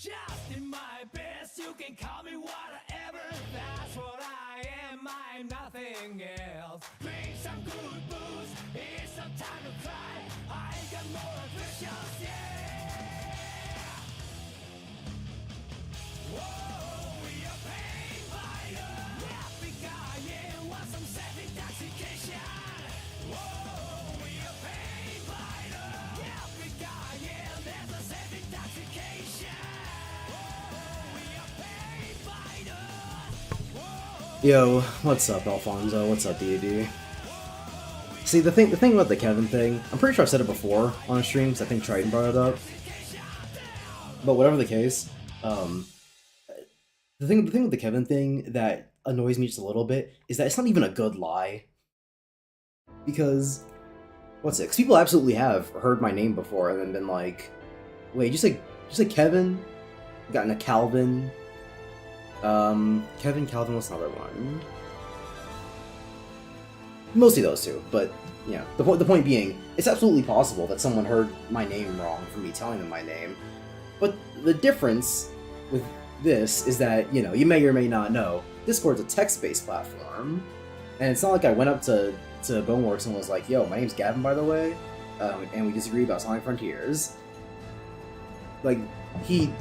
Just in my best, you can call me whatever. That's what I am, I'm nothing else. Drink some good booze, it's some time to cry. I got more ambitions, yeah. Whoa, we are pain fighters. Yeah, big guy, yeah, want some self-intoxication. Whoa, we are pain fighters. Yeah, big guy, yeah, there's a self-intoxication. Yo, what's up, Alfonso? What's up, DD? See, the thing about the Kevin thing, I'm pretty sure I've said it before on a stream, because I think Triton brought it up. But whatever the case, the thing with the Kevin thing that annoys me just a little bit is that it's not even a good lie. Because, what's it? Because people absolutely have heard my name before and then been like, wait, you say Kevin? Gotten a Calvin? Kevin, Calvin, what's another one? Mostly those two, but, yeah. The point being, it's absolutely possible that someone heard my name wrong from me telling them my name. But the difference with this is that, you know, you may or may not know, Discord's a text-based platform, and it's not like I went up to Boneworks and was like, yo, my name's Gavin, by the way, and we disagree about Sonic Frontiers. Like, the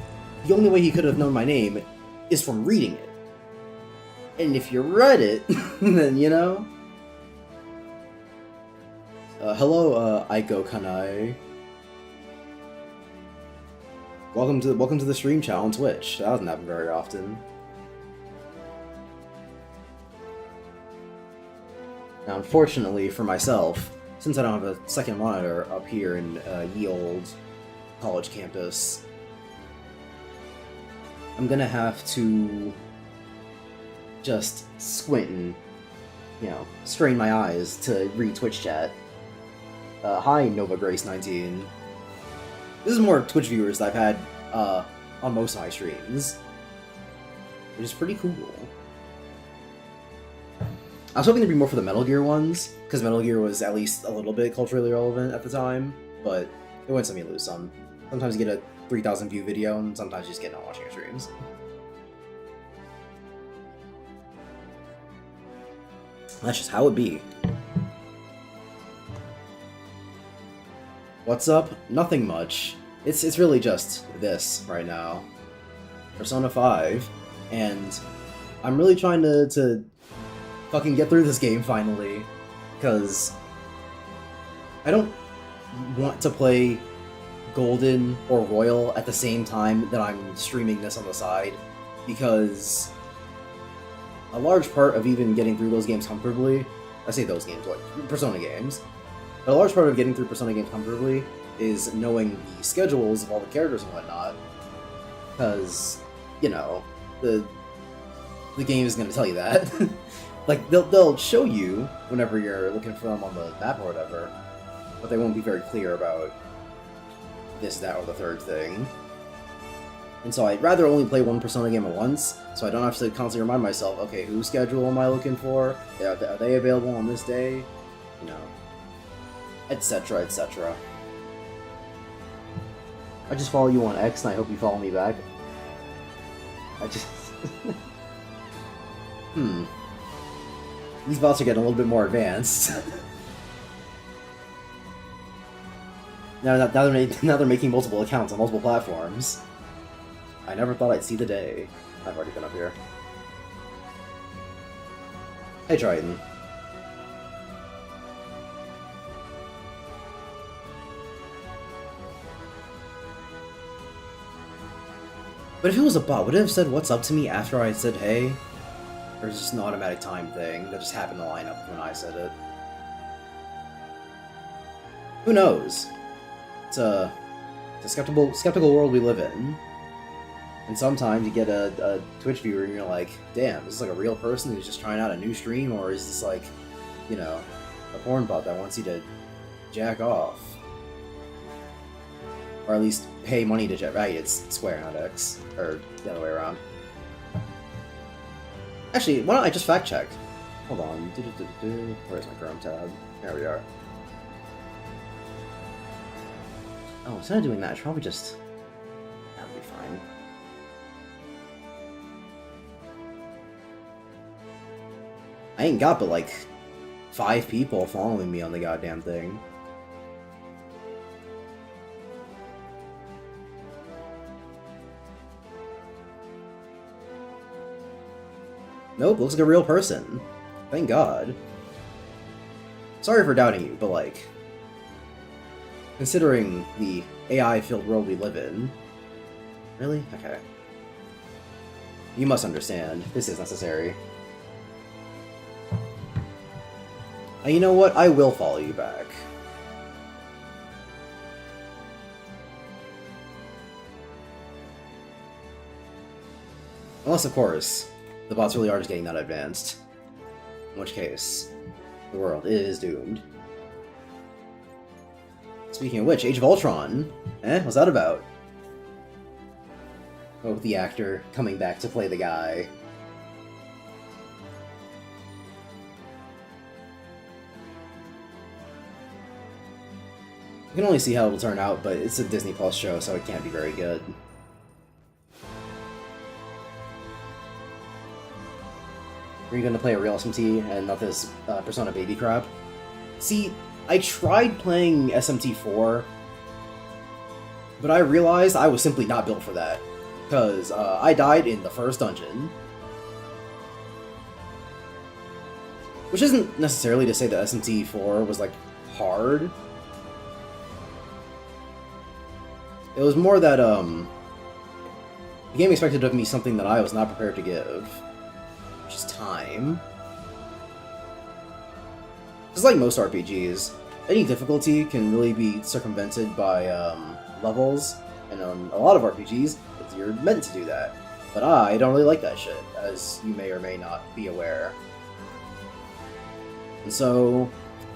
only way he could have known my name is from reading it. And if you read it, then, you know. Hello, Aiko Kanai. Welcome to the stream channel on Twitch. That doesn't happen very often. Now, unfortunately for myself, since I don't have a second monitor up here in ye old college campus, I'm gonna have to just squint and, you know, strain my eyes to read Twitch chat. Hi, Nova Grace 19. This is more Twitch viewers that I've had on most of my streams, which is pretty cool. I was hoping there'd be more for the Metal Gear ones, because Metal Gear was at least a little bit culturally relevant at the time, but it wins some, you lose some. Sometimes you get a 3,000 view video, and sometimes you just get not watching your streams. That's just how it be. What's up? Nothing much. It's really just this right now. Persona 5, and I'm really trying to fucking get through this game finally, because I don't want to play Golden or Royal at the same time that I'm streaming this on the side, because a large part of even getting through those games comfortably, I say those games, like Persona games, but a large part of getting through Persona games comfortably is knowing the schedules of all the characters and whatnot, because, you know, the game is going to tell you that. Like, they'll show you whenever you're looking for them on the map or whatever, but they won't be very clear about this, that, or the third thing. And so I'd rather only play one Persona game at once, so I don't have to constantly remind myself, okay, whose schedule am I looking for? Are they available on this day? You know, etc., etc. I just follow you on X, and I hope you follow me back. I just... These bots are getting a little bit more advanced. Now they're making multiple accounts on multiple platforms. I never thought I'd see the day. I've already been up here. Hey, Triton. But if it was a bot, would it have said what's up to me after I said hey? Or is it just an automatic time thing that just happened to line up when I said it? Who knows? It's a skeptical world we live in. And sometimes you get a Twitch viewer and you're like, damn, is this like a real person who's just trying out a new stream? Or is this like, you know, a porn bot that wants you to jack off? Or at least pay money to jack. Right, it's Square, not X. Or the other way around. Actually, why don't I just fact check? Hold on. Where's my Chrome tab? There we are. Oh, instead of doing that, I should probably just... That would be fine. I ain't got but like 5 people following me on the goddamn thing. Nope, looks like a real person. Thank God. Sorry for doubting you, but like... Considering the AI-filled world we live in... Really? Okay. You must understand, this is necessary. And you know what? I will follow you back. Unless, of course, the bots really are just getting that advanced. In which case, the world is doomed. Speaking of which, Age of Ultron. What's that about? Oh, the actor coming back to play the guy. You can only see how it'll turn out, but it's a Disney Plus show, so it can't be very good. Are you gonna play a real SMT and not this Persona baby crap? See, I tried playing SMT4, but I realized I was simply not built for that. Because I died in the first dungeon. Which isn't necessarily to say that SMT4 was, like, hard. It was more that, the game expected of me something that I was not prepared to give. Which is time. Just like most RPGs, any difficulty can really be circumvented by, levels, and on a lot of RPGs, you're meant to do that. But I don't really like that shit, as you may or may not be aware. And so,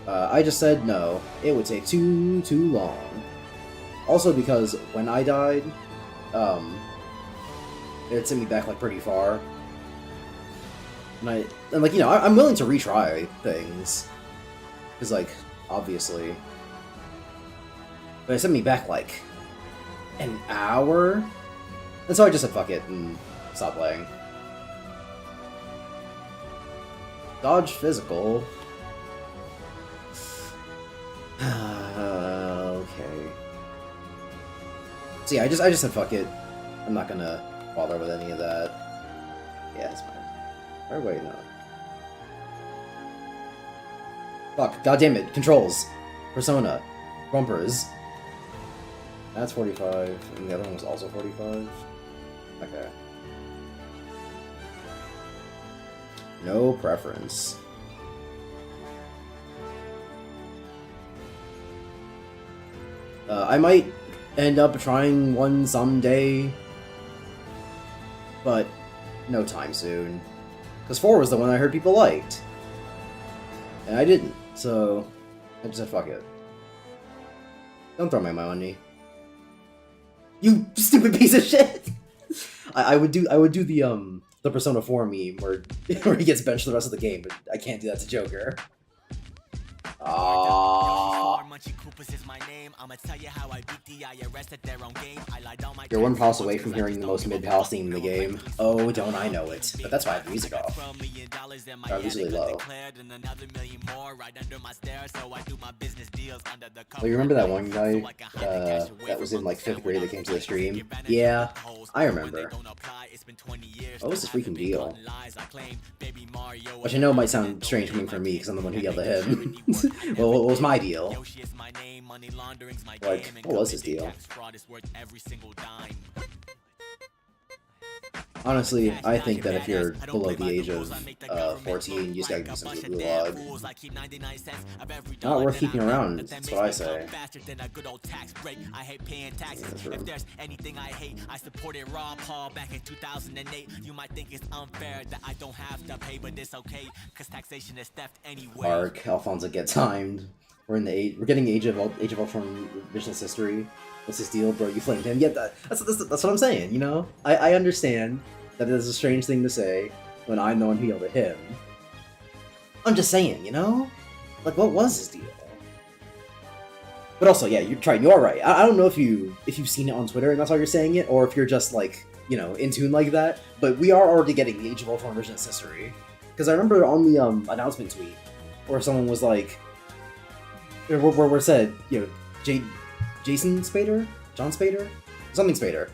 I just said no, it would take too long. Also because when I died, it sent me back, like, pretty far. And like, you know, I'm willing to retry things. Because, like, obviously. But it sent me back, like, an hour? And so I just said fuck it and stopped playing. Dodge physical. Okay. So yeah, I just said fuck it. I'm not gonna bother with any of that. Yeah, it's fine. Or wait, no. Fuck, goddammit, controls. Persona. Bumpers. That's 45, and the other one was also 45? Okay. No preference. I might end up trying one someday, but no time soon. Because 4 was the one I heard people liked. And I didn't, so I just said fuck it. Don't throw my money. You stupid piece of shit! I would do the Persona 4 meme where he gets benched the rest of the game, but I can't do that to Joker. Aww. You're one pulse away from hearing the most mid-palace theme in the game. Oh, don't I know it. But that's why I have the music off. Or at least really low. Well, you remember that one guy that was in like 5th grade that came to the stream? Yeah, I remember. What was this freaking deal? Which I know might sound strange coming from me because I'm the one who yelled at him. Well, what was my deal? Like, what was his deal? Honestly, I think that if you're below the age of 14, you just gotta do some gulag. Not worth keeping around, that's what I say. Arc, Alfonso gets timed. We're getting Age of Ultron Revisionist history. What's his deal, bro? You flamed him? Yeah, that's what I'm saying. You know, I understand that is a strange thing to say when I'm the one who yelled at him. I'm just saying, you know, like what was his deal? But also, yeah, you're right. I don't know if you've seen it on Twitter and that's why you're saying it, or if you're just like, you know, in tune like that. But we are already getting the Age of Ultron Revisionist history, because I remember on the announcement tweet where someone was like, where said, you know, Jason Spader? John Spader? Something Spader.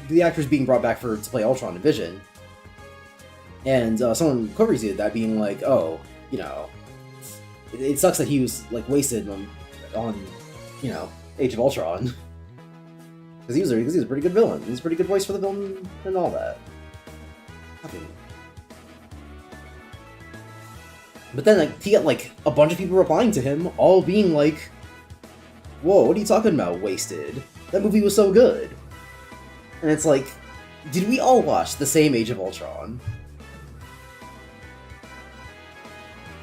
The actor's being brought back to play Ultron and Vision. And someone co-retweeted that being like, oh, you know, it sucks that he was, like, wasted on you know, Age of Ultron. Because he was a pretty good villain. He was a pretty good voice for the villain and all that. But then, like, he got, like, a bunch of people replying to him, all being like, whoa, what are you talking about, wasted? That movie was so good. And it's like, did we all watch the same Age of Ultron?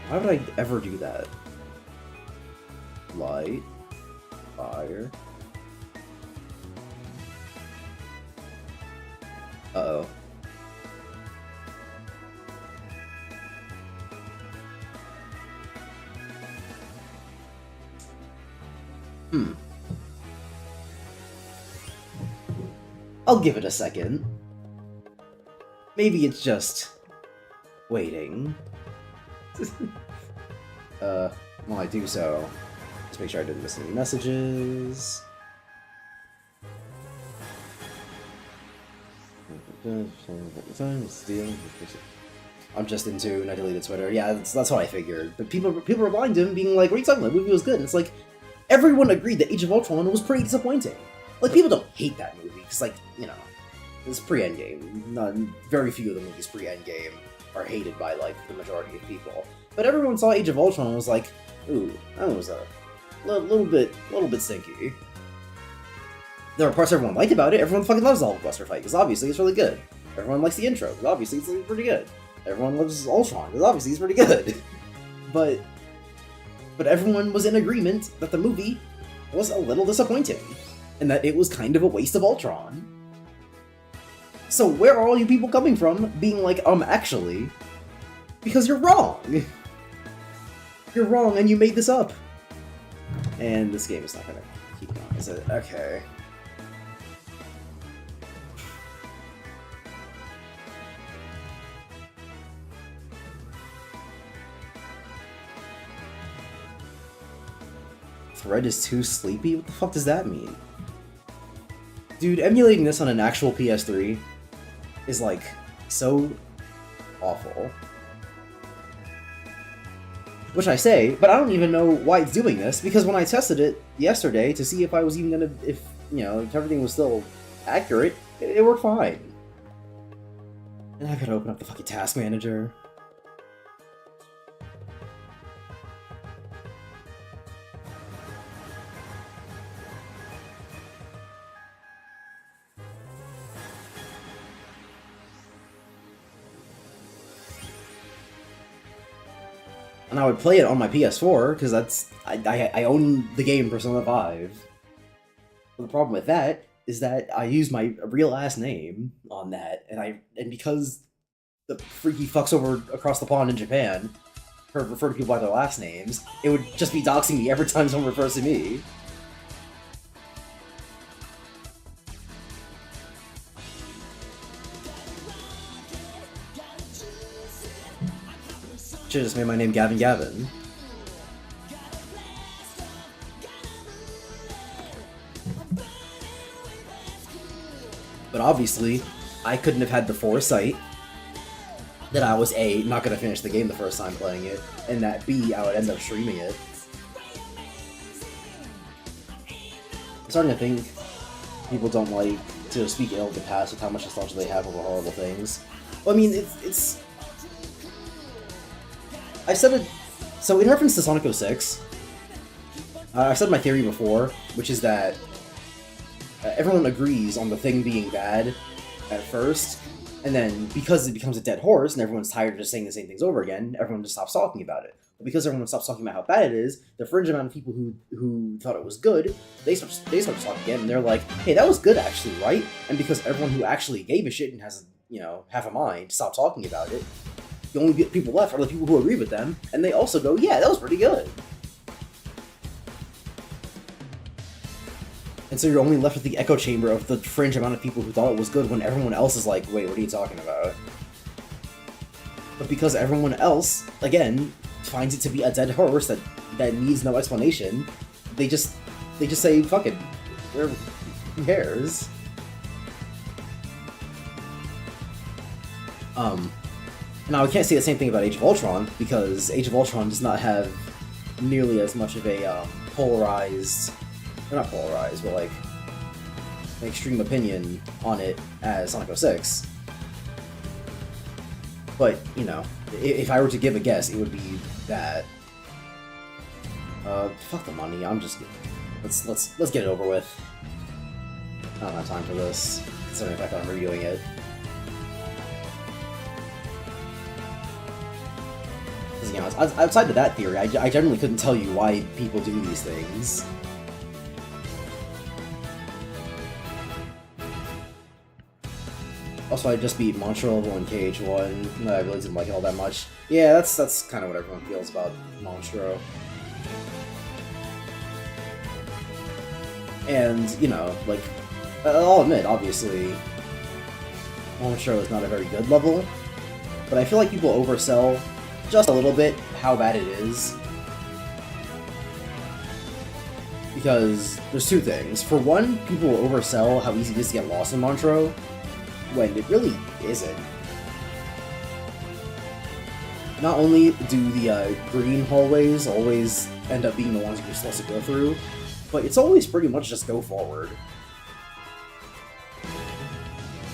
Why would I ever do that? Light. Fire. Uh-oh. I'll give it a second. Maybe it's just waiting. While I do so, just make sure I didn't miss any messages. I'm just in tune. I deleted Twitter. Yeah, that's what I figured. But people were replying to him, being like, "What are you talking about? The movie was good." And it's like, everyone agreed that Age of Ultron was pretty disappointing. Like, people don't hate that movie because, like, you know, it's pre-Endgame. Very few of the movies pre-Endgame are hated by like the majority of people. But everyone saw Age of Ultron and was like, "Ooh, that was a little bit stinky." There are parts everyone liked about it. Everyone fucking loves the Hulkbuster fight because obviously it's really good. Everyone likes the intro because obviously it's pretty good. Everyone loves Ultron because obviously it's pretty good. but everyone was in agreement that the movie was a little disappointing and that it was kind of a waste of Ultron. So where are all you people coming from being like, actually, because you're wrong. You're wrong and you made this up. And this game is not gonna keep going, is it? Okay. Thread is too sleepy? What the fuck does that mean? Dude, emulating this on an actual PS3 is like so awful. Which I say, but I don't even know why it's doing this, because when I tested it yesterday to see if I was even gonna, if everything was still accurate, it worked fine. And I gotta open up the fucking task manager. And I would play it on my PS4, because I own the game Persona 5. But the problem with that is that I use my real last name on that, and because the freaky fucks over across the pond in Japan refer to people by their last names, it would just be doxing me every time someone refers to me. Should've just made my name Gavin Gavin. But obviously, I couldn't have had the foresight that I was A, not gonna finish the game the first time playing it, and that B, I would end up streaming it. I'm starting to think people don't like to speak ill of the past with how much nostalgia they have over horrible things. Well, I mean, it's... I said it... So, in reference to Sonic 06, I've said my theory before, which is that everyone agrees on the thing being bad at first, and then because it becomes a dead horse and everyone's tired of just saying the same things over again, everyone just stops talking about it. But because everyone stops talking about how bad it is, the fringe amount of people who thought it was good, they start to talk again, and they're like, hey, that was good actually, right? And because everyone who actually gave a shit and has, you know, half a mind to stop talking about it, the only people left are the people who agree with them, and they also go, yeah, that was pretty good. And so you're only left with the echo chamber of the fringe amount of people who thought it was good when everyone else is like, wait, what are you talking about? But because everyone else, again, finds it to be a dead horse that needs no explanation, they just say, fuck it. Who cares? Now I can't say the same thing about Age of Ultron, because Age of Ultron does not have nearly as much of a polarized... not polarized, but like an extreme opinion on it as Sonic 06. But, you know, if I were to give a guess, it would be that. Fuck the money, I'm just let's get it over with. I don't have time for this, considering the fact that I'm reviewing it. Because, you know, outside of that theory, I generally couldn't tell you why people do these things. Also, I just beat Monster Level in KH1. I really didn't like it all that much. Yeah, that's kind of what everyone feels about Monstro. And, you know, like, I'll admit, obviously, Monstro is not a very good level, but I feel like people oversell just a little bit how bad it is. Because there's two things. For one, people will oversell how easy it is to get lost in Monstro, when it really isn't. Not only do the green hallways always end up being the ones you're supposed to go through, but it's always pretty much just go forward.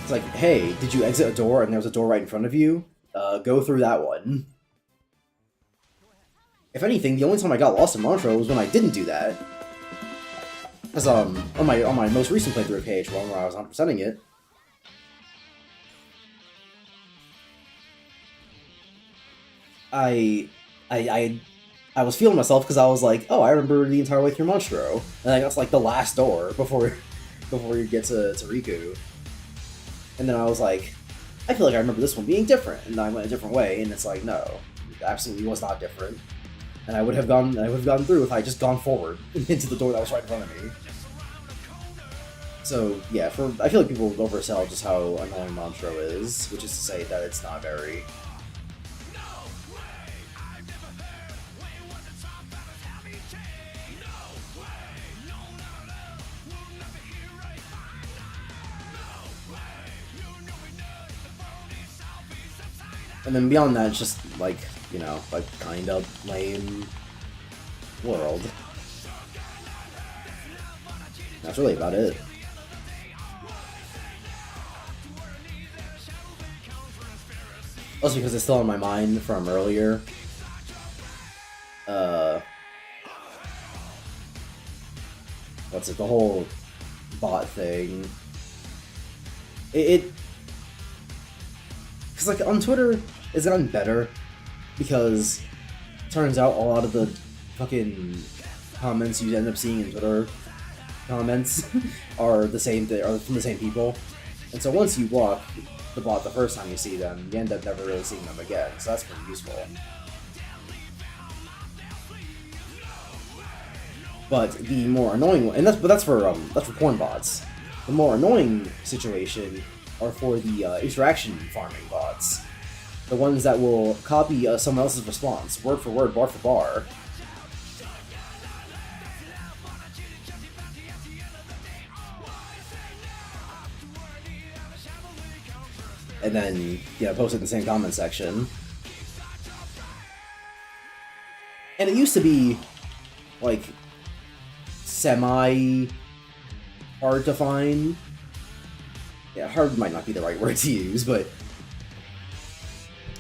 It's like, hey, did you exit a door and there was a door right in front of you? Go through that one. If anything, the only time I got lost in Monstro was when I didn't do that. Because on my most recent playthrough of KH1, where I was 100%ing it, I was feeling myself because I was like, oh, I remember the entire way through Monstro, and I got to like the last door before you get to Riku, and then I was like, I feel like I remember this one being different, and then I went a different way, and it's like, no, it absolutely was not different, and I would have gotten through if I had just gone forward into the door that was right in front of me. So yeah, I feel like people oversell just how annoying Monstro is, which is to say that it's not very. And then beyond that, it's just, like, you know, like, kind of lame world. That's really about it. Also because it's still on my mind from earlier. What's it? The whole bot thing. Because, like, on Twitter, it's gotten better, because it turns out a lot of the fucking comments you end up seeing in Twitter comments are the same, are from the same people. And so once you block the bot the first time you see them, you end up never really seeing them again, so that's pretty useful. But the more annoying one, and that's for porn bots. The more annoying situation are for the interaction farming bots, the ones that will copy someone else's response, word for word, bar for bar. And then, post it in the same comment section. And it used to be, like, semi-hard to find. Yeah, hard might not be the right word to use, but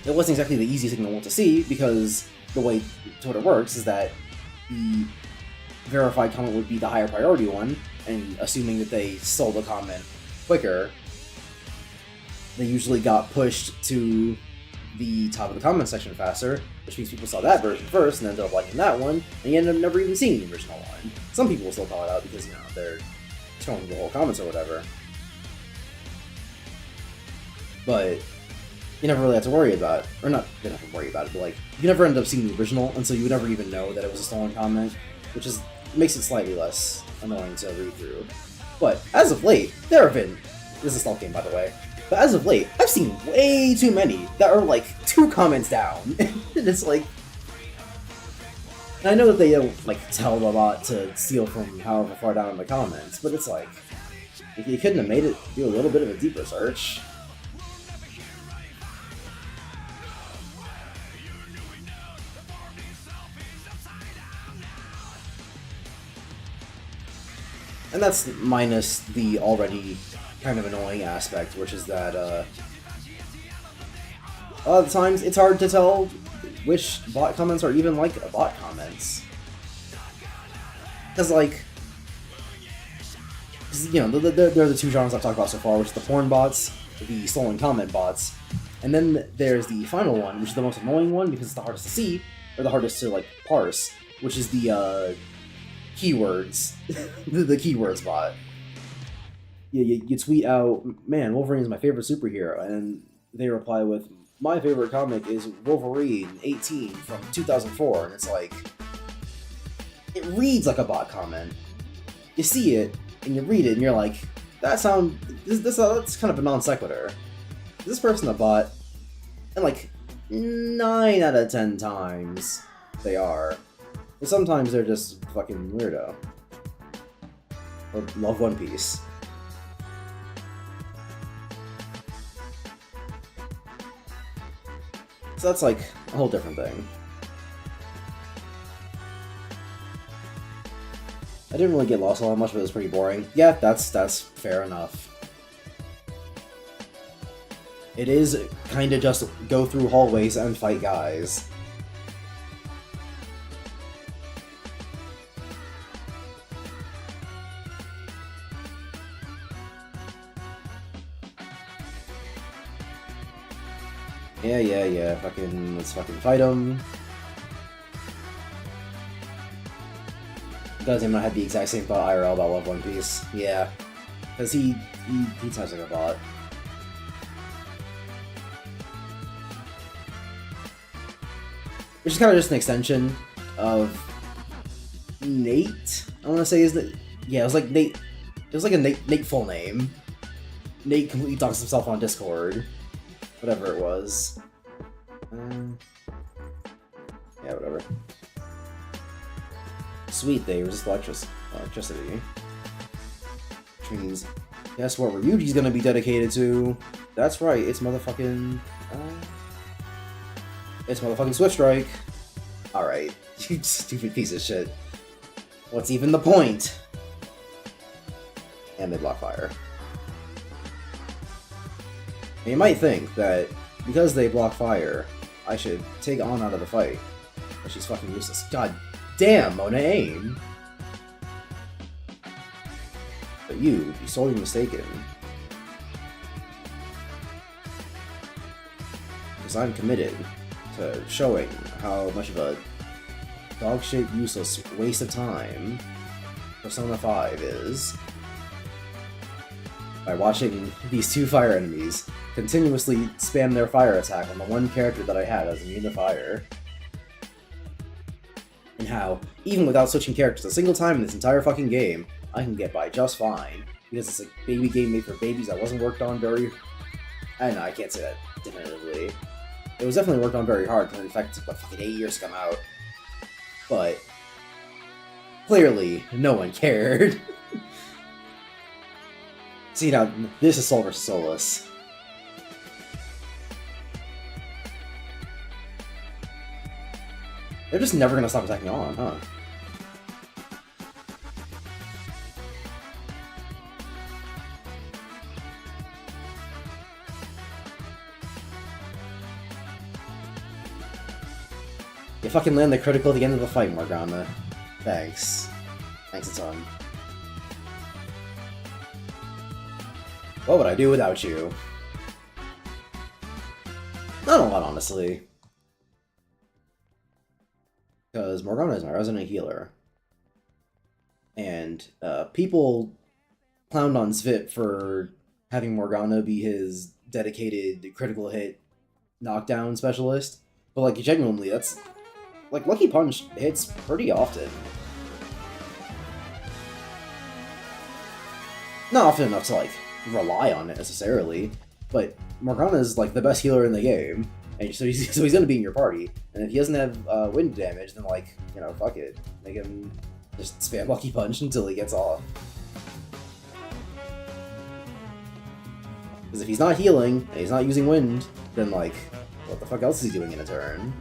it wasn't exactly the easiest thing in the world to see, because the way Twitter works is that the verified comment would be the higher priority one, and assuming that they sold the comment quicker, they usually got pushed to the top of the comment section faster, which means people saw that version first and ended up liking that one, and you ended up never even seeing the original one. Some people will still call it out because, they're scrolling through the whole comments or whatever. But you never really have to worry about it. Or not, you don't have to worry about it, but like, you never end up seeing the original, and so you would never even know that it was a stolen comment, which makes it slightly less annoying to read through. But as of late, there have been, this is a stealth game by the way, but as of late, I've seen way too many that are like 2 comments down. And it's like, and I know that they don't like tell the bot to steal from however far down in the comments, but it's like, if you couldn't have made it do a little bit of a deeper search. And that's minus the already kind of annoying aspect, which is that a lot of the times it's hard to tell which bot comments are even like bot comments. Because, like, they're the 2 genres I've talked about so far, which is the porn bots, the stolen comment bots, and then there's the final one, which is the most annoying one because it's the hardest to see, or the hardest to, like, parse, which is the, keywords. the keywords bot. You tweet out, man, Wolverine is my favorite superhero, and they reply with, my favorite comic is Wolverine 18 from 2004, and it's like, it reads like a bot comment. You see it, and you read it, and you're like, that's kind of a non sequitur. Is this person a bot? And like, 9 out of 10 times, they are. But sometimes they're just fucking weirdo. Or love One Piece. So that's like a whole different thing. I didn't really get lost all that much, but it was pretty boring. Yeah, that's fair enough. It is kind of just go through hallways and fight guys. Yeah, let's fucking fight him. Does him not have the exact same thought IRL about Love One Piece? Yeah. Because he sounds like a bot. Which is kind of just an extension of Nate, I want to say, isn't it? Yeah, it was like Nate. It was like a Nate full name. Nate completely talks himself on Discord. Whatever it was. Yeah, whatever. Sweet, they resist electricity. Which means, guess what Ryuji's gonna be dedicated to? That's right, it's motherfucking... it's motherfucking Swift Strike. Alright, you stupid piece of shit. What's even the point? And they block fire. And you might think that because they block fire, I should take On out of the fight. But she's fucking useless. God damn, Mona, aim! But you'd be sorely mistaken. Because I'm committed to showing how much of a dog-shaped useless waste of time Persona 5 is by watching these 2 fire enemies continuously spam their fire attack on the one character that I had as immune to fire. And and how, even without switching characters a single time in this entire fucking game, I can get by just fine. Because it's a baby game made for babies that wasn't worked on very... I don't know, I can't say that definitively. It was definitely worked on very hard, because in fact it took like fucking 8 years to come out. But... clearly, no one cared. See, now, this is Soul vs. Solus. They're just never gonna stop attacking on, huh? You fucking land the critical at the end of the fight, Morgana. Thanks. Thanks a ton. What would I do without you? Not a lot, honestly. Because Morgana is my resident healer. And people clowned on Svit for having Morgana be his dedicated critical hit knockdown specialist. But, like, genuinely, that's... like, Lucky Punch hits pretty often. Not often enough to, like, rely on it necessarily, but Morgana is, like, the best healer in the game, and so he's gonna be in your party. And if he doesn't have wind damage, then, like, you know, fuck it. Make him just spam Lucky Punch until he gets off. Because if he's not healing, and he's not using wind, then, like, what the fuck else is he doing in a turn?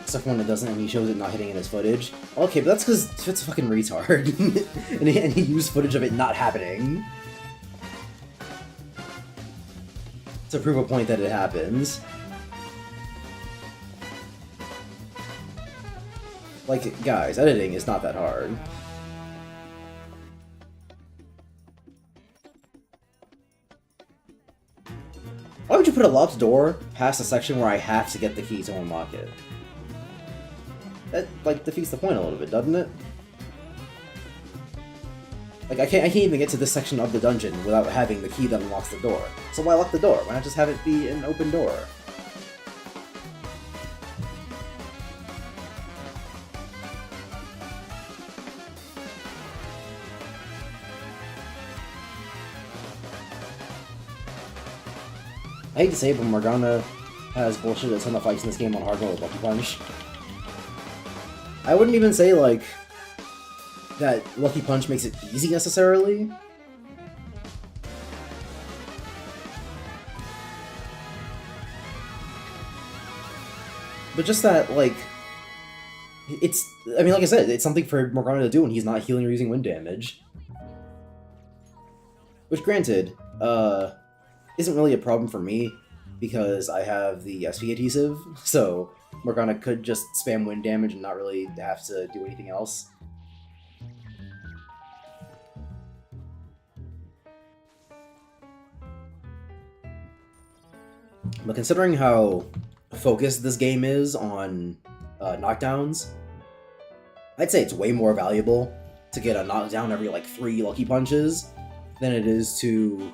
Except when it doesn't and he shows it not hitting in his footage. Okay, but that's because Svit's a fucking retard. and he used footage of it not happening to prove a point that it happens. Like, guys, editing is not that hard. Why would you put a locked door past a section where I have to get the key to unlock it? That, like, defeats the point a little bit, doesn't it? Like, I can't even get to this section of the dungeon without having the key that unlocks the door. So why lock the door? Why not just have it be an open door? I hate to say it, but Morgana has bullshit a ton of fights in this game on hard mode with Lucky Punch. I wouldn't even say, like, that Lucky Punch makes it easy, necessarily. But just that, like, it's... I mean, like I said, it's something for Morgana to do when he's not healing or using wind damage. Which, granted, isn't really a problem for me, because I have the SP adhesive, so Morgana could just spam wind damage and not really have to do anything else. But considering how focused this game is on knockdowns, I'd say it's way more valuable to get a knockdown every, like, 3 Lucky Punches than it is to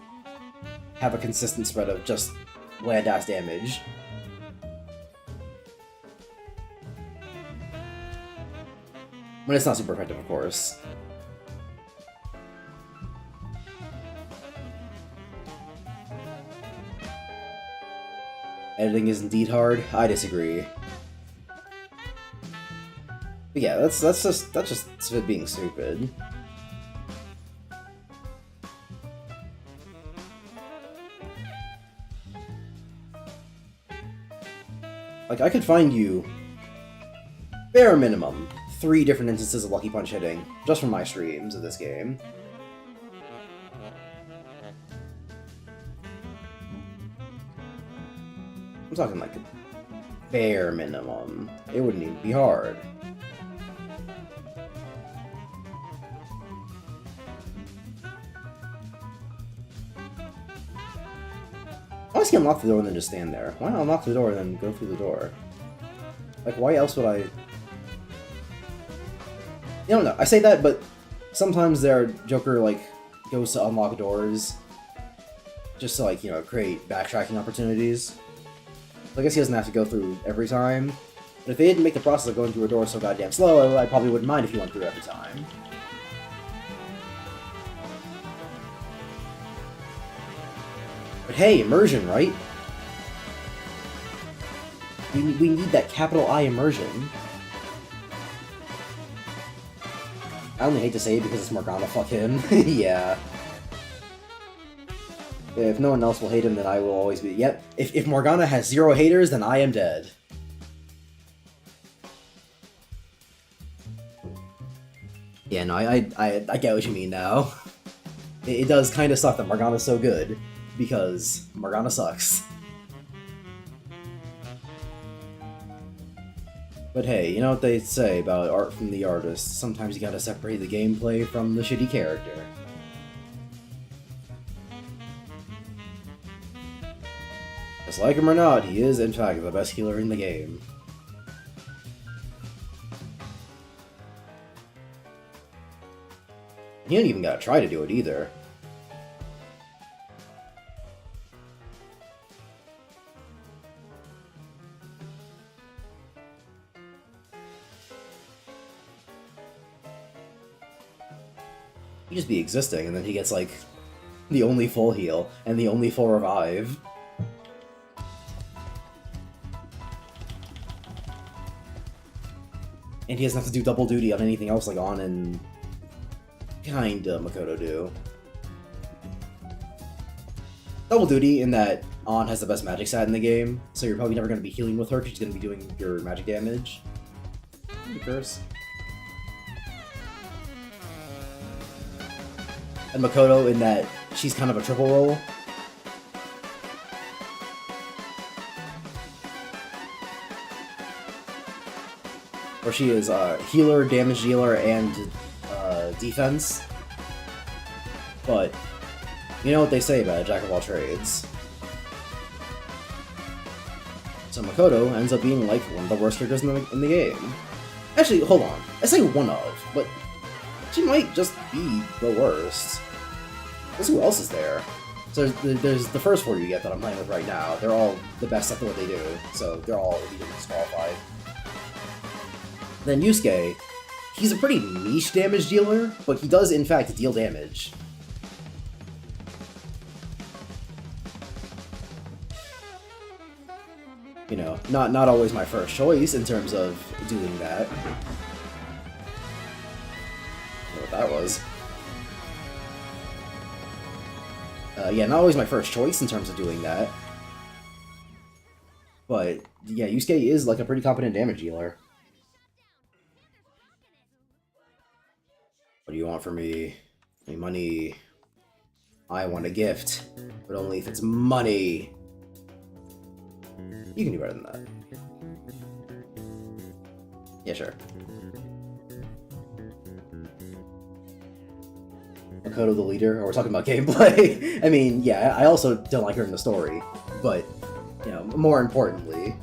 have a consistent spread of just bland-ass damage. When it's not super effective, of course. Editing is indeed hard. I disagree. But yeah, that's just Svit being stupid. Like, I could find you, bare minimum, 3 different instances of Lucky Punch hitting, just from my streams of this game. I'm talking, like, bare minimum. It wouldn't even be hard. Why does he unlock the door and then just stand there? Why not unlock the door and then go through the door? Like, why else would I... I don't know. I say that, but sometimes Joker, like, goes to unlock doors just to, like, you know, create backtracking opportunities. So I guess he doesn't have to go through every time. But if they didn't make the process of going through a door so goddamn slow, I probably wouldn't mind if he went through every time. But hey, immersion, right? We need that capital I immersion. I only hate to say it because it's Morgana, fuck him. Yeah. If no one else will hate him, then I will always be... Yep, if Morgana has 0 haters, then I am dead. Yeah, no, I get what you mean now. It does kind of suck that Morgana's so good, because Morgana sucks. But hey, you know what they say about art from the artist, sometimes you gotta separate the gameplay from the shitty character. Just like him or not, he is in fact the best healer in the game. You don't even gotta try to do it either. You just be existing, and then he gets, like, the only full heal, and the only full revive. And he doesn't have to do double duty on anything else like On and... kinda Makoto do. Double duty in that On has the best magic stat in the game, so you're probably never going to be healing with her because she's going to be doing your magic damage. Curse. And Makoto in that she's kind of a triple role. Where she is healer, damage dealer, and defense. But you know what they say about a jack of all trades. So Makoto ends up being like one of the worst characters in the game. Actually, hold on. I say one of, but she might just be the worst. Guess who else is there? So there's the first 4 you get that I'm playing with right now. They're all the best at what they do, so they're all immediately disqualified. Then Yusuke, he's a pretty niche damage dealer, but he does in fact deal damage. You know, not always my first choice in terms of doing that. I don't know what that was. Yeah, not always my first choice in terms of doing that. But, yeah, Yusuke is like a pretty competent damage dealer. What do you want from me? Any money? I want a gift, but only if it's money. You can do better than that. Yeah, sure. Makoto the leader? Or we're talking about gameplay? I mean, yeah, I also don't like her in the story, but, you know, more importantly...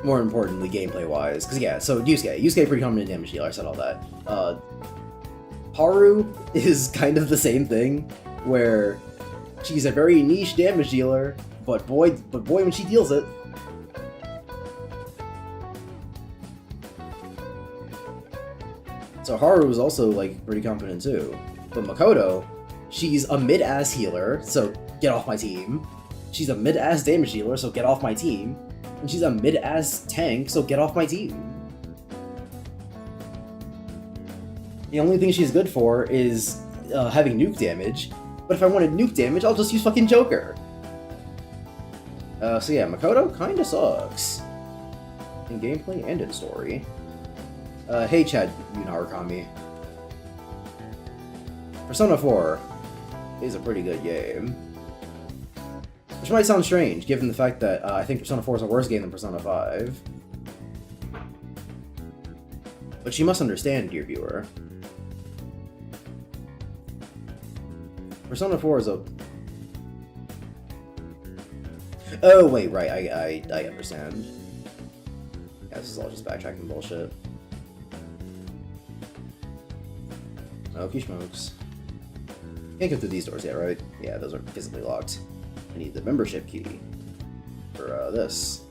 More importantly, gameplay-wise, because yeah, so Yusuke pretty competent damage dealer, I said all that. Haru is kind of the same thing, where she's a very niche damage dealer, but boy when she deals it. So Haru is also like pretty competent too. But Makoto, she's a mid-ass healer, so get off my team. She's a mid-ass damage dealer, so get off my team. And she's a mid-ass tank, so get off my team. The only thing she's good for is having nuke damage, but if I wanted nuke damage, I'll just use fucking Joker. So yeah, Makoto kinda sucks. In gameplay and in story. Hey Chad Yunarakami. Persona 4 is a pretty good game. Which might sound strange, given the fact that I think Persona 4 is a worse game than Persona 5. But you must understand, dear viewer. Persona 4 is a Oh wait, right, I understand. Yeah, this is all just backtracking bullshit. Okie smokes. Can't go through these doors yet, right? Yeah, those are physically locked. I need the membership key for this.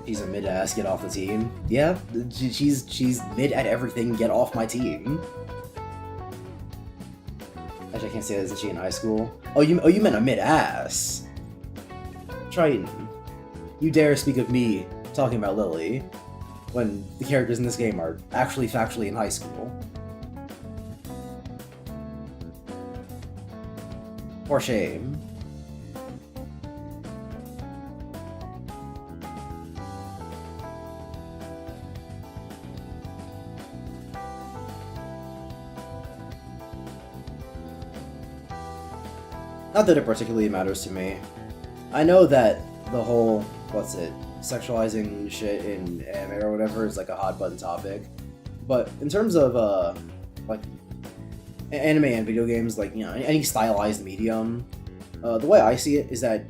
She's a mid-ass, get off the team. Yeah, she's mid at everything, get off my team. Actually, I can't say that, isn't she in high school? Oh, you meant a mid-ass. Triton, you dare speak of me talking about Lily, when the characters in this game are actually factually in high school. For shame. Not that it particularly matters to me. I know that the whole, sexualizing shit in anime or whatever is like a hot button topic, but in terms of anime and video games, like, you know, any stylized medium, the way I see it is that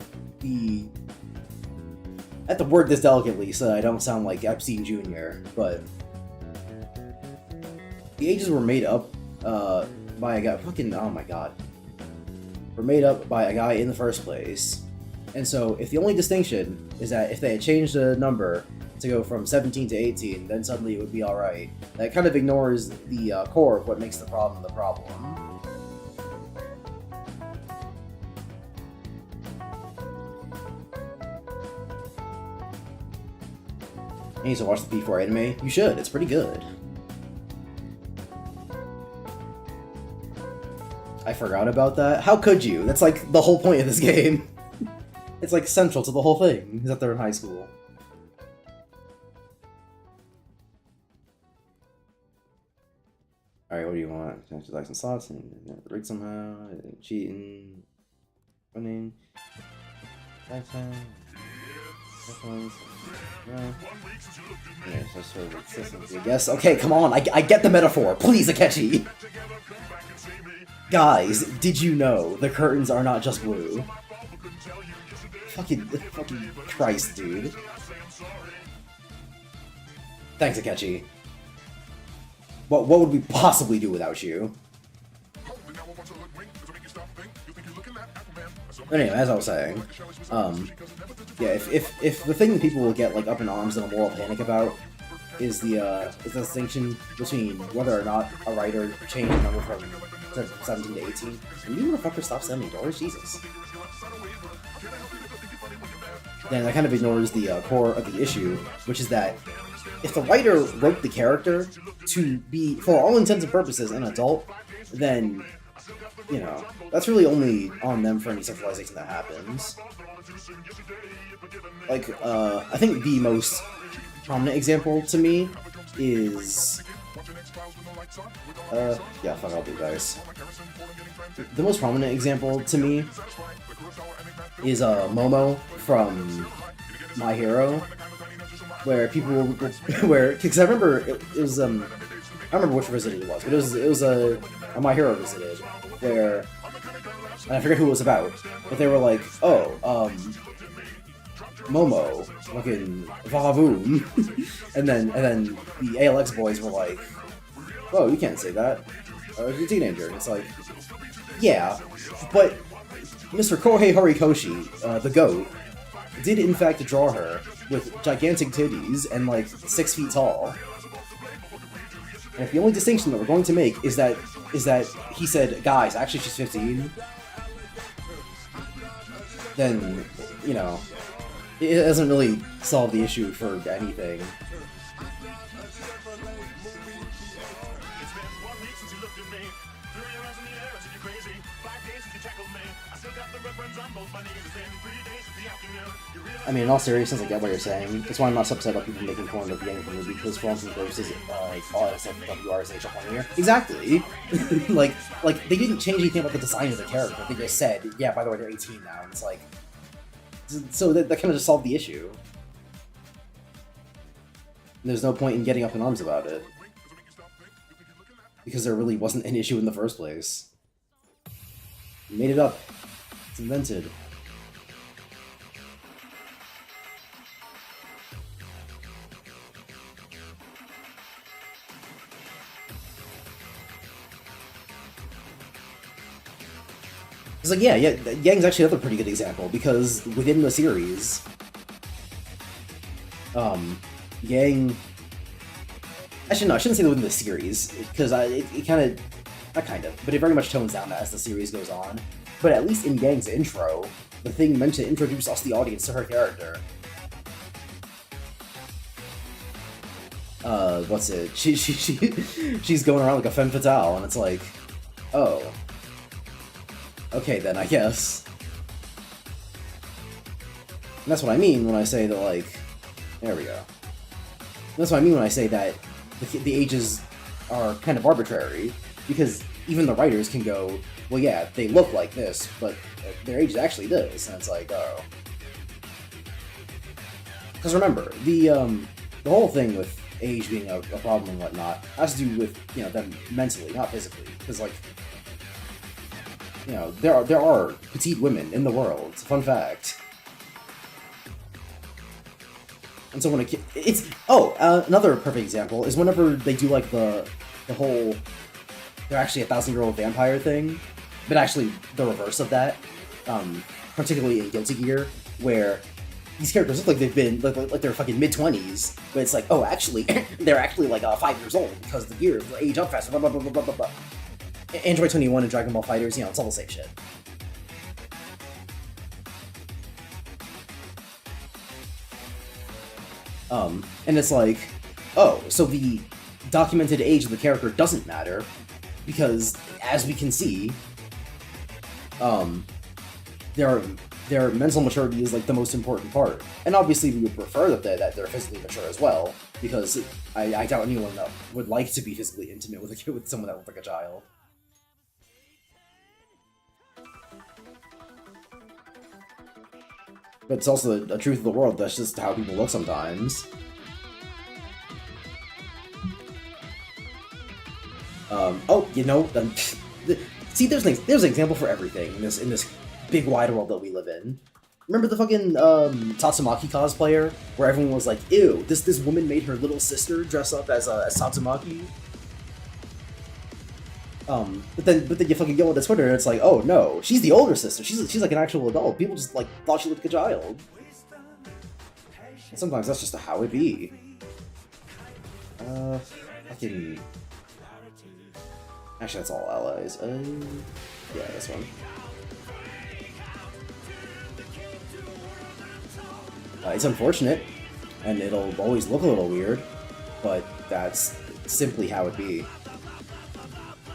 I have to word this delicately so that I don't sound like Epstein Jr., but the ages were made up by a guy, oh my god, were made up by a guy in the first place. And so if the only distinction is that if they had changed the number to go from 17 to 18, then suddenly it would be alright, that kind of ignores the core of what makes the problem the problem. You need to watch the P4 anime? You should, it's pretty good. I forgot about that. How could you? That's like the whole point of this game. It's like central to the whole thing, is that they're in high school. Alright, what do you want? Can I like some slots and rig somehow? Cheating. Running. Lifetime. Yeah, so sort of consistency, I guess. Okay, come on, I get the metaphor. Please, Akechi! Guys, did you know the curtains are not just blue? Fucking Christ, dude. Thanks, Akechi. What would we possibly do without you? Anyway, as I was saying, yeah, if the thing that people will get like up in arms and a moral panic about is the distinction between whether or not a writer changed the number from 17 to 18, can you motherfucker stop sending doors? Jesus. Then that kind of ignores the core of the issue, which is that if the writer wrote the character to be, for all intents and purposes, an adult, then, you know, that's really only on them for any sexualization that happens. Like, I think the most prominent example to me is... yeah, fuck, I'll do guys. The most prominent example to me is Momo from My Hero, where people where, because I remember it was I don't remember which visit it was, but it was a My Hero visited where, and I forget who it was about, but they were like, oh, Momo, fucking Vavoom, and then the ALX boys were like, oh, you can't say that. You're a teenager. And it's like, yeah, but Mr. Kohei Horikoshi, the GOAT, did in fact draw her with gigantic titties and like 6 feet tall. And if the only distinction that we're going to make is that he said, guys, actually she's 15, then, you know, it doesn't really solve the issue for anything. I mean, in all seriousness, I get what you're saying. That's why I'm not so upset about people making fun of Yang from the movie, because for all intents and purposes, RSFWR is age here. Exactly! like, they didn't change anything about the design of the character. They just said, yeah, by the way, they're 18 now, and it's like... So that kind of just solved the issue. There's no point in getting up in arms about it. Because there really wasn't an issue in the first place. You made it up. It's invented. It's like, yeah, Yang's actually another pretty good example, because within the series, Yang... Actually, no, I shouldn't say within the series, because it kind of... Not kind of, but it very much tones down as the series goes on. But at least in Yang's intro, the thing meant to introduce us, the audience, to her character. What's it? She's going around like a femme fatale, and it's like, oh... Okay, then, I guess. And that's what I mean when I say that, like... There we go. That's what I mean when I say that the ages are kind of arbitrary, because even the writers can go, well, yeah, they look like this, but their age is actually this, and it's like, oh. Because remember, the whole thing with age being a problem and whatnot has to do with, you know, them mentally, not physically, because, like... You know, there are petite women in the world. It's a fun fact. And so when it's another perfect example is whenever they do like the whole they're actually a 1,000-year-old vampire thing, but actually the reverse of that. Particularly in Guilty Gear, where these characters look like they've been like they're fucking mid-20s, but it's like, oh, actually they're actually like 5 years old because the gears age up faster. Blah blah blah blah blah blah. Android 21 and Dragon Ball FighterZ, you know, it's all the same shit. And it's like, oh, so the documented age of the character doesn't matter, because, as we can see, their mental maturity is, like, the most important part. And obviously we would prefer that they're physically mature as well, because I doubt anyone that would like to be physically intimate with someone that looks like a child. But it's also a truth of the world, that's just how people look sometimes. Oh, you know, see, there's an example for everything in this big wide world that we live in. Remember the fucking Tatsumaki cosplayer, where everyone was like, ew, this woman made her little sister dress up as Tatsumaki? But then you fucking go onto Twitter and it's like, oh no, she's the older sister. She's like an actual adult. People just like thought she looked like a child. And sometimes that's just how it be. Fucking. Actually, that's all allies. Yeah, this one. It's unfortunate, and it'll always look a little weird, but that's simply how it be.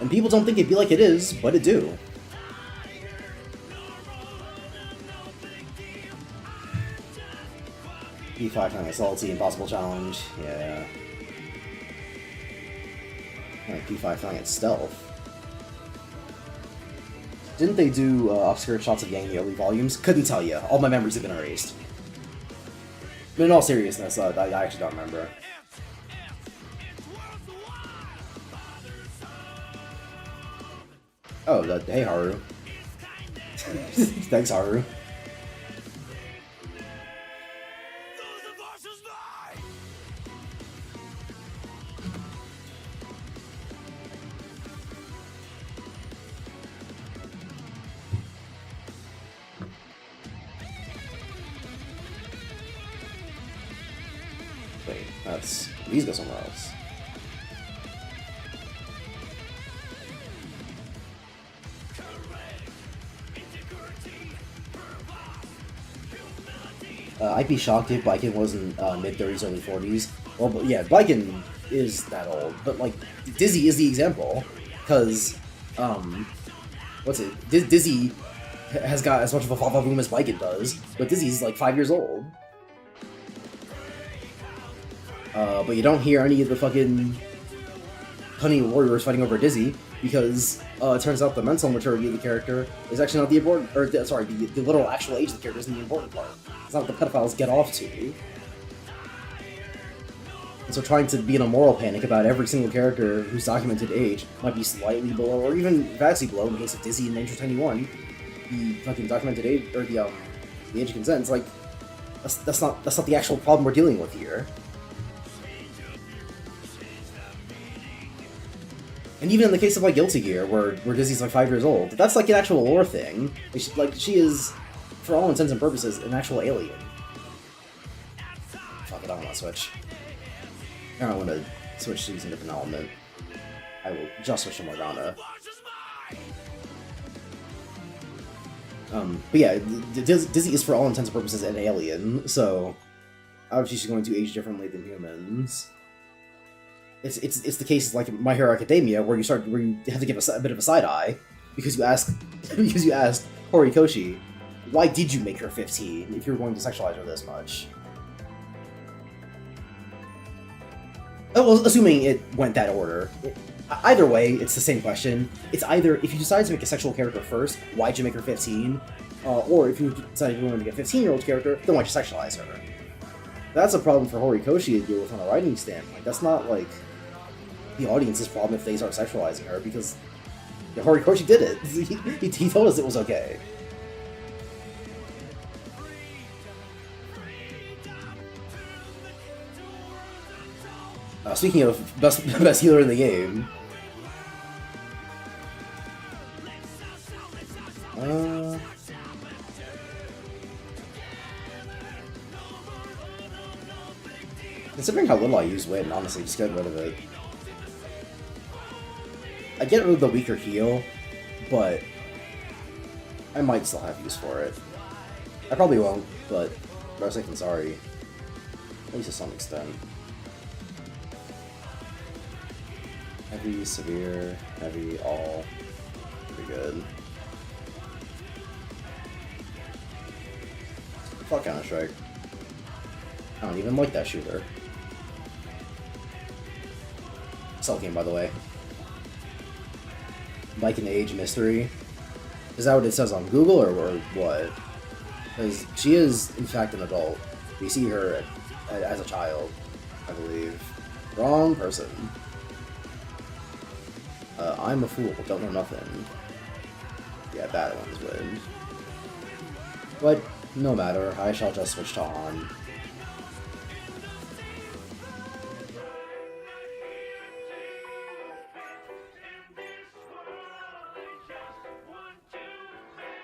And people don't think it'd be like it is, but it do. P5 kind of salty, impossible challenge, yeah. Like P5 flying at stealth. Didn't they do off-screen shots of Yang in the early volumes? Couldn't tell you. All my memories have been erased. But in all seriousness, I actually don't remember. Oh, hey Haru. Thanks, Haru. Wait, that's... These go somewhere else. I'd be shocked if Baiken wasn't mid-30s, early 40s. Well, but yeah, Baiken is that old, but like, Dizzy is the example, because what's it? Dizzy has got as much of a boom as Baiken does, but Dizzy's like 5 years old. But you don't hear any of the fucking Honey Warriors fighting over Dizzy, because it turns out the mental maturity of the character is actually not the important, or sorry, the literal actual age of the character isn't the important part. It's not what the pedophiles get off to. And so trying to be in a moral panic about every single character whose documented age might be slightly below, or even vastly below, in the case of Dizzy and Ninja 21, the fucking documented age, or the age of consent, it's like, that's not the actual problem we're dealing with here. And even in the case of like Guilty Gear, where Dizzy's like 5 years old, that's like an actual lore thing. She is, for all intents and purposes, an actual alien. Fuck it, I don't want to switch. I don't want to switch to using a different element. I will just switch to Morgana. But yeah, Dizzy is for all intents and purposes an alien, so obviously she's going to age differently than humans. It's the case like My Hero Academia, where you have to give a bit of a side eye because you asked Horikoshi, why did you make her 15 if you were going to sexualize her this much? Well, assuming it went that order. Either way, it's the same question. It's either, if you decide to make a sexual character first, why'd you make her 15? Or if you decided you wanted to make a 15-year-old character, then why'd you sexualize her? That's a problem for Horikoshi to deal with on a writing standpoint. That's not, like, the audience's problem if they start sexualizing her, because Horikoshi did it. He told us it was okay. Speaking of best healer in the game, considering how little I use Wind, honestly, just get rid of it. I get rid of the weaker heal, but I might still have use for it. I probably won't, but better safe than sorry. At least to some extent. Heavy, severe, heavy, all. Pretty good. Fuck Counter-Strike. I don't even like that shooter. Cell game, by the way. Baiken Age Mystery. Is that what it says on Google, or what? Because she is, in fact, an adult. We see her as a child, I believe. Wrong person. I'm a fool, don't know nothing. Yeah, bad ones win. But, no matter, I shall just switch to Han.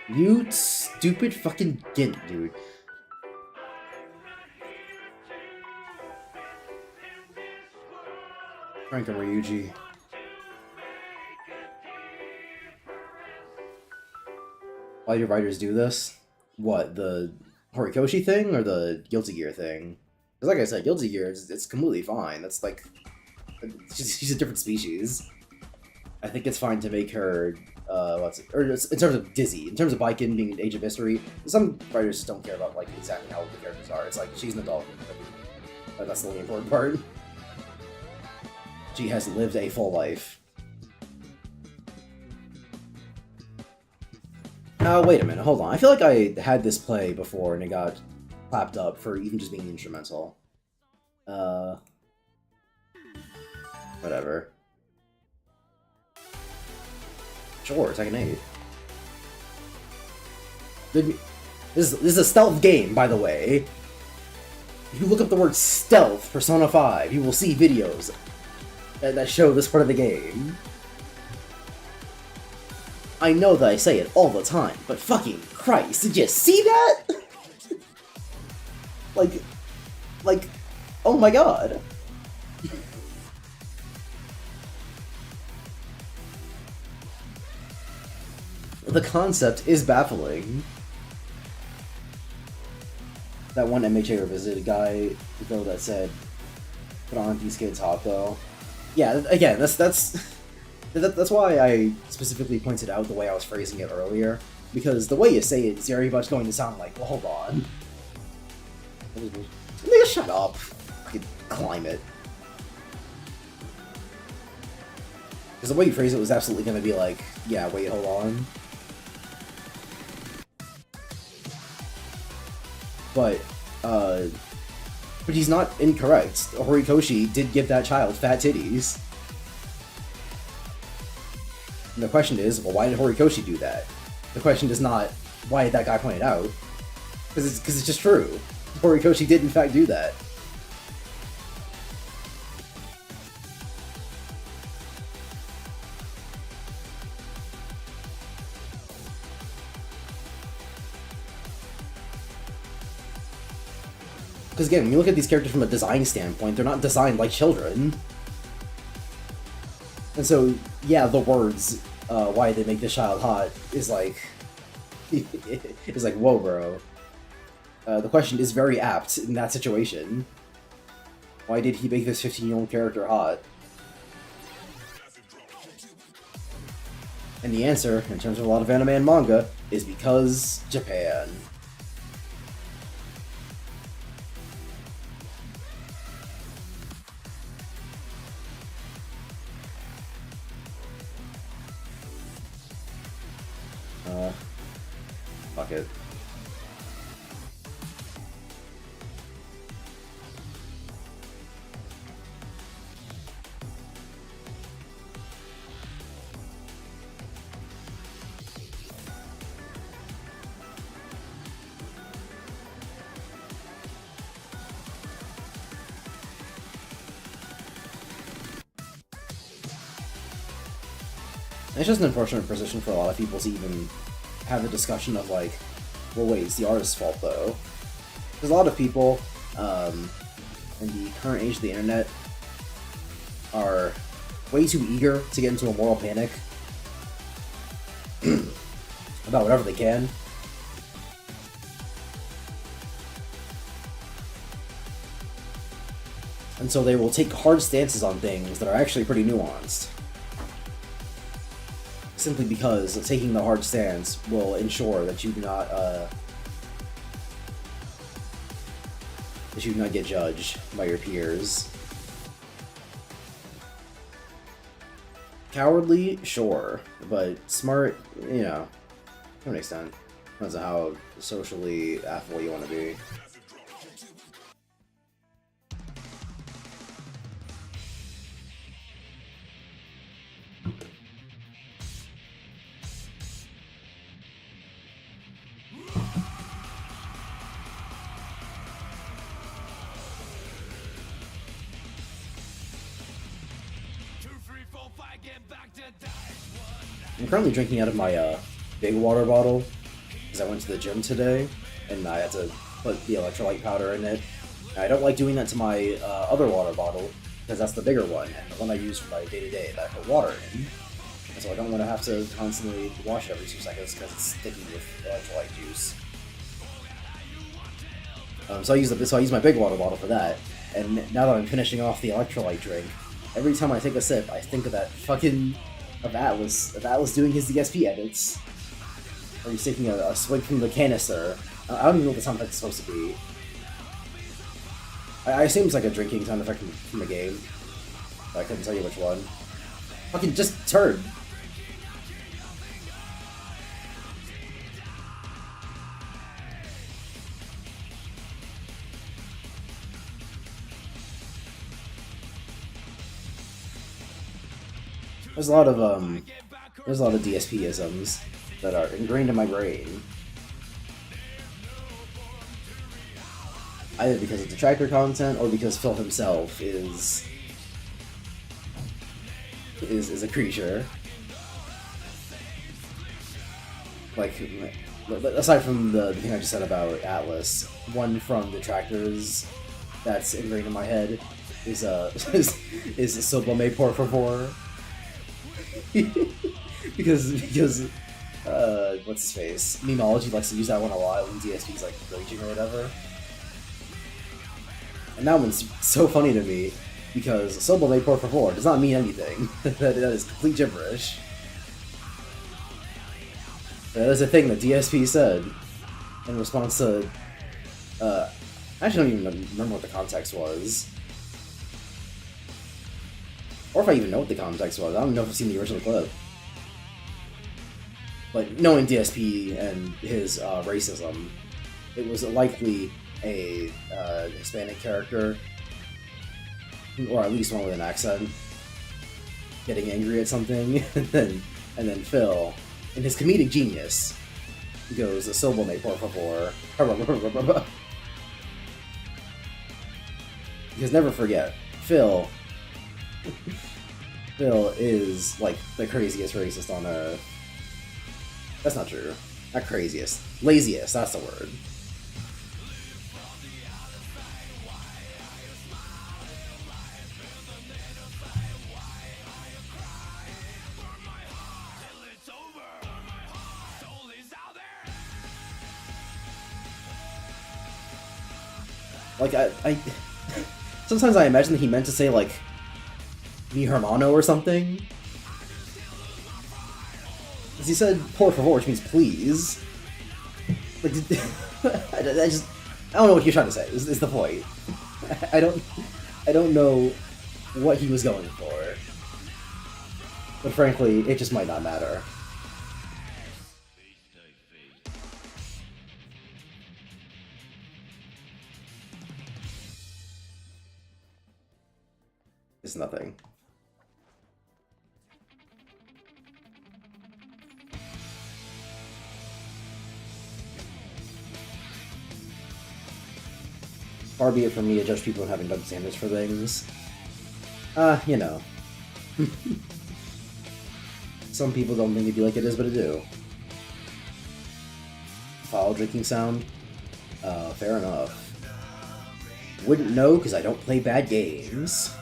You stupid fucking gint, dude. Frank and Ryuji. Why do writers do this? What, the Horikoshi thing or the Guilty Gear thing? Because like I said, Guilty Gear, it's completely fine. That's like, she's a different species. I think it's fine to make her, or in terms of Dizzy, in terms of Baiken being an Age of History, some writers just don't care about like exactly how old the characters are. It's like, she's an adult. That's the only important part. She has lived a full life. Wait a minute, hold on. I feel like I had this play before and it got clapped up for even just being instrumental. Whatever. Sure, Tekken 8. This is a stealth game, by the way. If you look up the word stealth, Persona 5, you will see videos that show this part of the game. I know that I say it all the time, but fucking Christ, did you see that? like, oh my god. The concept is baffling. That one MHA Revisited guy, though, that said, "Put on these kids hot though." Yeah, again, that's That's why I specifically pointed out the way I was phrasing it earlier, because the way you say it is very much going to sound like, well, hold on. Nigga, shut up. Fucking climb it. Because the way you phrase it was absolutely going to be like, yeah, wait, hold on. But he's not incorrect. Horikoshi did give that child fat titties. And the question is, well, why did Horikoshi do that? The question is not, why did that guy point it out? Because it's just true. Horikoshi did in fact do that. Because again, when you look at these characters from a design standpoint, they're not designed like children. And so, yeah, the words, why they make this child hot, is like... is like, whoa, bro. The question is very apt in that situation. Why did he make this 15-year-old character hot? And the answer, in terms of a lot of anime and manga, is because Japan. Fuck it. It's just an unfortunate position for a lot of people to even have a discussion of like, well, wait, it's the artist's fault though. Because a lot of people, in the current age of the internet, are way too eager to get into a moral panic about whatever they can. And so they will take hard stances on things that are actually pretty nuanced. Simply because taking the hard stance will ensure that you do not get judged by your peers. Cowardly, sure, but smart, you know, to an extent. Depends on how socially affable you want to be. I'm currently drinking out of my big water bottle because I went to the gym today and I had to put the electrolyte powder in it. And I don't like doing that to my other water bottle because that's the bigger one and the one I use for my day-to-day that I put water in. And so I don't want to have to constantly wash it every 2 seconds because it's sticky with electrolyte juice. So I use my big water bottle for that. And now that I'm finishing off the electrolyte drink, every time I take a sip, I think of that fucking... of Atlas doing his DSP edits. Or he's taking a swig from the canister. I don't even know what the sound effect is supposed to be. I assume it's like a drinking sound effect from a game. But I couldn't tell you which one. Fucking just turn! There's a lot of DSP-isms that are ingrained in my brain. Either because of detractor content or because Phil himself is a creature. Like, aside from the thing I just said about Atlas, one from detractors that's ingrained in my head is Sublime por favor. because what's his face? Memeology likes to use that one a lot when DSP's like raging or whatever. And that one's so funny to me because Sobel de por favor does not mean anything. That is complete gibberish. That is a thing that DSP said in response to. I actually don't even remember what the context was. Or if I even know what the context was. I don't know if I've seen the original clip. But knowing DSP and his racism, it was likely a Hispanic character, or at least one with an accent, getting angry at something, and then Phil, in his comedic genius, goes, "Sobelme, por favor." Because never forget, Phil is like the craziest racist on earth. That's not true. Not craziest. Laziest, that's the word. Like, I sometimes I imagine that he meant to say, like, mi hermano or something. Because he said por favor, which means please. Like, I don't know what he was trying to say, is the point. I don't know what he was going for. But frankly, it just might not matter. It's nothing. Far be it from me to judge people on having double standards for things. You know. Some people don't think it be like it is, but it do. Foul drinking sound? Fair enough. Wouldn't know because I don't play bad games.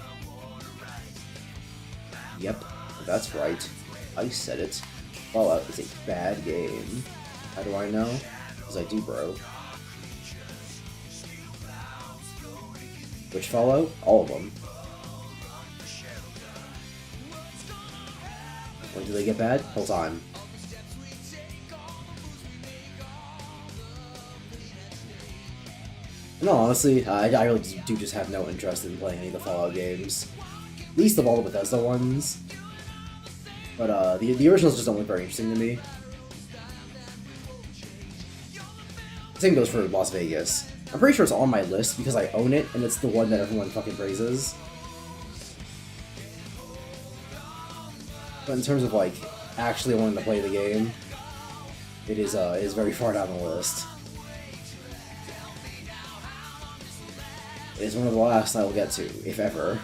Yep, that's right. I said it. Fallout is a bad game. How do I know? Because I do, bro. Which Fallout? All of them. When do they get bad? Whole time. No, honestly, I really do just have no interest in playing any of the Fallout games. Least of all the Bethesda ones. But the originals just don't look very interesting to me. Same goes for Las Vegas. I'm pretty sure it's on my list because I own it, and it's the one that everyone fucking praises. But in terms of, like, actually wanting to play the game, it is very far down the list. It is one of the last I will get to, if ever.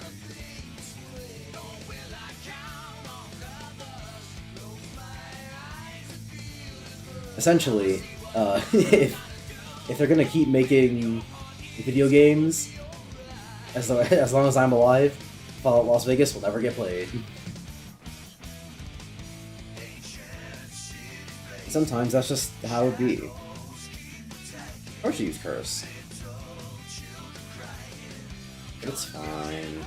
Essentially, if they're gonna keep making video games, as long as I'm alive, Fallout Las Vegas will never get played. Sometimes that's just how it be. Or she use curse. It's fine.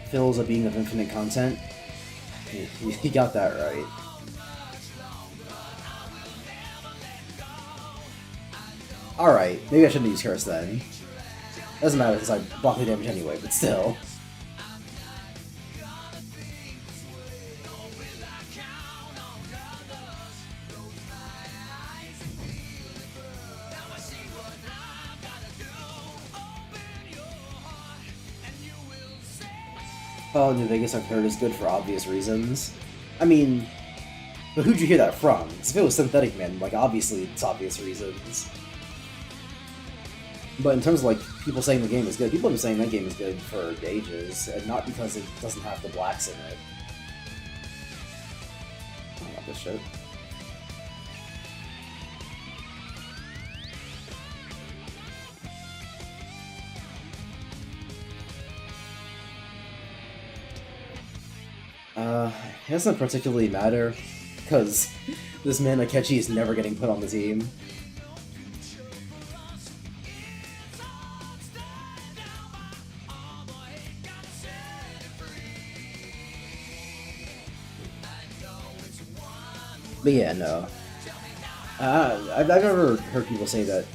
Phil's a being of infinite content. You got that right. Alright, maybe I shouldn't use curse then. Doesn't matter because I block the damage anyway, but still. Fallout New Vegas I've heard is good for obvious reasons. I mean, but who'd you hear that from? Because if it was Synthetic Man, like, obviously it's obvious reasons. But in terms of, like, people saying the game is good, people have been saying that game is good for ages, and not because it doesn't have the blacks in it. I don't want this shit. It doesn't particularly matter, because this man Akechi is never getting put on the team. But yeah, no. I've never heard people say that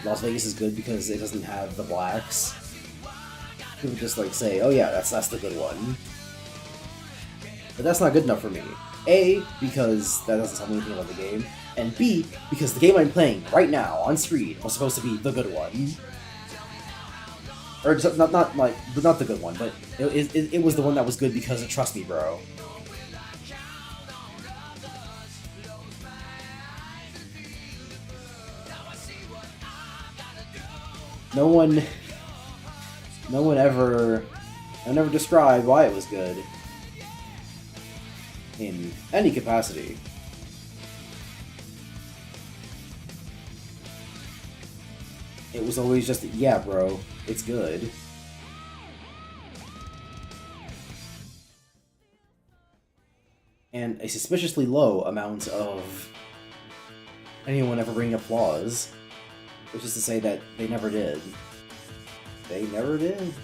Las Vegas is good because it doesn't have the blacks. People just like say, "Oh yeah, that's the good one," but that's not good enough for me. A, because that doesn't tell me anything about the game, and B, because the game I'm playing right now on screen was supposed to be the good one, or just, not the good one, but it was the one that was good because of Trust Me, Bro. No one ever described why it was good in any capacity. It was always just, yeah, bro, it's good. And a suspiciously low amount of anyone ever bringing up flaws, which is to say that they never did. They never did.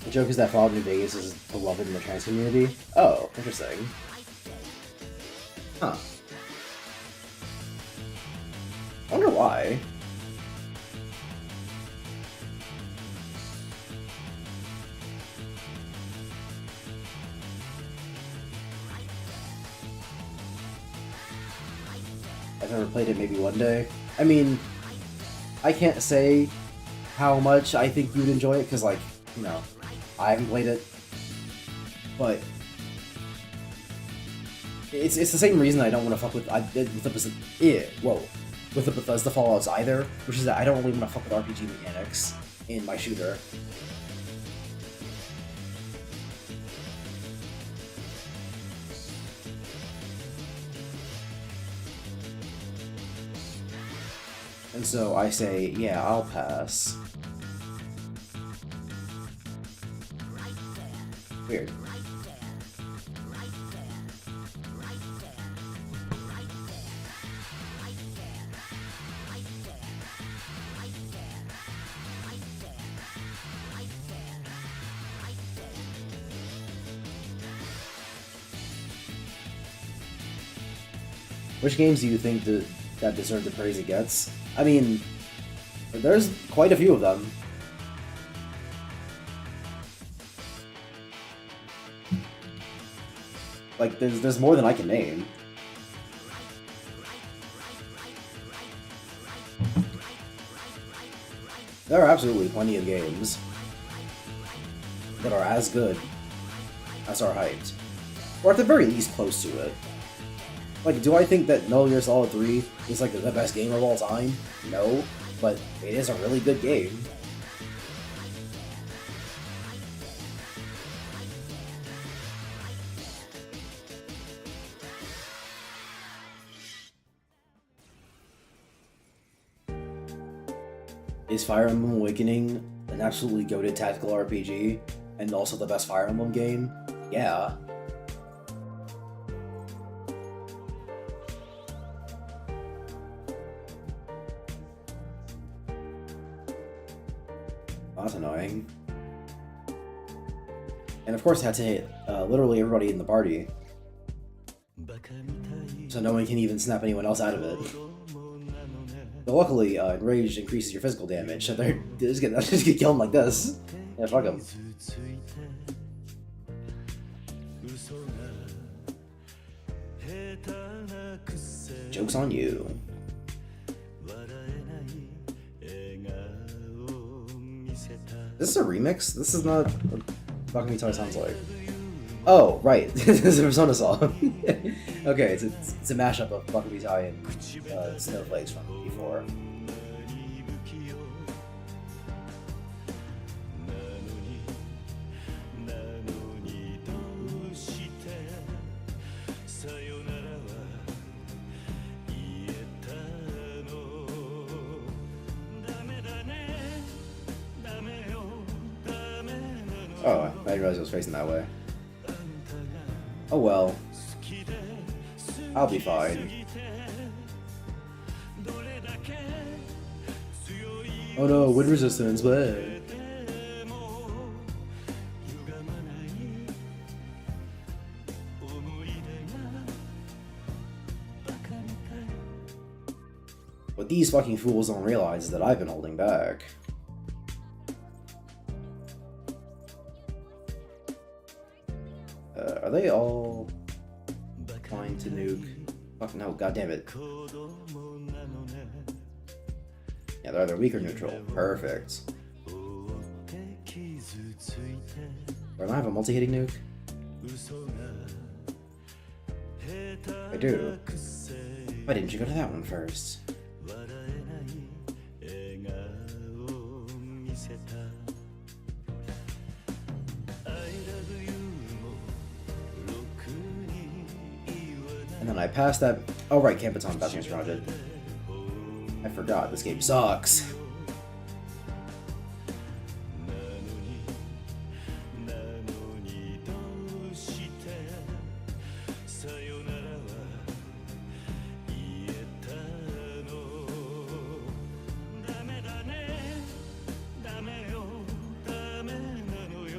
The joke is that Fallout New Vegas is beloved in the trans community. Oh, interesting. Huh. I wonder why. I've never played it, maybe one day. I mean, I can't say how much I think you'd enjoy it, because, like, you know, I haven't played it. But it's the same reason I don't want to fuck with with the Bethesda Fallouts either, which is that I don't really want to fuck with RPG mechanics in my shooter. And so I say, yeah, I'll pass. Weird. Which games do you think that deserve the praise it gets? I mean, there's quite a few of them. Like, there's more than I can name. There are absolutely plenty of games that are as good as are hyped. Or at the very least close to it. Like, do I think that Metal Gear Solid 3 is like the best game of all time? No, but it is a really good game. Is Fire Emblem Awakening an absolutely goated tactical RPG and also the best Fire Emblem game? Yeah. That's annoying. And of course it had to hit literally everybody in the party. So no one can even snap anyone else out of it. But luckily, Enraged increases your physical damage, so they're just gonna kill him like this. Yeah, fuck him. Joke's on you. This is a remix? This is not what Baku Mitai sounds like. Oh, right. This is a Persona song. Okay, it's a mashup of Baku Mitai and Snowflakes from before. Oh, I didn't realize I was facing that way. Oh well. I'll be fine. Oh no, wind resistance, but... What these fucking fools don't realize is that I've been holding back. Are they all trying to nuke? Fuck no, goddammit. It. Yeah, they're either weak or neutral. Perfect. Do I not have a multi-hitting nuke? I do. Why didn't you go to that one first? And then I passed that. Oh right, Campiton Bastion Project. I forgot, this game sucks.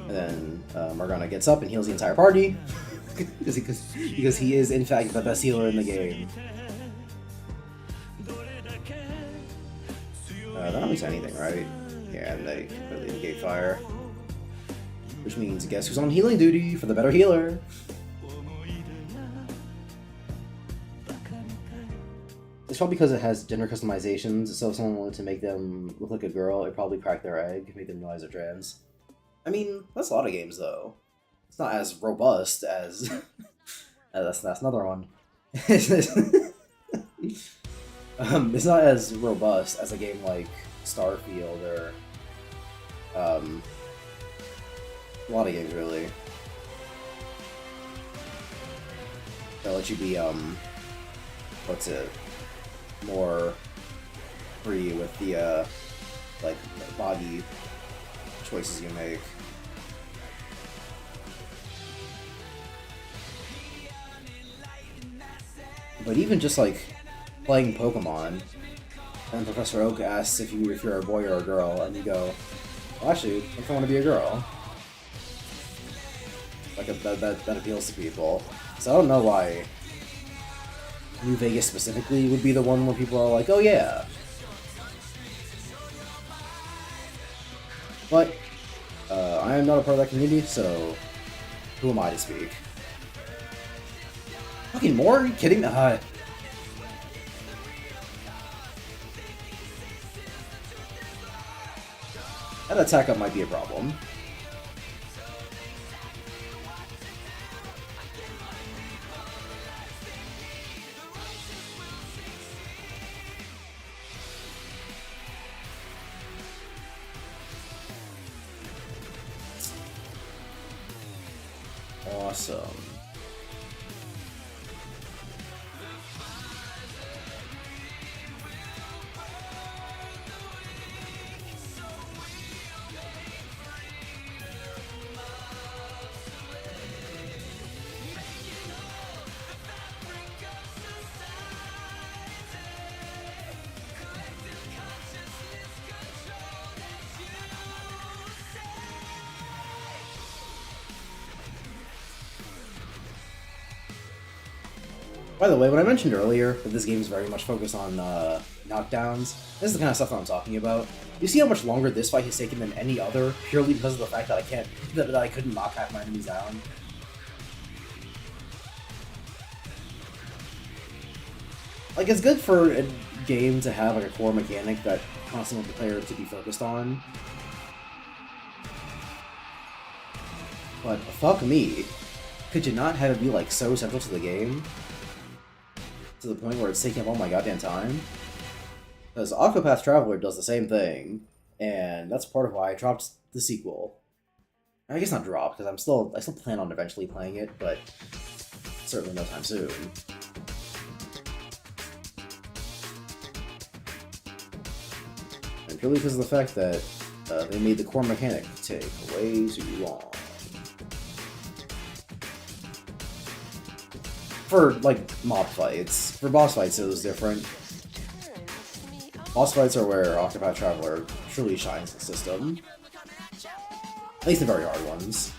And then Morgana gets up and heals the entire party. because he is in fact the best healer in the game. That don't mean anything, right? Yeah, and they completely negate fire. Which means guess who's on healing duty for the better healer? It's probably because it has gender customizations, so if someone wanted to make them look like a girl, it'd probably crack their egg, make them realize they're trans. I mean, that's a lot of games though. It's not as robust as... that's another one. It's not as robust as a game like Starfield or... a lot of games, really. They'll let you be, what's it? More free with the, like, body choices you make. But even just like playing Pokemon, and Professor Oak asks if you're a boy or a girl, and you go, well, actually, I think I want to be a girl. Like that appeals to people. So I don't know why New Vegas specifically would be the one where people are like, oh yeah. But I am not a part of that community, so who am I to speak? Fucking more? Are you kidding me? That attack up might be a problem. Awesome. By the way, when I mentioned earlier that this game is very much focused on knockdowns, this is the kind of stuff that I'm talking about. You see how much longer this fight has taken than any other, purely because of the fact that I couldn't knock half my enemies down. Like, it's good for a game to have like a core mechanic that constantly want the player to be focused on. But fuck me, could you not have it be like so central to the game? To the point where it's taking up all my goddamn time? Because Octopath Traveler does the same thing, and that's part of why I dropped the sequel. I guess not drop, because I still plan on eventually playing it, but certainly no time soon. And purely because of the fact that They made the core mechanic take way too long. For, like, mob fights. For boss fights, it was different. Boss fights are where Octopath Traveler truly shines the system. At least the very hard ones.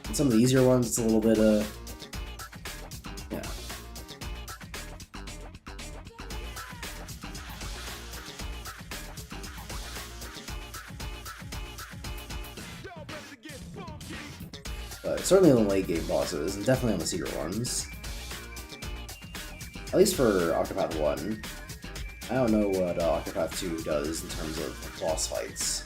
And some of the easier ones, it's a little bit, yeah. But certainly on the late game bosses, and definitely on the secret ones. At least for Octopath 1. I don't know what Octopath 2 does in terms of boss fights.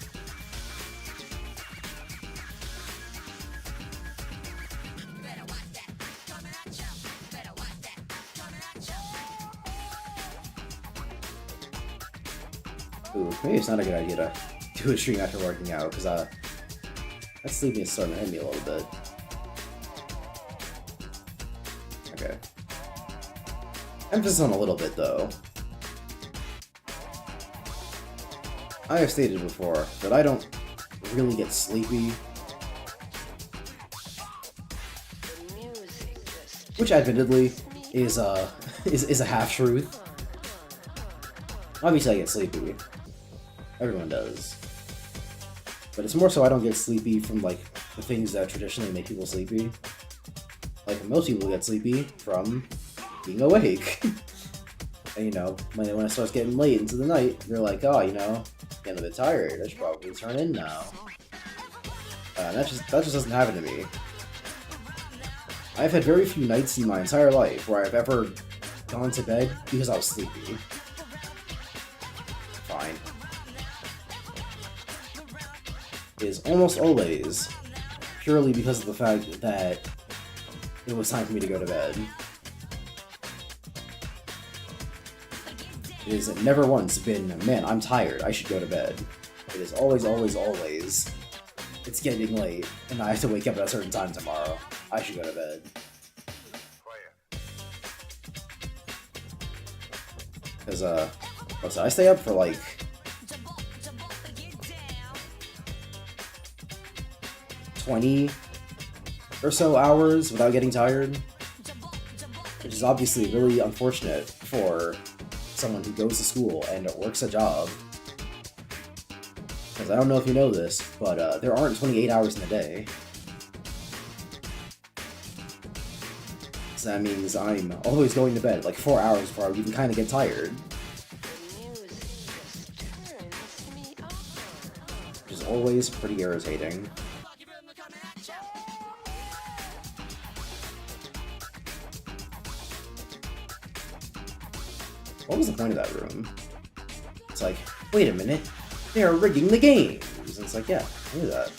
Ooh, maybe it's not a good idea to do a stream after working out, because that sleeping is starting to hit me a little bit. Okay. Emphasis on a little bit, though. I have stated before that I don't really get sleepy. Which, admittedly, is a half-truth. Obviously I get sleepy. Everyone does. But it's more so I don't get sleepy from, like, the things that traditionally make people sleepy. Like, most people get sleepy from being awake. And, you know, when it starts getting late into the night, they're like, oh, you know, getting a bit tired, I should probably turn in now. That just doesn't happen to me. I've had very few nights in my entire life where I've ever gone to bed because I was sleepy. Fine. It is almost always purely because of the fact that it was time for me to go to bed. It has never once been, man, I'm tired, I should go to bed. It is always, always, always, it's getting late, and I have to wake up at a certain time tomorrow. I should go to bed. Because, I stay up for, like, 20 or so hours without getting tired, which is obviously really unfortunate for someone who goes to school and works a job. Because I don't know if you know this, but there aren't 28 hours in a day. So that means I'm always going to bed like 4 hours before I would even kind of get tired. Which is always pretty irritating. What was the point of that room? It's like, wait a minute, they're rigging the games! And it's like, yeah, I knew that.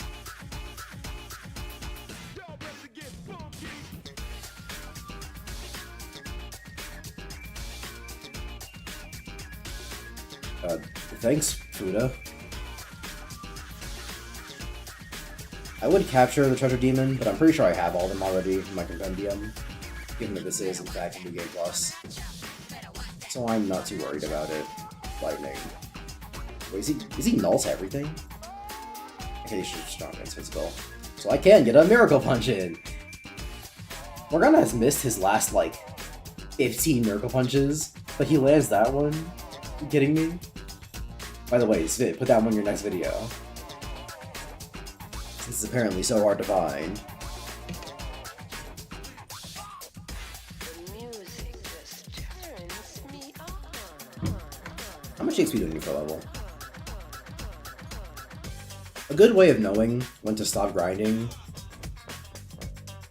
Thanks, Fuda. I would capture the Treasure Demon, but I'm pretty sure I have all of them already in my compendium, given that this is, in fact, a New Game Plus. So I'm not too worried about it. Lightning. Wait, is he null to everything? Okay, he's just strong against physical. So I can get a Miracle Punch in! Morgana has missed his last, like, 15 Miracle Punches, but he lands that one? Are you kidding me? By the way, Svit, put that one in your next video. This is apparently so hard to find. How much XP do you need for a level? A good way of knowing when to stop grinding,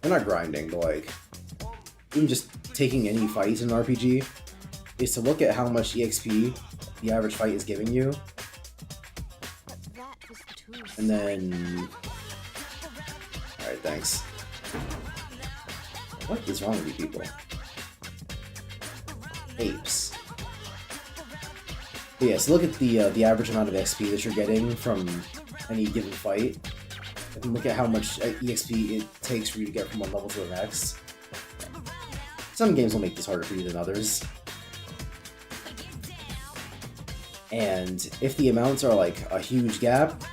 or not grinding, but like, even just taking any fight in an RPG, is to look at how much EXP the average fight is giving you, and then... Alright, thanks. What is wrong with you people? Apes. But yeah, so look at the average amount of XP that you're getting from any given fight, and look at how much EXP it takes for you to get from one level to the next. Some games will make this harder for you than others. And if the amounts are like a huge gap,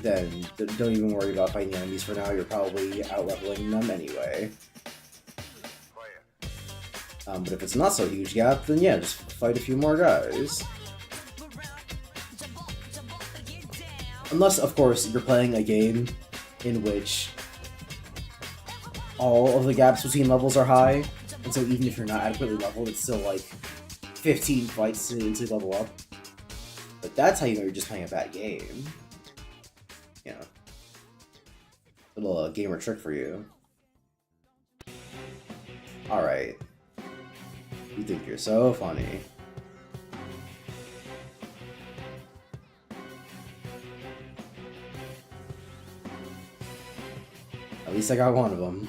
then don't even worry about fighting the enemies for now. You're probably out-leveling them anyway. But if it's not so huge gap, then yeah, just fight a few more guys. Unless, of course, you're playing a game in which all of the gaps between levels are high, and so even if you're not adequately leveled, it's still like 15 fights to level up. But that's how you know you're just playing a bad game. Yeah. Little gamer trick for you. Alright. You think you're so funny. At least I got one of them.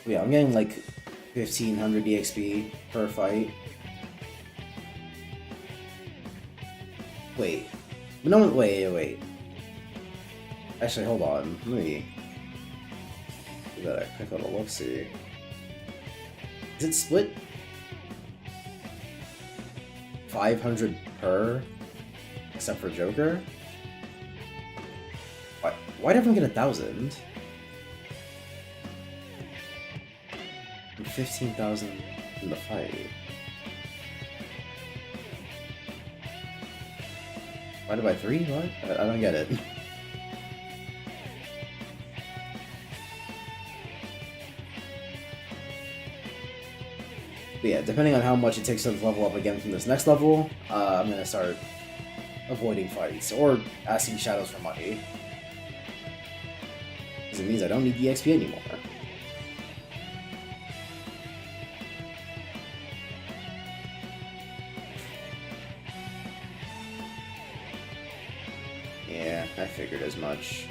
Yeah, I'm getting like 1500 EXP per fight. Wait. No, wait. Actually, hold on. Let me give that a quick little look-see. Is it split 500 per, except for Joker? Why'd everyone get 1,000? And 15,000 in the fight. Divided by 3? What? I don't get it. But yeah, depending on how much it takes to level up again from this next level, I'm gonna start avoiding fights, or asking Shadows for money. Because it means I don't need the XP anymore. Yeah, I figured as much.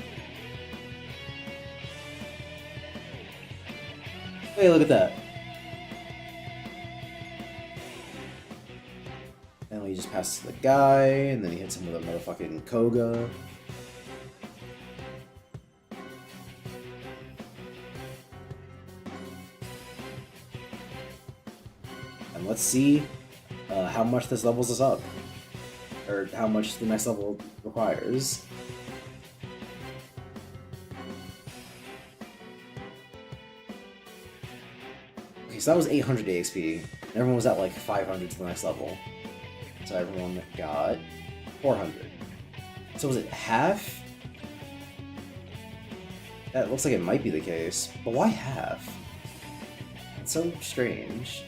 Hey, look at that. And we just pass the guy, and then he hits him with a motherfucking Koga. And let's see how much this levels us up. Or how much the next level requires. Okay, so that was 800 AXP. Everyone was at like 500 to the next level. So everyone got 400. So was it half? That looks like it might be the case. But why half? It's so strange.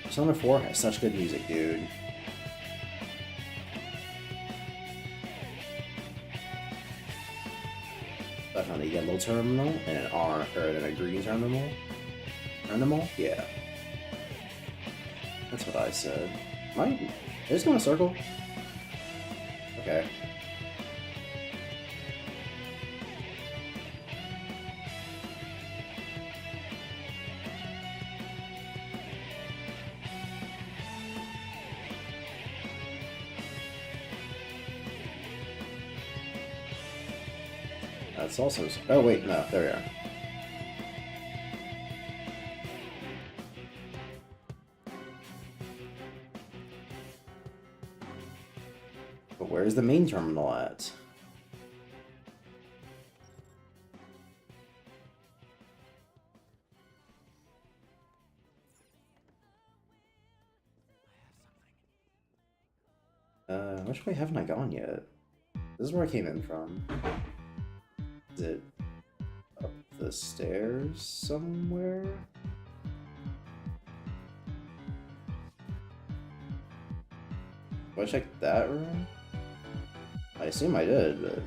Persona 4 has such good music, dude. I found a yellow terminal and an a green terminal. Terminal? Yeah. That's what I said. Am I just going to circle? Okay. That's also... Oh, wait, no, there we are. But where's the main terminal at? Which way haven't I gone yet? This is where I came in from. Is it up the stairs somewhere? Did I check that room? I assume I did, but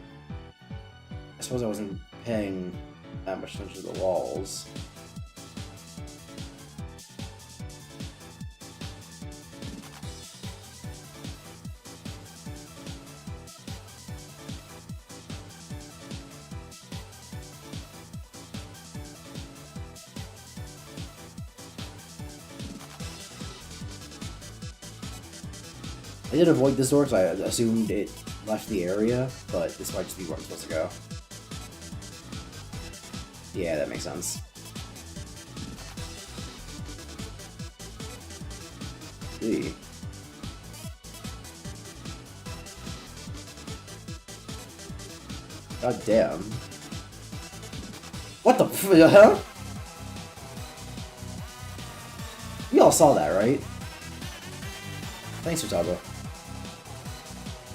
I suppose I wasn't paying that much attention to the walls. I did avoid this door because I assumed it left the area, but this might just be where I'm supposed to go. Yeah, that makes sense. See. God damn. What the hell? You all saw that, right? Thanks, Futaba.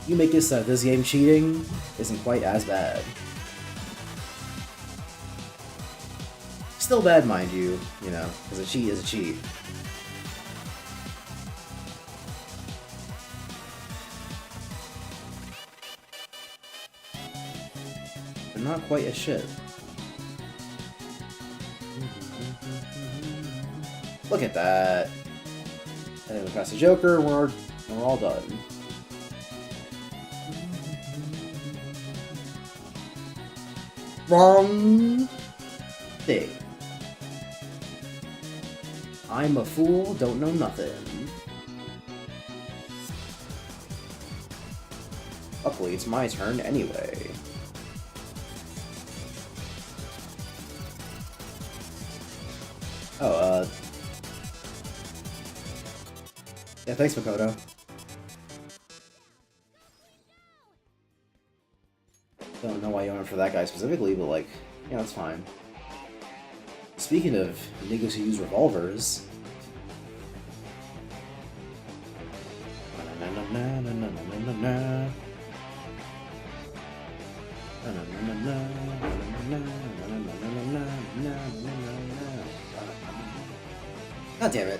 You make it so this game cheating isn't quite as bad. Still bad, mind you, know, because a cheat is a cheat. But not quite as shit. Look at that. And we pass the Joker, we're all done. Wrong thing. I'm a fool, don't know nothing. Luckily, it's my turn anyway. Oh, yeah, thanks, Makoto. Don't know why you went for that guy specifically, but like, yeah, that's fine. Speaking of niggas who use revolvers... God damn it.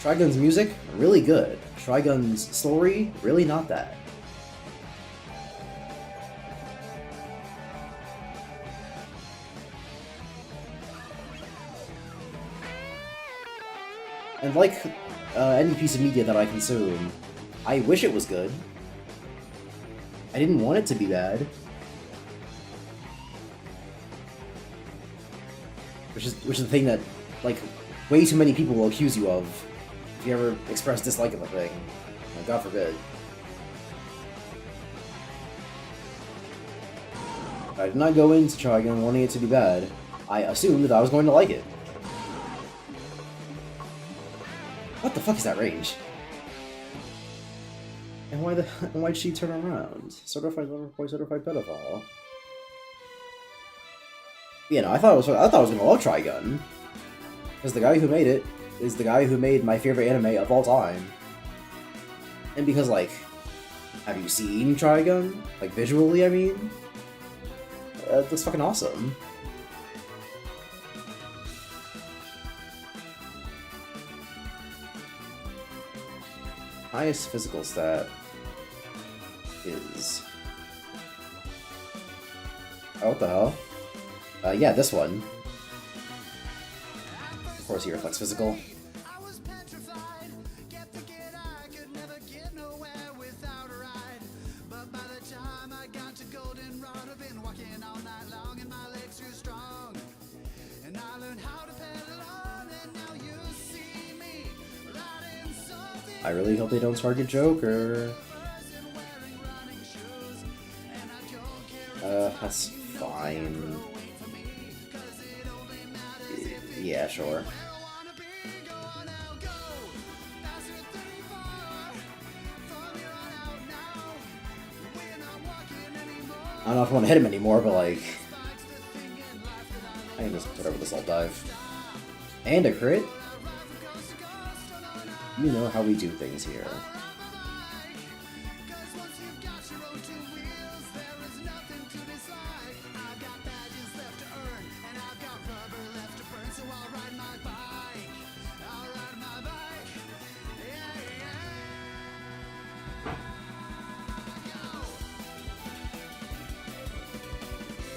Trigun's music, really good. Trigun's story, really not that. And like any piece of media that I consume, I wish it was good. I didn't want it to be bad. Which is the thing that, like, way too many people will accuse you of if you ever express dislike of a thing. Like, God forbid. I did not go into Trigun wanting it to be bad. I assumed that I was going to like it. What the fuck is that range? And why'd she turn around? Certified lover boy, certified pedophile. Yeah, no, I thought I was gonna love Trigun. Because the guy who made it is the guy who made my favorite anime of all time. And because, like, have you seen Trigun? Like, visually, I mean? That's fucking awesome. Highest physical stat is... Oh, what the hell? Yeah, this one. Of course, he reflects physical. I really hope they don't target Joker. That's fine. Yeah, sure. I don't know if I want to hit him anymore, but like... I can just put over this alt dive. And a crit? You know how we do things here.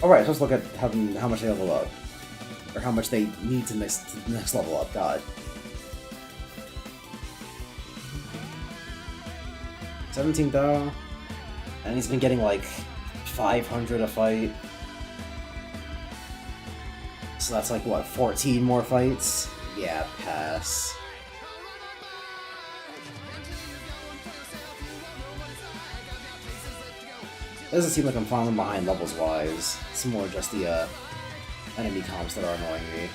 Alright, so let's look at how much they level up. Or how much they need to next level up, god. 17,000. And he's been getting like 500 a fight. So that's like, what, 14 more fights? Yeah, pass. It doesn't seem like I'm falling behind levels-wise. It's more just the enemy comps that are annoying me.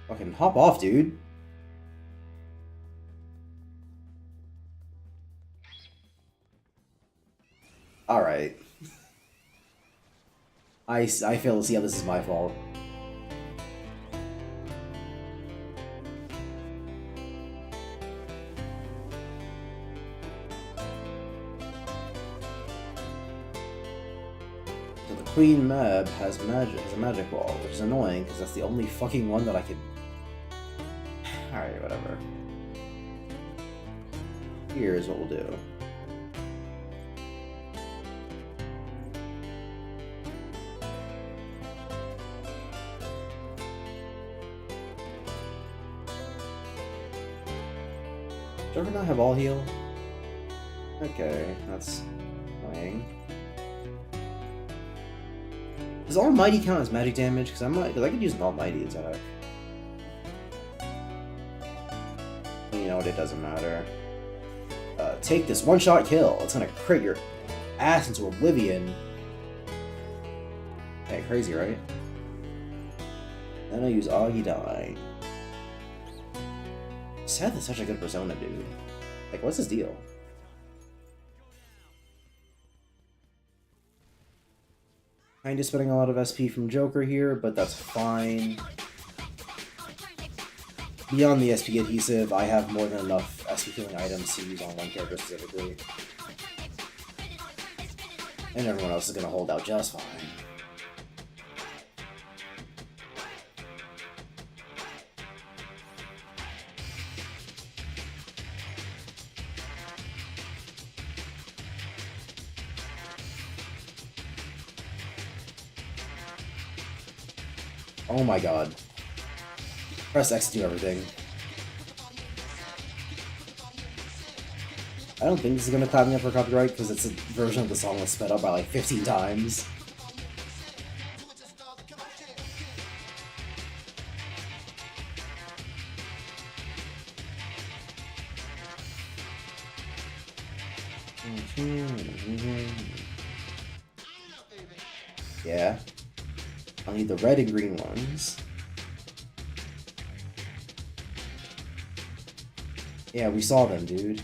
Fucking hop off, dude. Alright. I fail to see how this is my fault. So the Queen Mab has a magic wall, which is annoying because that's the only fucking one that I could. Alright, whatever. Here's what we'll do. Do I ever not have all heal? Okay, that's annoying. Does Almighty count as magic damage? Because I could use an Almighty attack. You know what? It doesn't matter. Take this one-shot kill. It's gonna crit your ass into oblivion. Okay, crazy, right? Then I'll use Augie Die. Seth is such a good persona, dude. Like, what's his deal? Kinda spending a lot of SP from Joker here, but that's fine. Beyond the SP adhesive, I have more than enough SP healing items to use on one character specifically. And everyone else is gonna hold out just fine. Oh my god. Press X to do everything. I don't think this is gonna clap me up for copyright because it's a version of the song that's sped up by like 15 times. Yeah. I'll need the red and green ones. Yeah, we saw them, dude.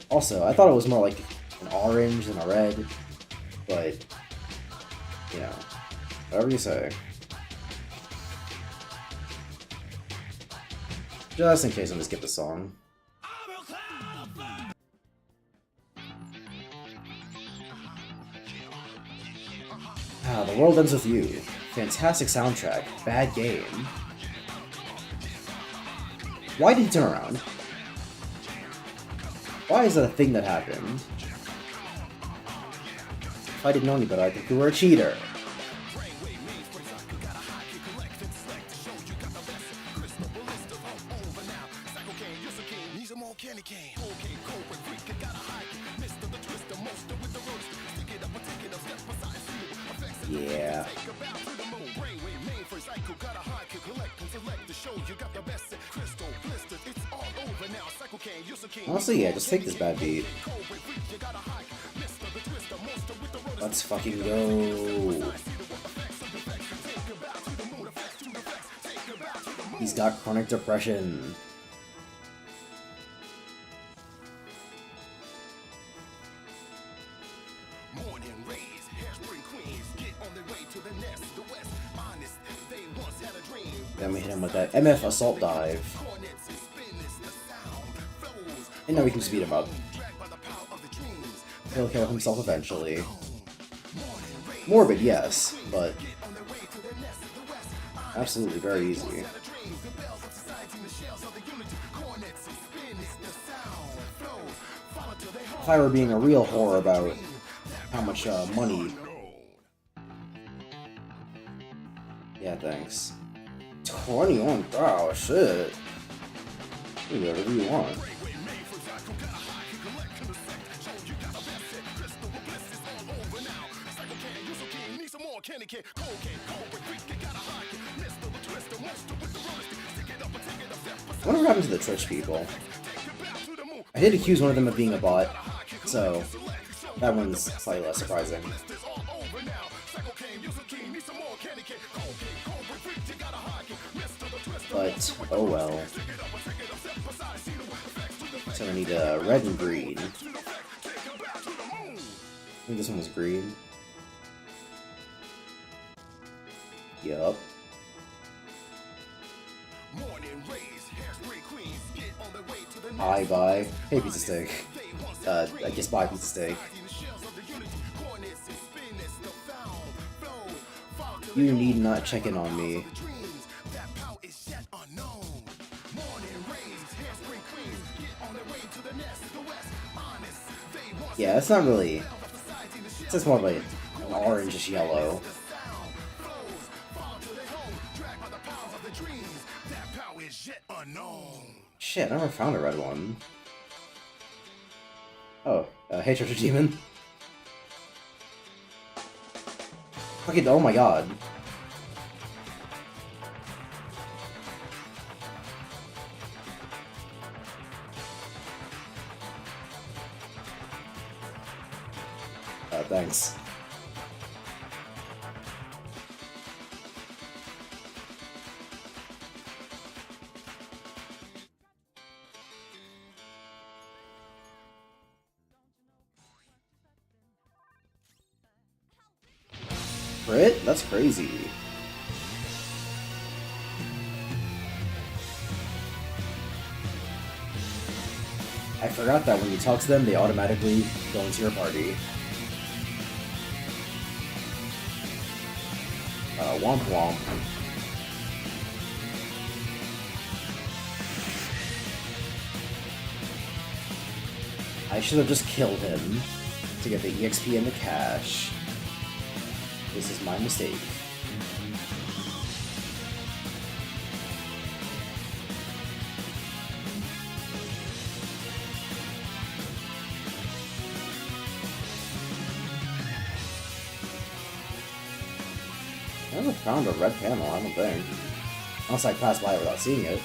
Also, I thought it was more like an orange than a red, but, you know, whatever you say. Just in case I'm gonna skip the song. Ah, The World Ends With You. Fantastic soundtrack. Bad game. Why did he turn around? Why is that a thing that happened? If I didn't know any better, I think you were a cheater. Yeah. Honestly, yeah, just take this bad beat. Let's fucking go. He's got chronic depression. Then we hit him with that MF Assault Dive. And now we can speed him up. He'll kill himself eventually. Morbid, yes, but absolutely very easy. If I were being a real whore about how much money... Yeah, thanks. 21? Oh, shit. You do whatever you want. Whatever happened to the Twitch people? I did accuse one of them of being a bot, so that one's slightly less surprising. But, oh well. So I need red and green. I think this one was green. Yup. Hi, bye. Hey, pizza steak. I guess bye, pizza steak. You need not check in on me. Yeah, it's not really... It's just more like an orange-ish yellow. Shit, I never found a red one. Oh, hey Treasure Demon. Okay, oh my god. Thanks. Crit? That's crazy. I forgot that when you talk to them, they automatically go into your party. Womp womp. I should have just killed him to get the EXP and the cash. This is my mistake. I never found a red panel, I don't think. Unless I passed by it without seeing it.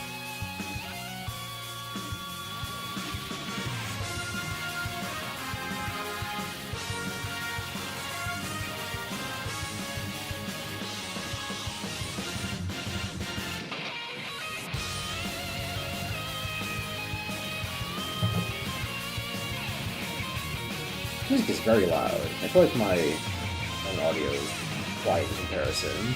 Music is very loud. I feel like my own audio is quiet in comparison.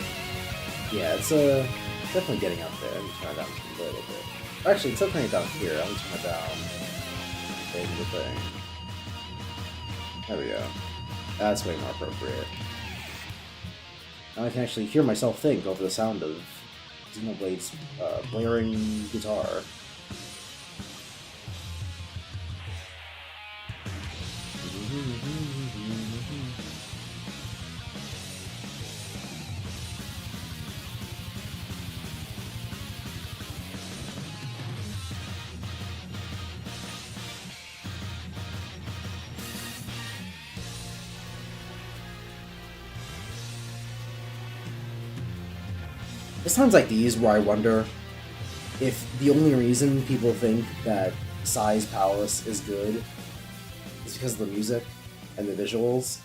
Yeah, it's definitely getting up there. Let me turn it down a little bit. Actually, instead of turning it down here, I'm gonna turn it down in the thing. There we go. That's way more appropriate. Now I can actually hear myself think over the sound of Xenoblade's blaring guitar. It's times like these where I wonder if the only reason people think that Psy's Palace is good is because of the music and the visuals.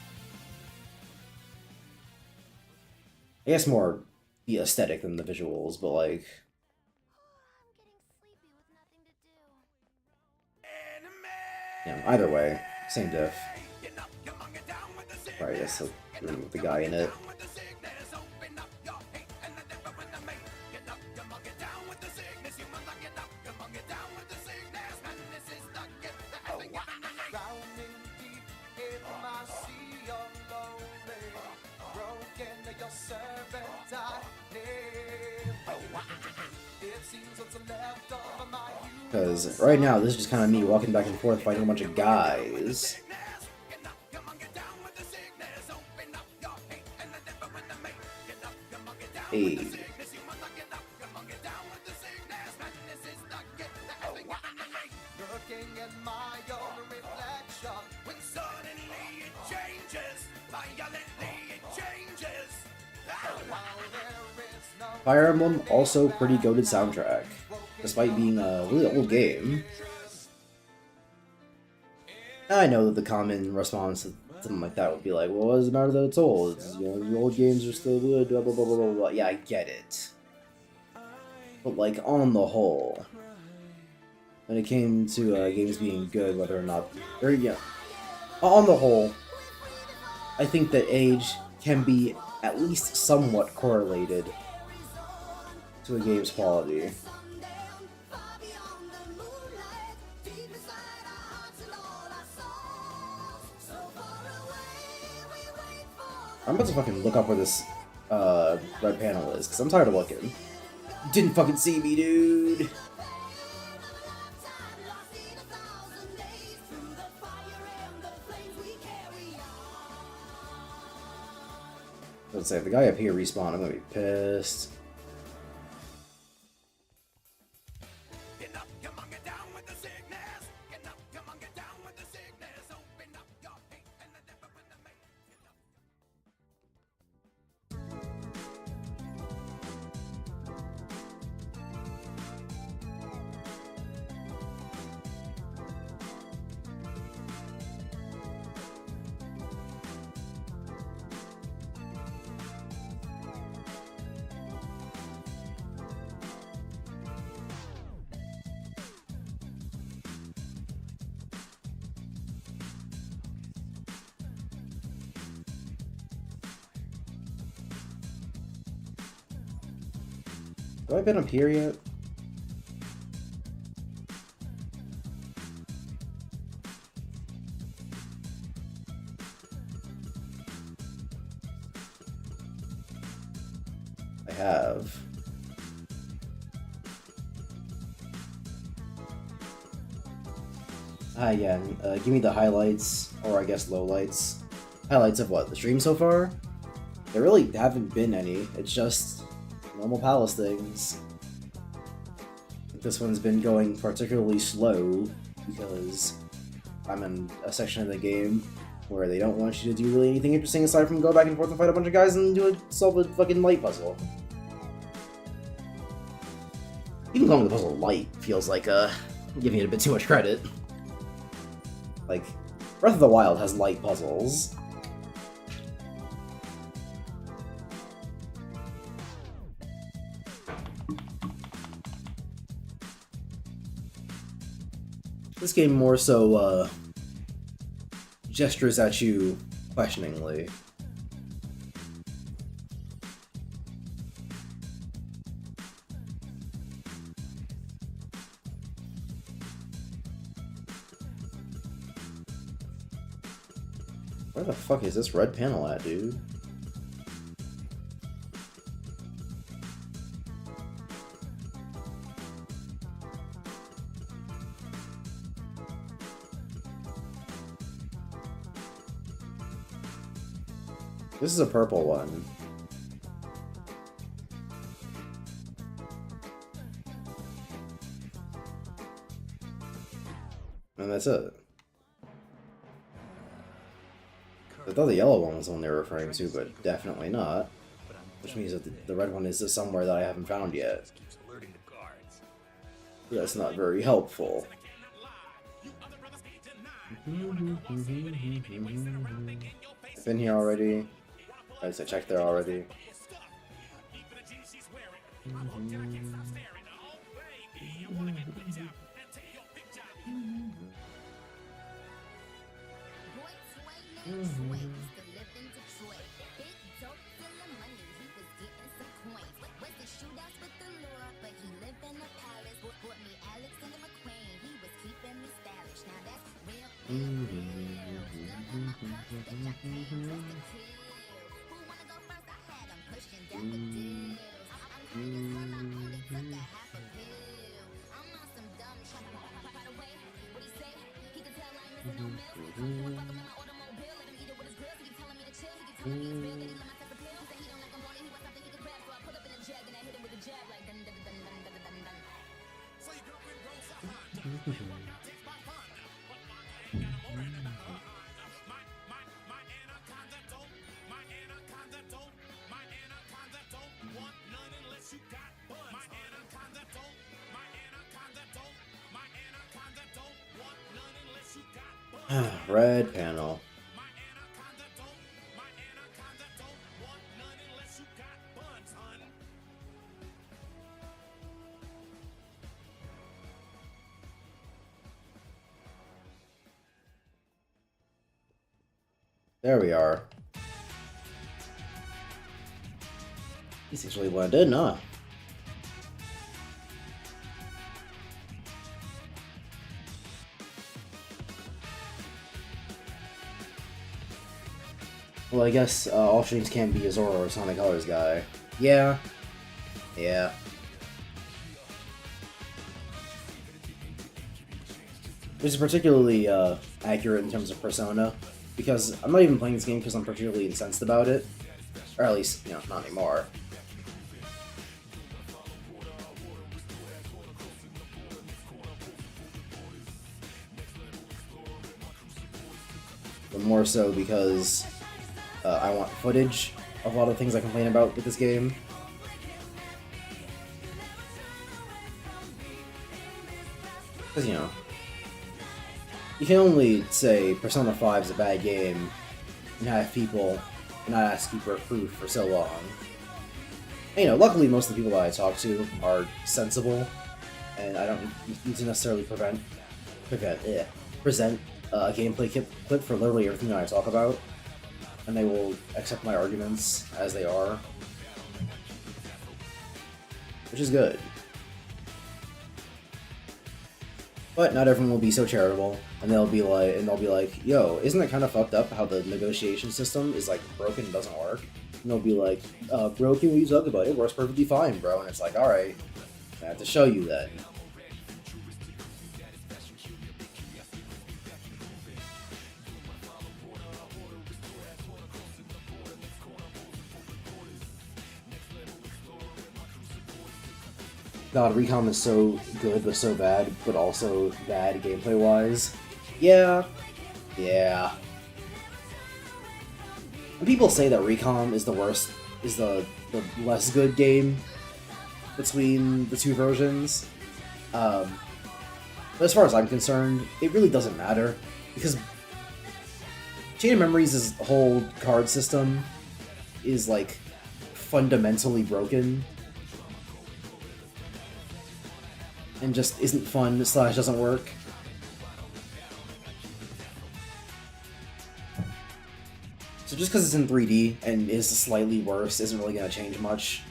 I guess more the aesthetic than the visuals, but like... Yeah, either way, same diff. Right, I guess the room with the guy in it. Because right now, this is just kind of me walking back and forth fighting a bunch of guys. Hey. Fire Emblem, also pretty goated soundtrack, despite being a really old game. I know that the common response to something like that would be like, well, what does it matter that it's old? It's, you know, the old games are still good, blah, blah, blah, blah, blah, blah. Yeah, I get it. But, like, on the whole, when it came to games being good, whether or not, or, yeah, on the whole, I think that age can be at least somewhat correlated to a game's quality. I'm about to fucking look up where this red panel is, because I'm tired of looking. You didn't fucking see me, dude! Let's say if the guy up here respawned, I'm gonna be pissed. Have I been up here yet? I have. Yeah, give me the highlights, or I guess lowlights. Highlights of what? The stream so far? There really haven't been any. It's just normal palace things. This one's been going particularly slow because I'm in a section of the game where they don't want you to do really anything interesting aside from go back and forth and fight a bunch of guys and solve a fucking light puzzle. Even calling the puzzle light feels like giving it a bit too much credit. Like, Breath of the Wild has light puzzles. This game more so, gestures at you questioningly. Where the fuck is this red panel at, dude? This is a purple one. And that's it. I thought the yellow one was the one they were referring to, but definitely not. Which means that the red one is somewhere that I haven't found yet. That's not very helpful. I've been here already. I checked there already. Red panel. There we are. These things really blended in, huh? Well, I guess all streams can't be a Zora or Sonic Colors guy. Yeah. Yeah. Which is particularly accurate in terms of Persona, because I'm not even playing this game because I'm particularly incensed about it. Or at least, you know, not anymore. But more so because I want footage of a lot of things I complain about with this game. Because, you know, you can only say Persona 5 is a bad game and have people not ask you for proof for so long. And, you know, luckily most of the people that I talk to are sensible, and I don't need to necessarily present a gameplay clip for literally everything that I talk about, and they will accept my arguments as they are, which is good. But not everyone will be so charitable, and they'll be like, yo, isn't it kind of fucked up how the negotiation system is like broken and doesn't work? And they'll be like, bro, can we talk about it? It works perfectly fine, bro. And it's like, alright, I have to show you then. God, Recom is so good but so bad, but also bad gameplay-wise. Yeah. Yeah. When people say that Recom is the worst, is the less good game between the two versions, but as far as I'm concerned, it really doesn't matter, because Chain of Memories' whole card system is, like, fundamentally broken. And just isn't fun, / doesn't work. So just because it's in 3D and is slightly worse isn't really going to change much.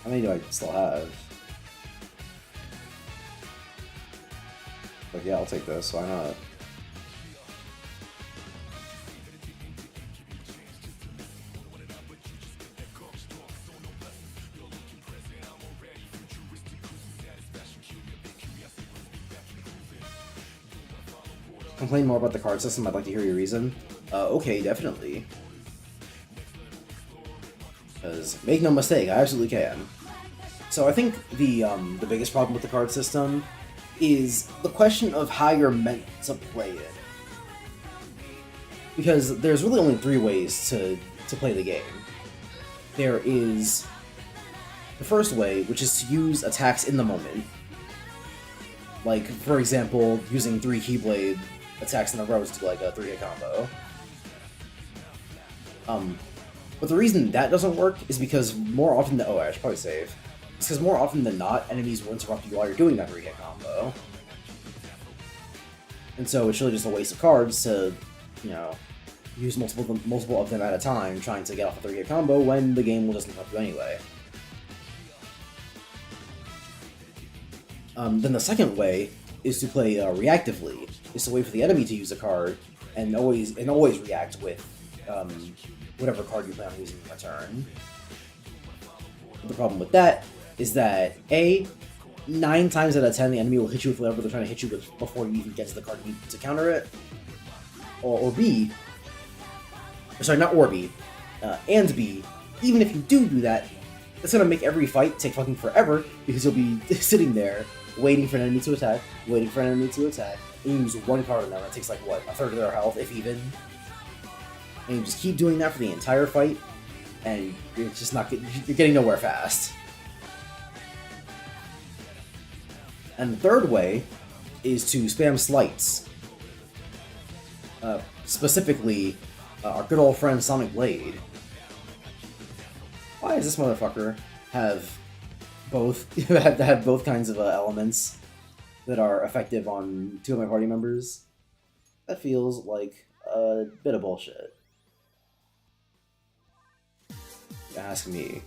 How many do I still have? But yeah, I'll take this, why not? Complain more about the card system, I'd like to hear your reason. Okay, definitely. Because, make no mistake, I absolutely can. So I think the biggest problem with the card system is the question of how you're meant to play it. Because there's really only 3 ways to play the game. There is the first way, which is to use attacks in the moment. Like, for example, using 3 Keyblade attacks in a row to do like a 3-hit combo. But the reason that doesn't work is because more often than I should probably save. It's because more often than not, enemies will interrupt you while you're doing that 3-hit combo. And so it's really just a waste of cards to, you know, use multiple of them at a time trying to get off a 3-hit combo when the game will just interrupt you anyway. Then the second way is to play reactively, is to wait for the enemy to use a card and always react with whatever card you plan on using in return. But the problem with that is that A, 9 times out of 10 the enemy will hit you with whatever they're trying to hit you with before you even get to the card you need to counter it. Or B, sorry, not or B, and B, even if you do that, it's gonna make every fight take fucking forever because you'll be sitting there waiting for an enemy to attack, waiting for an enemy to attack, and you use one card on them. It takes like what, a third of their health, if even. And you just keep doing that for the entire fight, and you're just not you're getting nowhere fast. And the third way is to spam slights. Specifically, our good old friend Sonic Blade. Why does this motherfucker have both have both kinds of elements that are effective on 2 of my party members? That feels like a bit of bullshit. Ask me.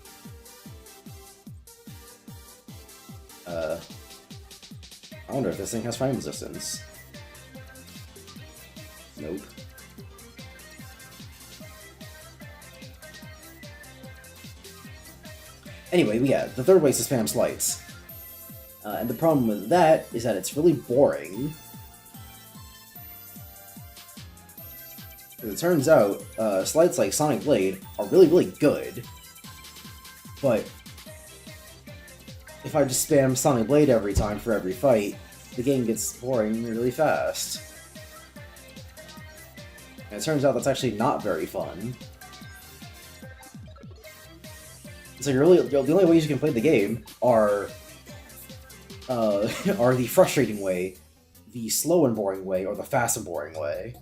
I wonder if this thing has flame resistance. Nope. Anyway, yeah, the third way is to spam slights. And the problem with that is that it's really boring. As it turns out, slights like Sonic Blade are really, really good. But if I just spam Sonic Blade every time for every fight, the game gets boring really fast. And it turns out that's actually not very fun. So the only ways you can play the game are the frustrating way, the slow and boring way, or the fast and boring way.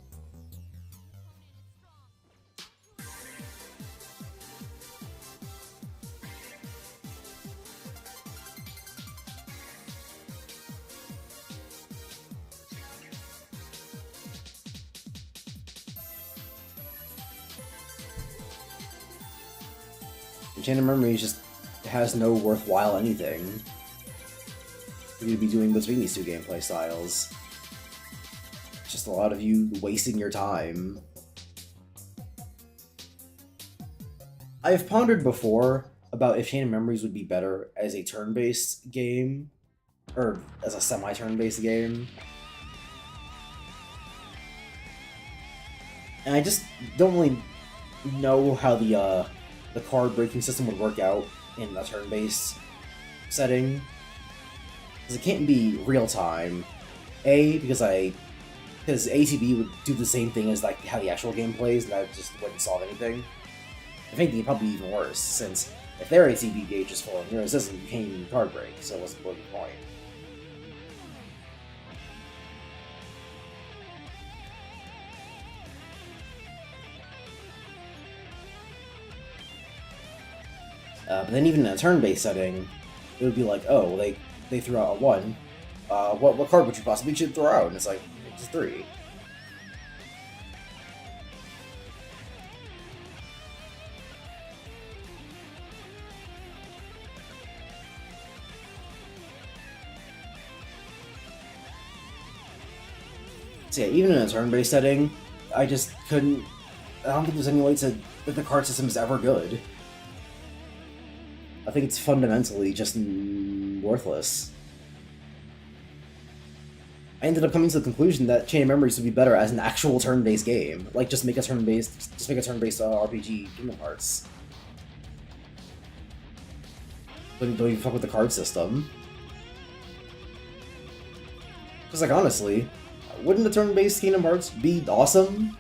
Chain of Memories just has no worthwhile anything for you to be doing between these two gameplay styles. It's just a lot of you wasting your time. I've pondered before about if Chain of Memories would be better as a turn-based game, or as a semi-turn-based game. And I just don't really know how the card breaking system would work out in a turn-based setting. Because it can't be real-time. A, because ATB would do the same thing as like how the actual game plays, and that just wouldn't solve anything. If anything, it'd probably be even worse, since if their ATB gauge is full and yours isn't, you can't even card break, so what's the point? But then even in a turn-based setting, it would be like, oh, well, they threw out a 1. What card would you possibly should throw out? And it's like, it's a 3. So yeah, even in a turn-based setting, I just couldn't... I don't think there's any way that the card system is ever good. I think it's fundamentally just worthless. I ended up coming to the conclusion that Chain of Memories would be better as an actual turn-based game. Like, just make a turn-based RPG Kingdom Hearts. Don't even fuck with the card system. Because, like, honestly, wouldn't a turn-based Kingdom Hearts be awesome?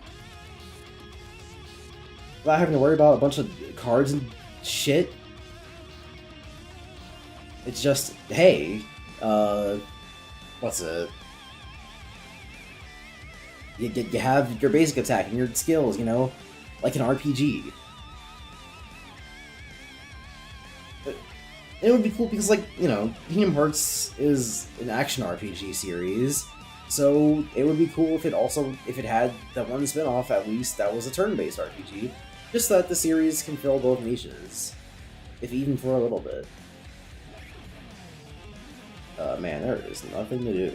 Without having to worry about a bunch of cards and shit? It's just, hey, what's it? You have your basic attack and your skills, you know, like an RPG. But it would be cool because, like, you know, Kingdom Hearts is an action RPG series, so it would be cool if it had that one spin-off at least that was a turn-based RPG, just so that the series can fill both niches, if even for a little bit. Man, there is nothing to do.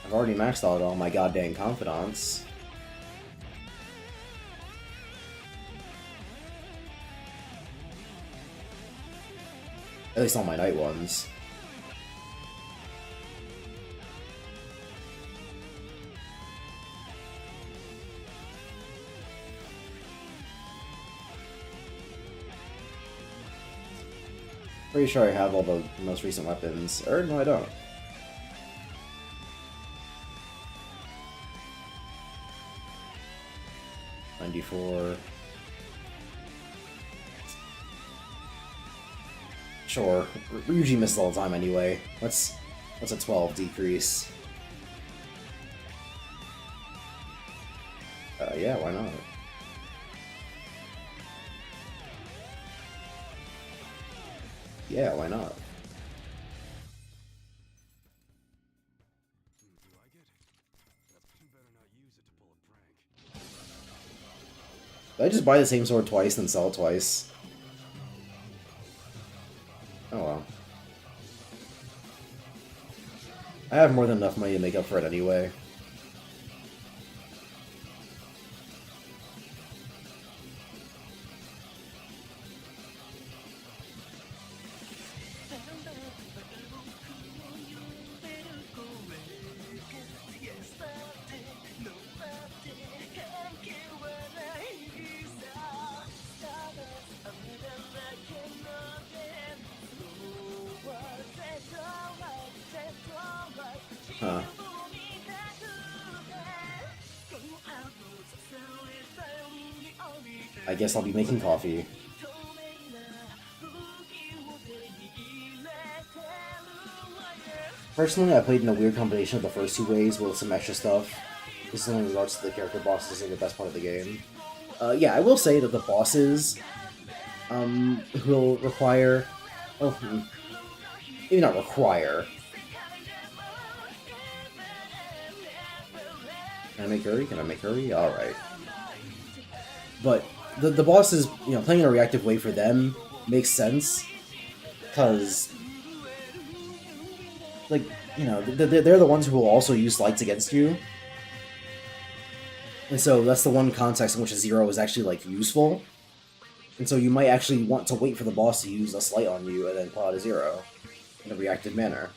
I've already maxed out all my goddamn confidants. At least all my night ones. Pretty sure I have all the most recent weapons. Or, no, I don't. '94. Sure. Ryuji misses all the time anyway. What's a 12 decrease? Yeah, why not? Yeah, why not? Did I just buy the same sword twice and sell it twice? Oh well. I have more than enough money to make up for it anyway. Huh. I guess I'll be making coffee. Personally, I played in a weird combination of the first two ways with some extra stuff. This is only in regards to the character bosses are the best part of the game. Yeah, I will say that the bosses will require... Oh, maybe not require. Can I make curry? Can I make curry? Alright. But the bosses, you know, playing in a reactive way for them makes sense. Because, like, you know, they're the ones who will also use slights against you. And so that's the one context in which a zero is actually, like, useful. And so you might actually want to wait for the boss to use a slight on you and then pull out a zero in a reactive manner.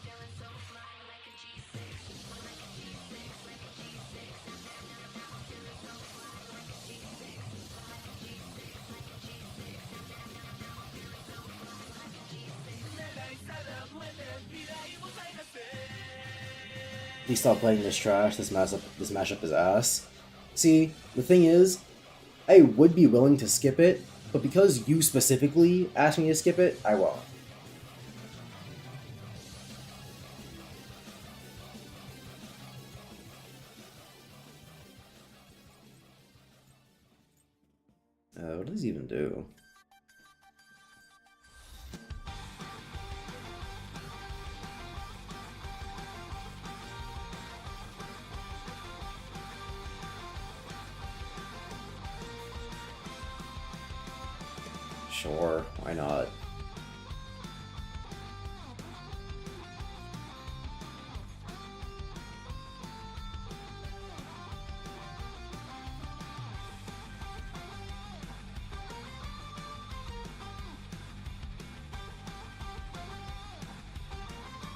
Please stop playing this trash, this mashup is ass. See, the thing is, I would be willing to skip it, but because you specifically asked me to skip it, I won't. What does he even do? Sure, why not?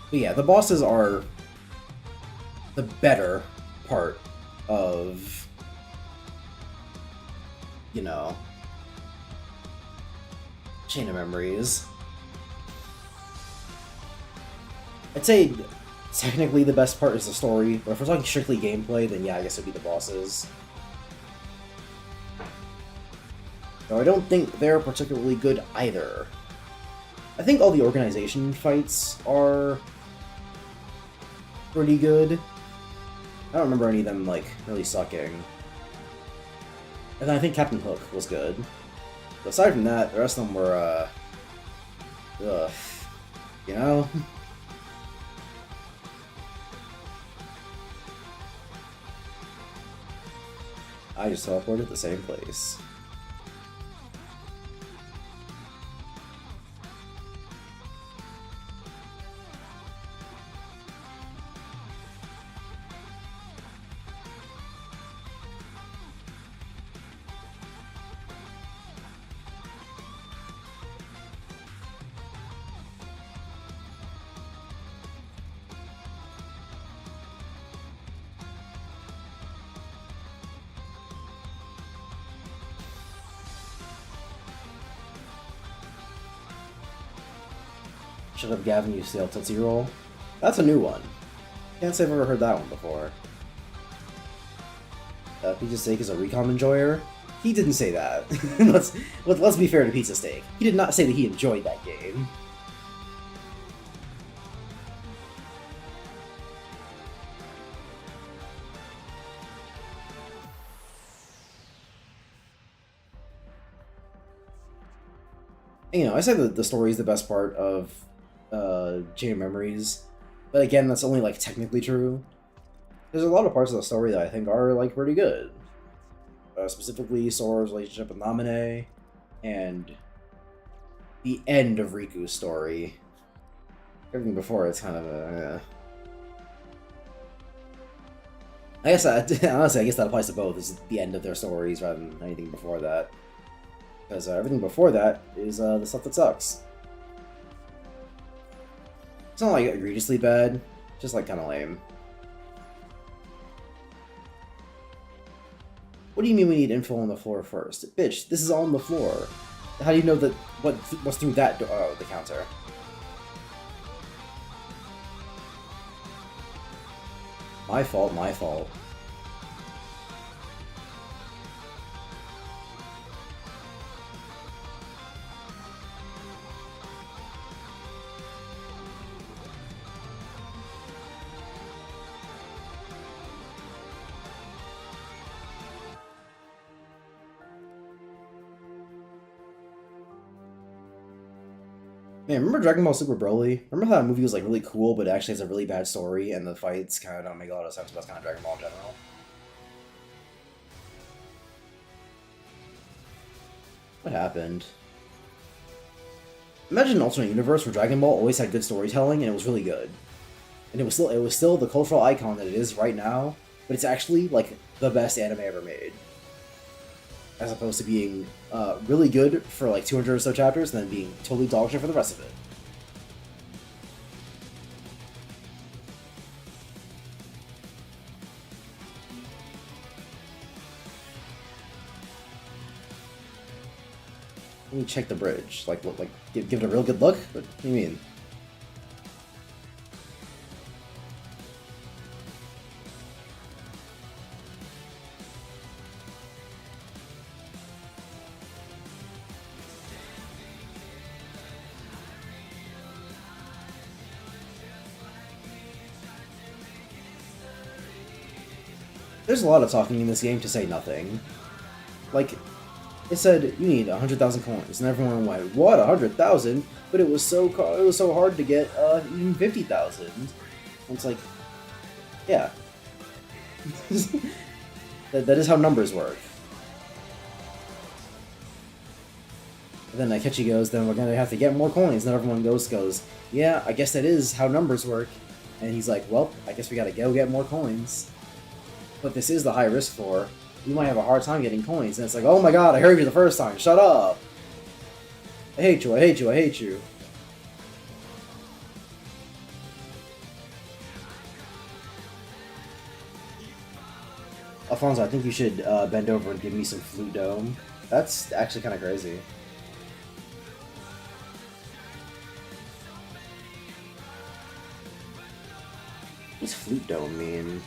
But yeah, the bosses are the better part of, you know, Chain of Memories. I'd say technically the best part is the story, but if we're talking strictly gameplay, then yeah, I guess it'd be the bosses. Though I don't think they're particularly good either. I think all the organization fights are pretty good. I don't remember any of them, like, really sucking. And then I think Captain Hook was good. But aside from that, the rest of them were, ugh. You know? I just teleported the same place. Shut up, Gavin, you stale Tootsie Roll. That's a new one. Can't say I've ever heard that one before. Pizza Steak is a recom enjoyer? He didn't say that. let's be fair to Pizza Steak. He did not say that he enjoyed that game. You know, I say that the story is the best part of Chain of Memories, but again, that's only like technically true. There's a lot of parts of the story that I think are like pretty good. Specifically, Sora's relationship with Naminé, and the end of Riku's story. Everything before it's kind of a. I guess honestly, I guess that applies to both. Is the end of their stories rather than anything before that. Because everything before that is the stuff that sucks. It's not like egregiously bad, just like kind of lame. What do you mean we need info on the floor first? Bitch, this is on the floor. How do you know that what's through that door? Oh, the counter. My fault, my fault. Man, remember Dragon Ball Super Broly? Remember how that movie was like really cool, but it actually has a really bad story, and the fights kind of don't make a lot of sense, but that's kind of Dragon Ball in general. What happened? Imagine an alternate universe where Dragon Ball always had good storytelling, and it was really good. And it was still the cultural icon that it is right now, but it's actually like the best anime ever made. As opposed to being really good for like 200 or so chapters, and then being totally dog shit for the rest of it. Let me check the bridge. Like, look, like give it a real good look? What do you mean? There's a lot of talking in this game to say nothing. Like, it said you need 100,000 coins, and everyone went, "What, 100,000?" But it was so hard to get even 50,000. It's like, yeah, that is how numbers work. And then Akechi goes, "Then we're gonna have to get more coins." And then everyone goes, "Yeah, I guess that is how numbers work." And he's like, "Well, I guess we gotta go get more coins." But this is the high risk floor. You might have a hard time getting coins. And it's like, oh my god, I heard you the first time. Shut up. I hate you, I hate you, I hate you. Alfonso, I think you should bend over and give me some Flute Dome. That's actually kind of crazy. What does Flute Dome mean?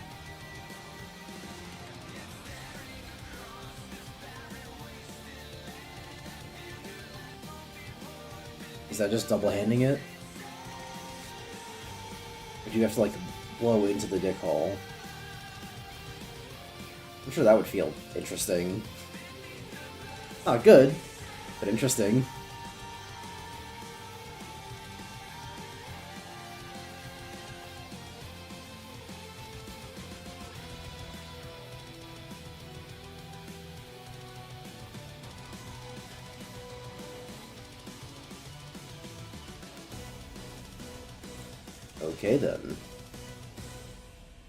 Is that just double-handing it? Or do you have to, like, blow into the dick hole? I'm sure that would feel interesting. Not good, but interesting. Okay then.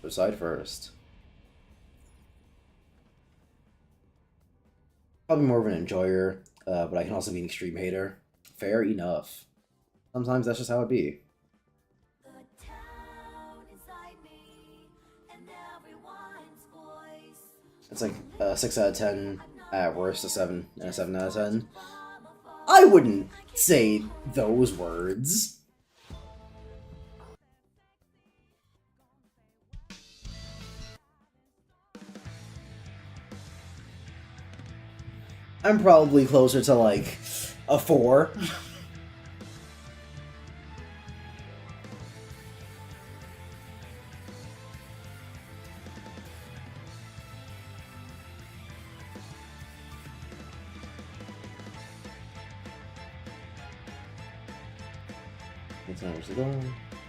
Decide first. Probably more of an enjoyer, but I can also be an extreme hater. Fair enough. Sometimes that's just how it be. It's like a 6 out of 10 at worst, a 7 and a 7 out of 10. I wouldn't say those words. I'm probably closer to like a 4.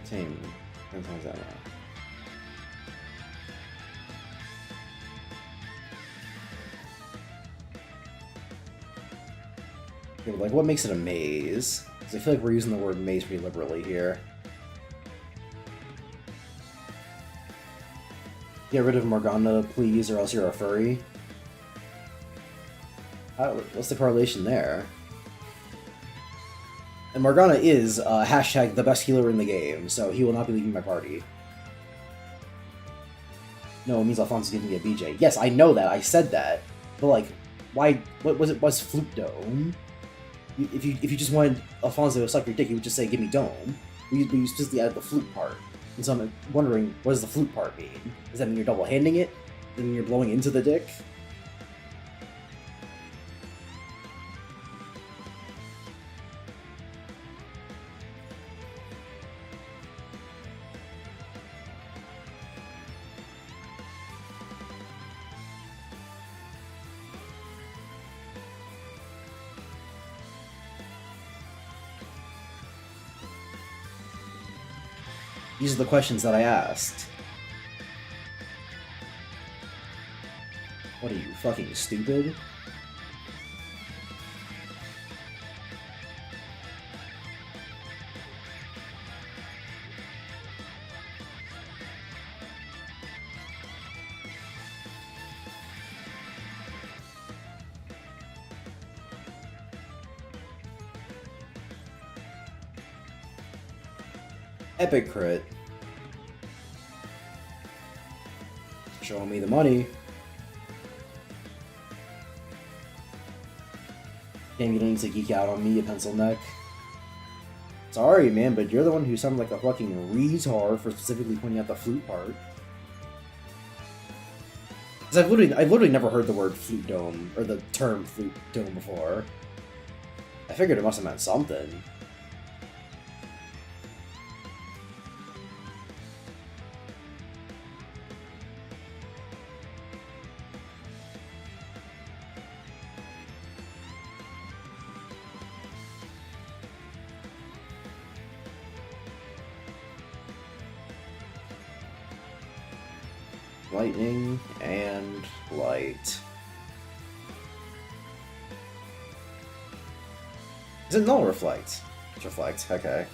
Same. 10 times that amount. Yeah, but like, what makes it a maze? Because I feel like we're using the word maze pretty liberally here. Get rid of Morgana, please, or else you're a furry. What's the correlation there? And Morgana is hashtag the best healer in the game, so he will not be leaving my party. No, it means Alphonse's giving me a BJ. Yes, I know that. I said that. But like, why? What was it? Was Flute Dome? If you just wanted Alfonso to suck your dick, you would just say, "Give me Dome." But you specifically added the flute part, and so I'm wondering, what does the flute part mean? Does that mean you're double handing it? Does that mean you're blowing into the dick? These are the questions that I asked. What are you, fucking stupid? Epic crit. Show me the money. Damn, you don't need to geek out on me, you pencil neck. Sorry, man, but you're the one who sounded like a fucking retard for specifically pointing out the flute part. Because I've literally never heard the word flute dome, or the term flute dome before. I figured it must have meant something. Lightning and light. Is it null reflect? It's reflect, okay.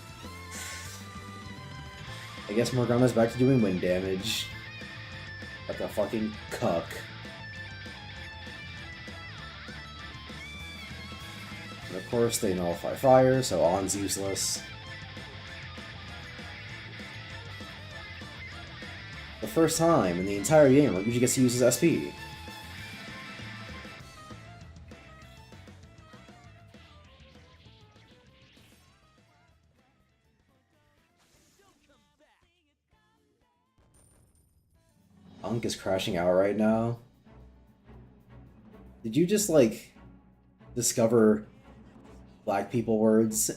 I guess Morgana's back to doing wind damage. Like a fucking cuck. And of course they nullify fire, so On's useless. The first time in the entire game where Yuji gets to use his SP. Unk is crashing out right now. Did you just, like, discover black people words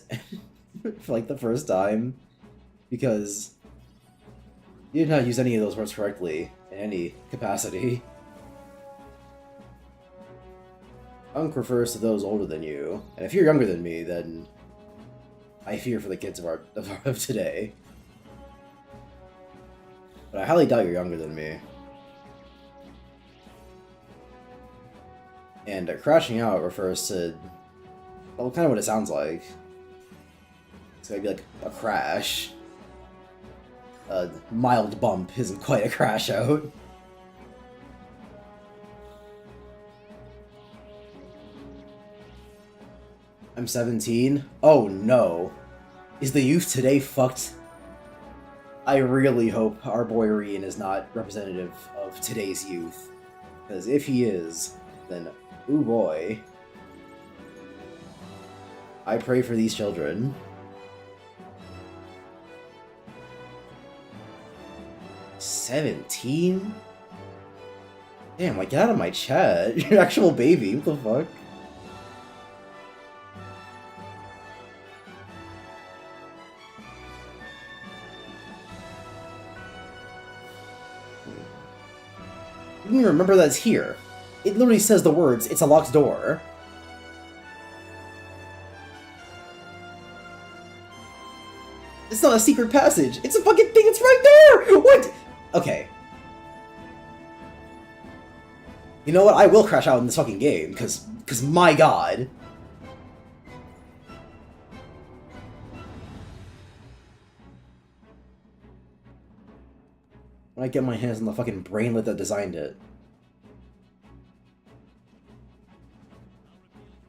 for, like, the first time? Because you did not use any of those words correctly in any capacity. Unk refers to those older than you, and if you're younger than me, then I fear for the kids of today. But I highly doubt you're younger than me. And crashing out refers to, well, kind of what it sounds like. It's gonna be like a crash. A mild bump isn't quite a crash out. I'm 17? Oh no. Is the youth today fucked? I really hope our boy Rian is not representative of today's youth. Because if he is, then ooh boy. I pray for these children. 17? Damn, like, get out of my chat. You're an actual baby, what the fuck? You don't even remember that it's here. It literally says the words, "It's a locked door." It's not a secret passage. It's a fucking thing. It's right there. What? Okay. You know what? I will crash out in this fucking game, cause my god. When I get my hands on the fucking brainlet that designed it.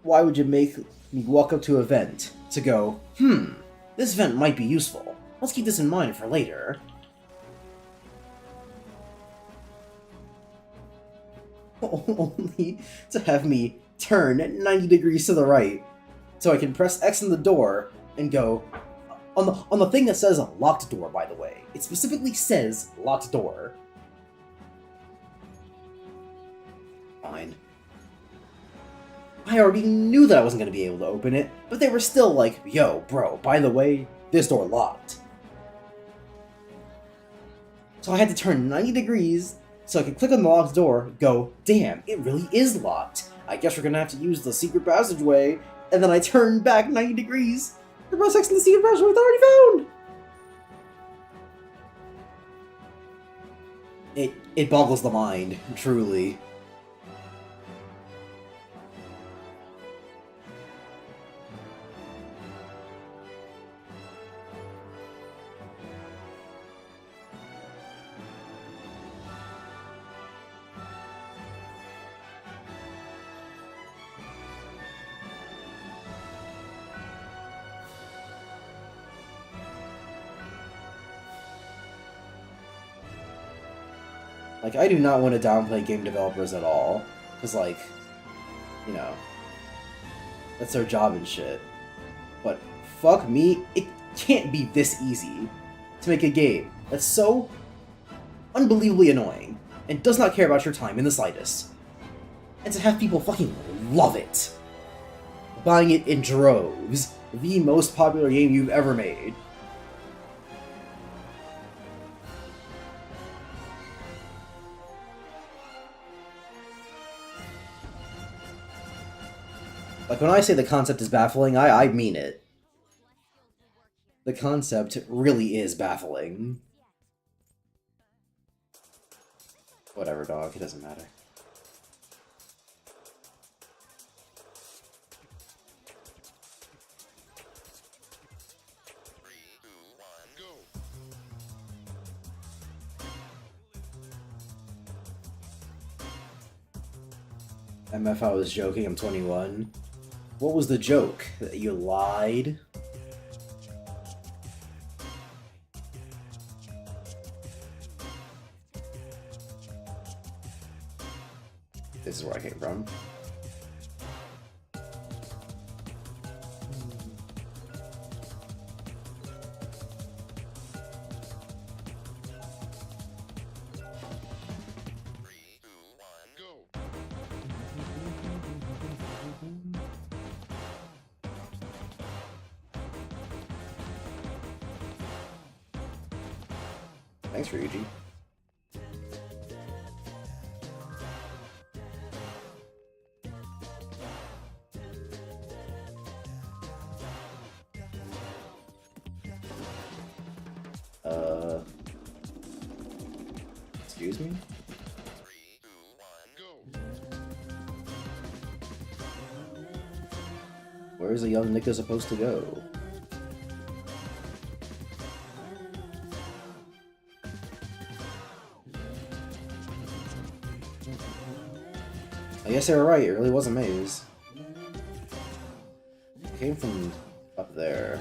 Why would you make me walk up to a vent to go, this vent might be useful. Let's keep this in mind for later. Only to have me turn 90 degrees to the right, so I can press X on the door and go on the thing that says locked door. By the way, it specifically says locked door. Fine. I already knew that I wasn't gonna be able to open it, but they were still like, "Yo, bro, by the way, this door locked." So I had to turn 90 degrees so I could click on the locked door, go, "Damn, it really is locked. I guess we're gonna have to use the secret passageway," and then I turned back 90 degrees to press X in the secret passageway that I already found! It boggles the mind, truly. Like, I do not want to downplay game developers at all, because, like, you know, that's their job and shit. But fuck me, it can't be this easy to make a game that's so unbelievably annoying and does not care about your time in the slightest. And to have people fucking love it. Buying it in droves. The most popular game you've ever made. Like, when I say the concept is baffling, I mean it. The concept really is baffling. Whatever, dog. It doesn't matter. MF, I was joking. I'm 21. What was the joke? That you lied? This is where I came from. Thanks, Ryuji. Excuse me? 3, 2, 1, go! Where's a young Nika supposed to go? I guess they were right, it really was a maze. It came from up there.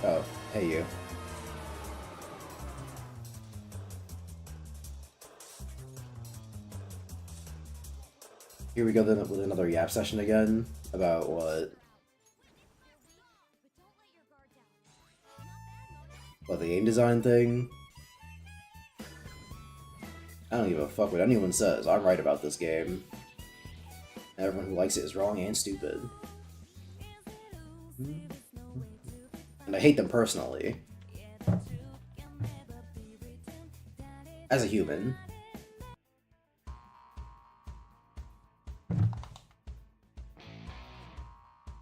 Oh, hey you. Here we go then with another yap session again. About what? What, the game design thing? I don't give a fuck what anyone says. I'm right about this game. Everyone who likes it is wrong and stupid. And I hate them personally. as a human.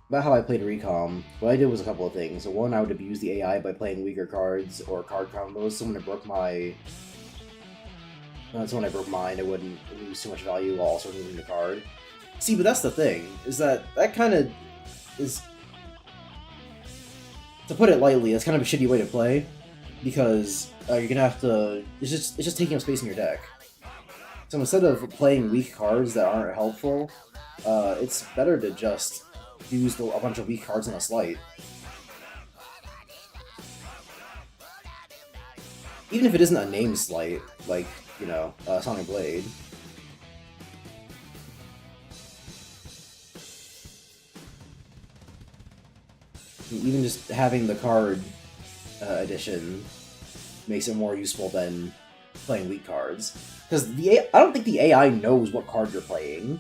About how I played Recom, what I did was a couple of things. One, I would abuse the AI by playing weaker cards or card combos, so when I broke my... So when I broke mine, I wouldn't lose too much value while also moving the card. See, but that's the thing, is that kind of is... To put it lightly, that's kind of a shitty way to play, because you're gonna have to... It's just taking up space in your deck. So instead of playing weak cards that aren't helpful, it's better to just use a bunch of weak cards in a slight. Even if it isn't a named slight, like, you know, Sonic Blade. Even just having the card addition makes it more useful than playing weak cards. Because I don't think the AI knows what card you're playing.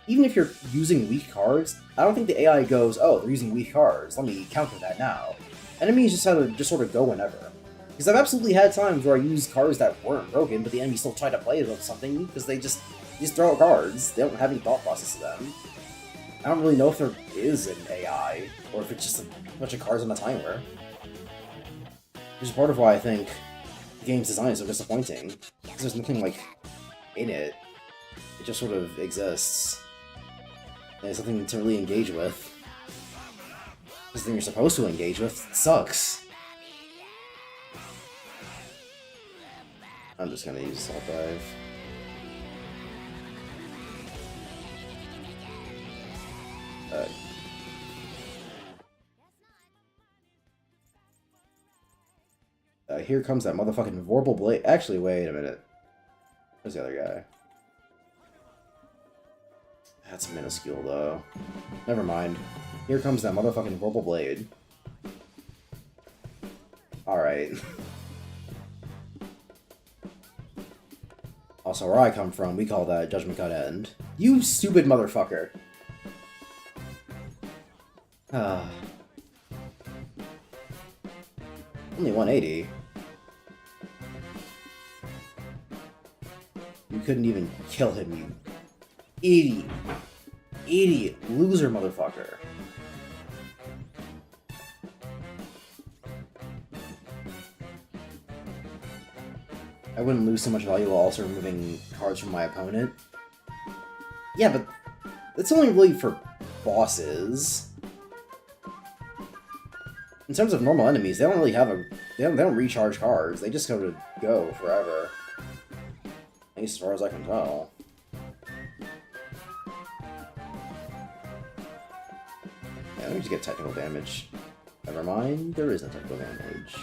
Even if you're using weak cards, I don't think the AI goes, oh, they're using weak cards, let me counter that now. Enemies just have to just sort of go whenever. Because I've absolutely had times where I used cards that weren't broken, but the enemy still tried to play with something, because they just throw out cards. They don't have any thought process to them. I don't really know if there is an AI, or if it's just a bunch of cards on a timer. Which is part of why I think the game's design is so disappointing. Because there's nothing, like, in it. It just sort of exists. And it's something to really engage with. This thing you're supposed to engage with sucks. I'm just gonna use Assault Dive. Here comes that motherfucking Vorpal Blade. Actually, wait a minute. Where's the other guy? That's minuscule, though. Never mind. Here comes that motherfucking Vorpal Blade. Alright. Also, where I come from, we call that Judgment Cut End. You stupid motherfucker! Only 180. You couldn't even kill him, you idiot. Idiot. Loser motherfucker. I wouldn't lose so much value while also removing cards from my opponent. Yeah, but it's only really for bosses. In terms of normal enemies, they don't really have they don't recharge cards. They just go forever. At least as far as I can tell. Yeah, let me just get technical damage. Never mind, there is no technical damage.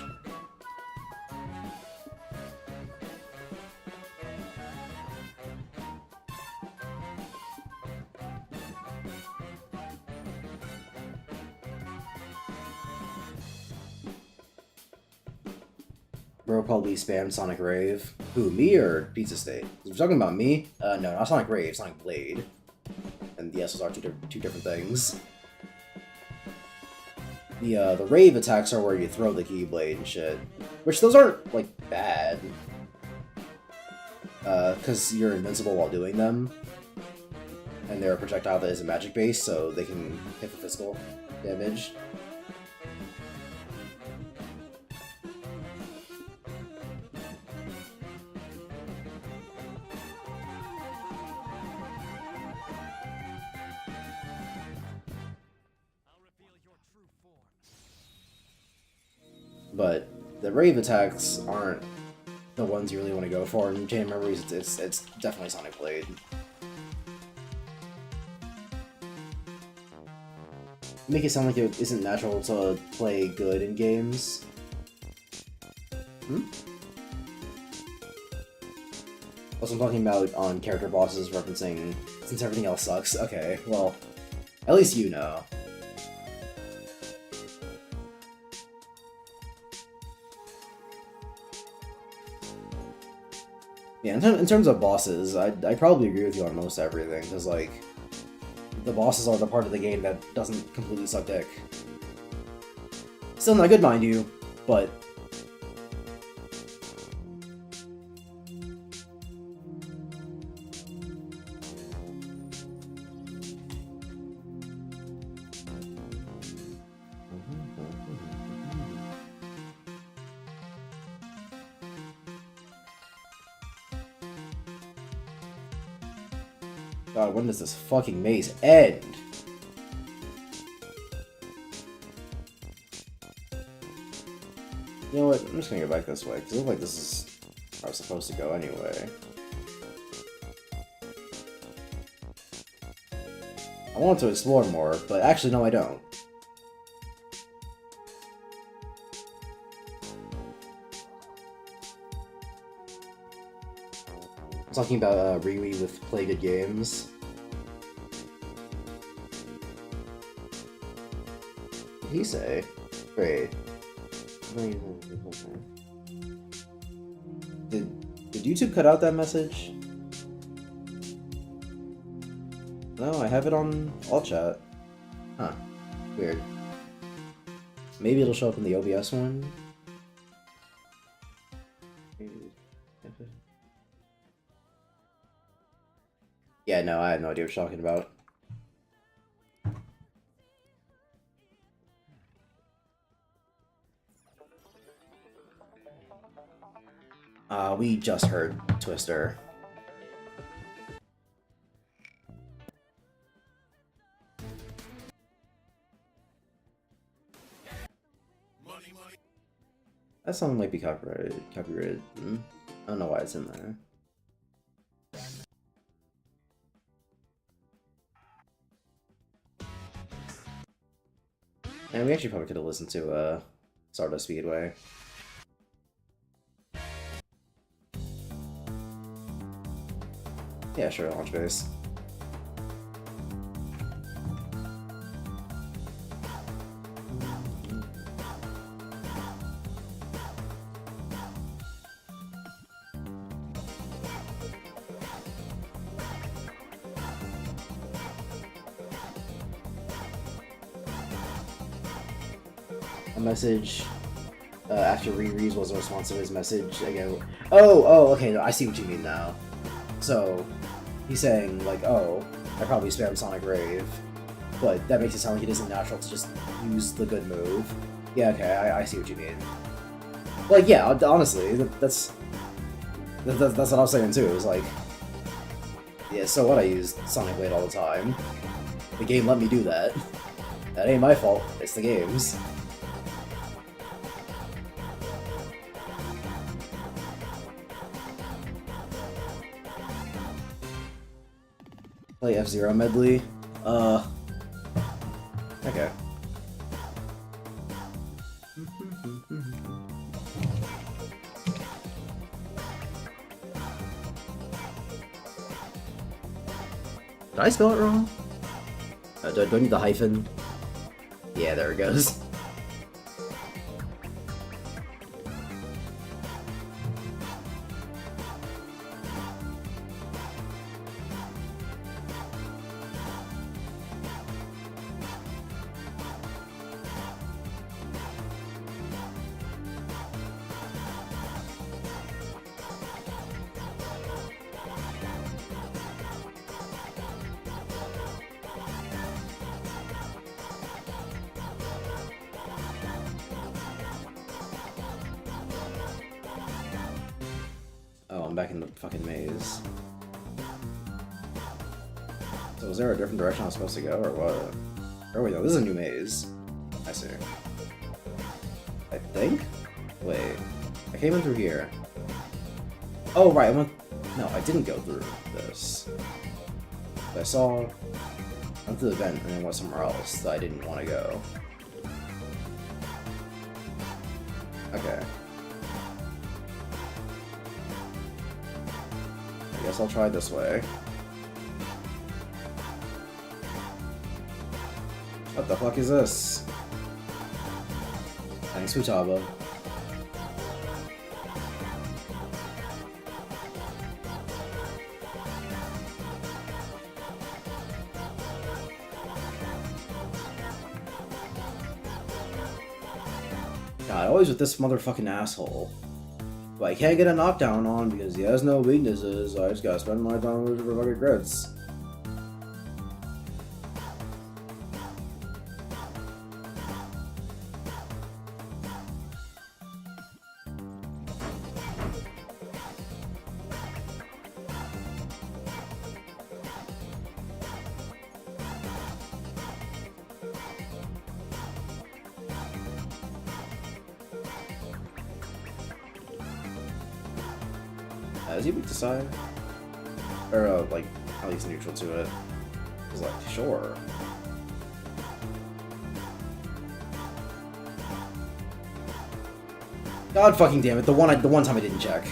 Bro probably spam Sonic Rave. Who, me or Pizza State? If you're talking about me, no, not Sonic Rave, Sonic Blade. And yes, those are two different things. The Rave attacks are where you throw the Keyblade and shit. Which, those aren't, like, bad. Because you're invincible while doing them. And they're a projectile that is a magic base, so they can hit for physical damage. But the Rave attacks aren't the ones you really want to go for. In Chain of Memories, it's definitely Sonic Blade. Make it sound like it isn't natural to play good in games. Also, I'm talking about on character bosses, referencing since everything else sucks. Okay, well, at least you know. Yeah, in terms of bosses, I probably agree with you on most everything, because, like, the bosses are the part of the game that doesn't completely suck dick. Still not good, mind you, but... God, when does this fucking maze end? You know what? I'm just gonna go back this way, because it looks like this is where I was supposed to go anyway. I want to explore more, but actually, no, I don't. Talking about Riri with Play Good Games. What did he say? Wait. Did YouTube cut out that message? No, I have it on all chat. Huh. Weird. Maybe it'll show up in the OBS one? Yeah, no, I have no idea what you're talking about. We just heard Twister. That song might be copyrighted. I don't know why it's in there. And we actually probably could have listened to Stardust Speedway. Yeah, sure, launch base. A message after Riri's was a response to his message. I go, oh, okay, no, I see what you mean now. So, he's saying, like, oh, I probably spammed Sonic Rave, but that makes it sound like it isn't natural to just use the good move. Yeah, okay, I see what you mean. Like, yeah, honestly, that's what I was saying too. It was like, yeah, so what? I use Sonic Blade all the time. The game let me do that. That ain't my fault. It's the game's. Play F-Zero medley. Okay. Did I spell it wrong? Do I need the hyphen? Yeah, there it goes. Oh, I'm back in the fucking maze. So was there a different direction I was supposed to go, or what? Oh wait, no, this is a new maze. I see. I think? Wait. I came in through here. Oh, right, I went... No, I didn't go through this. But I went through the vent and then went somewhere else that I didn't want to go. Okay. I guess I'll try this way. What the fuck is this? Thanks, Futaba. God, always with this motherfucking asshole. But I can't get a knockdown on because he has no weaknesses, I just gotta spend my time with fucking crits. Is he weak to side? Or, like, at least neutral to it? He's like, sure. God fucking damn it, the one time I didn't check.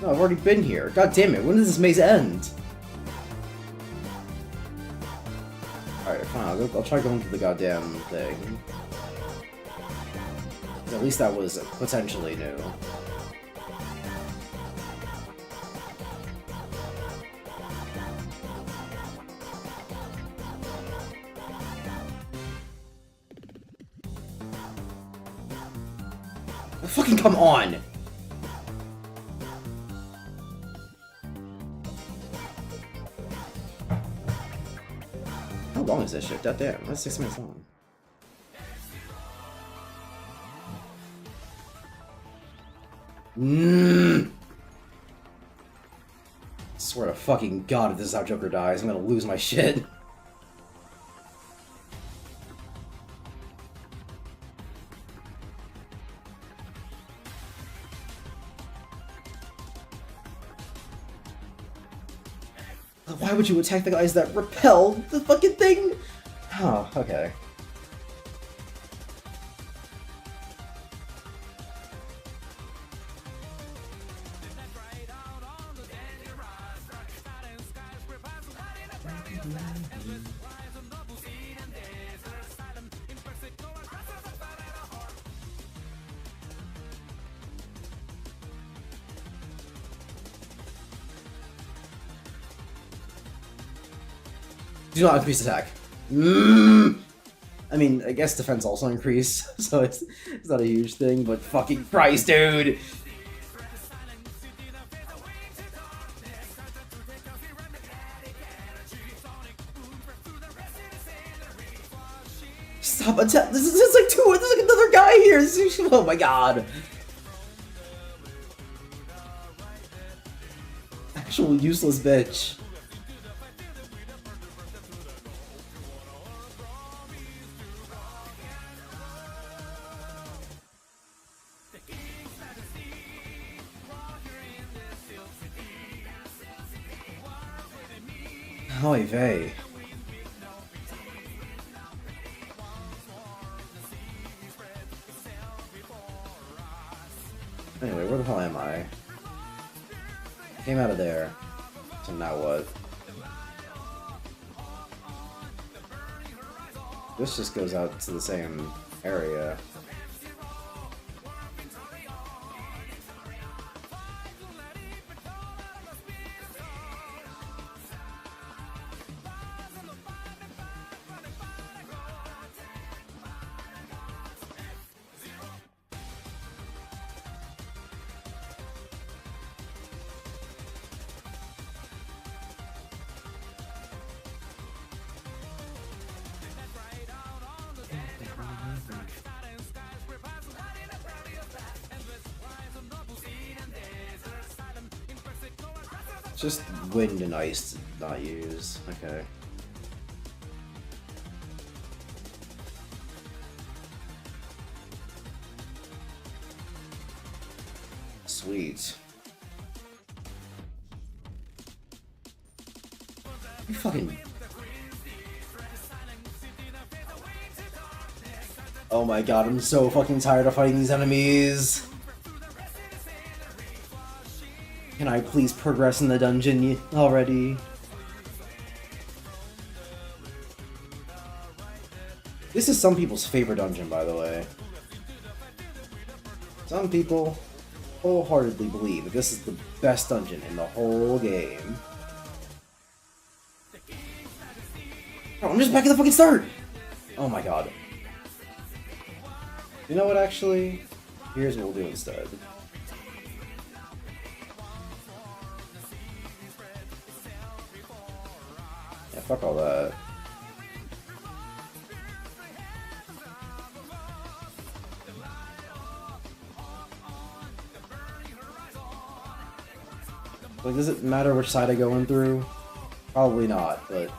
No, I've already been here. God damn it, when does this maze end? Alright, fine, I'll try going through the goddamn thing. At least that was potentially new. Fucking come on! How long is this shit? God damn, that's 6 minutes long. Swear to fucking god if this is how Joker dies, I'm gonna lose my shit. Why would you attack the guys that repel the fucking thing? Oh, okay. Do not increase attack. I mean, I guess defense also increase, so it's not a huge thing, but fucking Christ, dude! Stop attack! This is like there's like another guy here! Oh my god! Actual useless bitch. Oy vey. Anyway, where the hell am I? Came out of there. So now what? This just goes out to the same area. Just wind and ice to not use. Okay. Sweet. You fucking... Oh my god, I'm so fucking tired of fighting these enemies. Can I please progress in the dungeon already? This is some people's favorite dungeon, by the way. Some people wholeheartedly believe that this is the best dungeon in the whole game. Oh, I'm just back at the fucking start! Oh my god. You know what, actually? Here's what we'll do instead. Yeah, fuck all that. Like, does it matter which side I go in through? Probably not, but...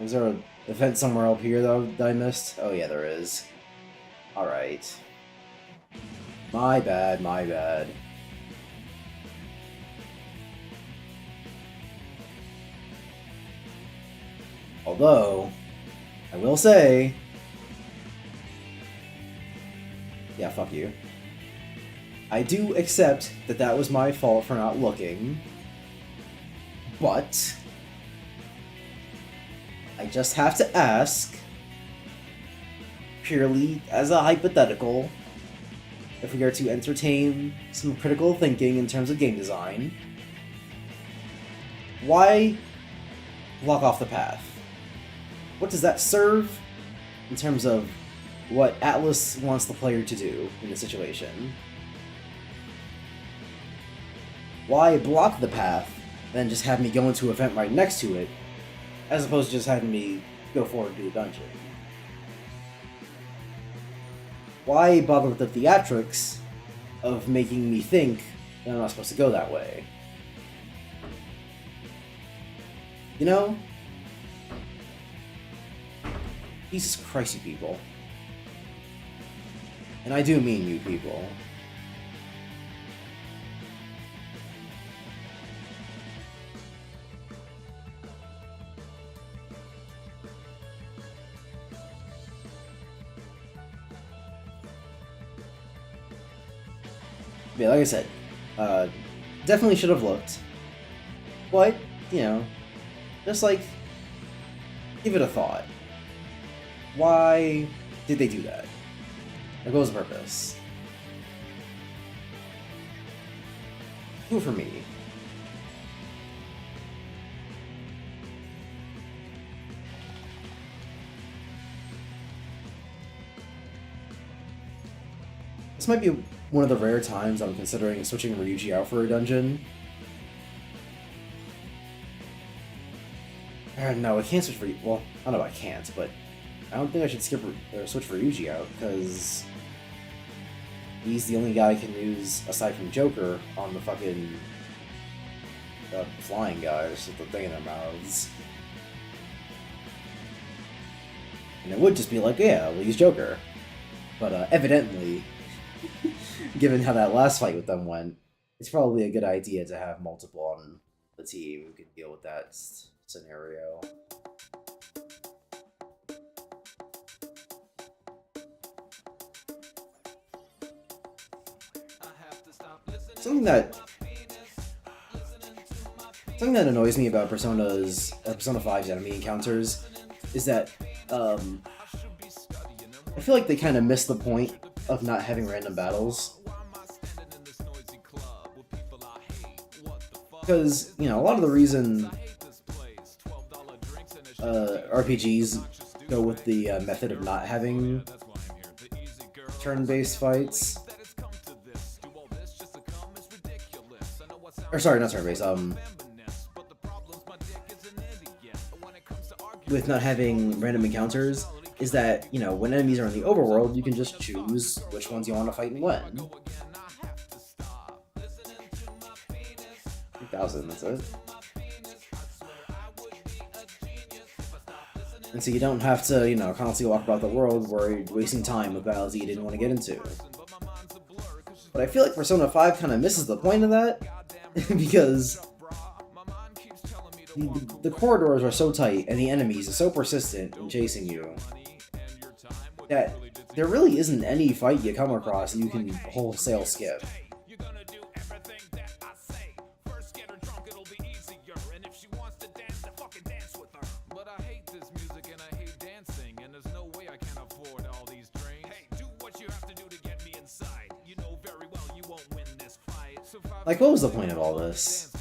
Is there an event somewhere up here that I missed? Oh yeah, there is. Alright. My bad, my bad. Although, I will say... Yeah, fuck you. I do accept that that was my fault for not looking. But... I just have to ask, purely as a hypothetical, if we are to entertain some critical thinking in terms of game design, why block off the path? What does that serve in terms of what Atlus wants the player to do in the situation? Why block the path, then just have me go into an event right next to it, as opposed to just having me go forward and do a dungeon? Why bother with the theatrics of making me think that I'm not supposed to go that way? You know? Jesus Christ, you people. And I do mean you people. Yeah, like I said, definitely should have looked. But, you know, just like, give it a thought. Why did they do that? Like, what was the purpose? Do it for me. This might be one of the rare times I'm considering switching Ryuji out for a dungeon. No, I can't switch for... Well, I don't know, I can't, but I don't think I should skip or switch for Ryuji out, because he's the only guy I can use, aside from Joker, on the fucking flying guys with the thing in their mouths. And it would just be like, yeah, we'll use Joker. But evidently, given how that last fight with them went, it's probably a good idea to have multiple on the team who can deal with that scenario. Something that annoys me about Persona 5's enemy encounters is that I feel like they kind of miss the point of not having random battles. Because, you know, a lot of the reason RPGs go with the method of not having turn-based fights. Or sorry, not turn-based, with not having random encounters, is that, you know, when enemies are in the overworld, you can just choose which ones you want to fight and when. 2,000, that's it. And so you don't have to, you know, constantly walk about the world worried, wasting time with battles that you didn't want to get into. But I feel like Persona 5 kind of misses the point of that, because the corridors are so tight and the enemies are so persistent in chasing you that there really isn't any fight you come across that you can wholesale skip. Like, what was the point of all this?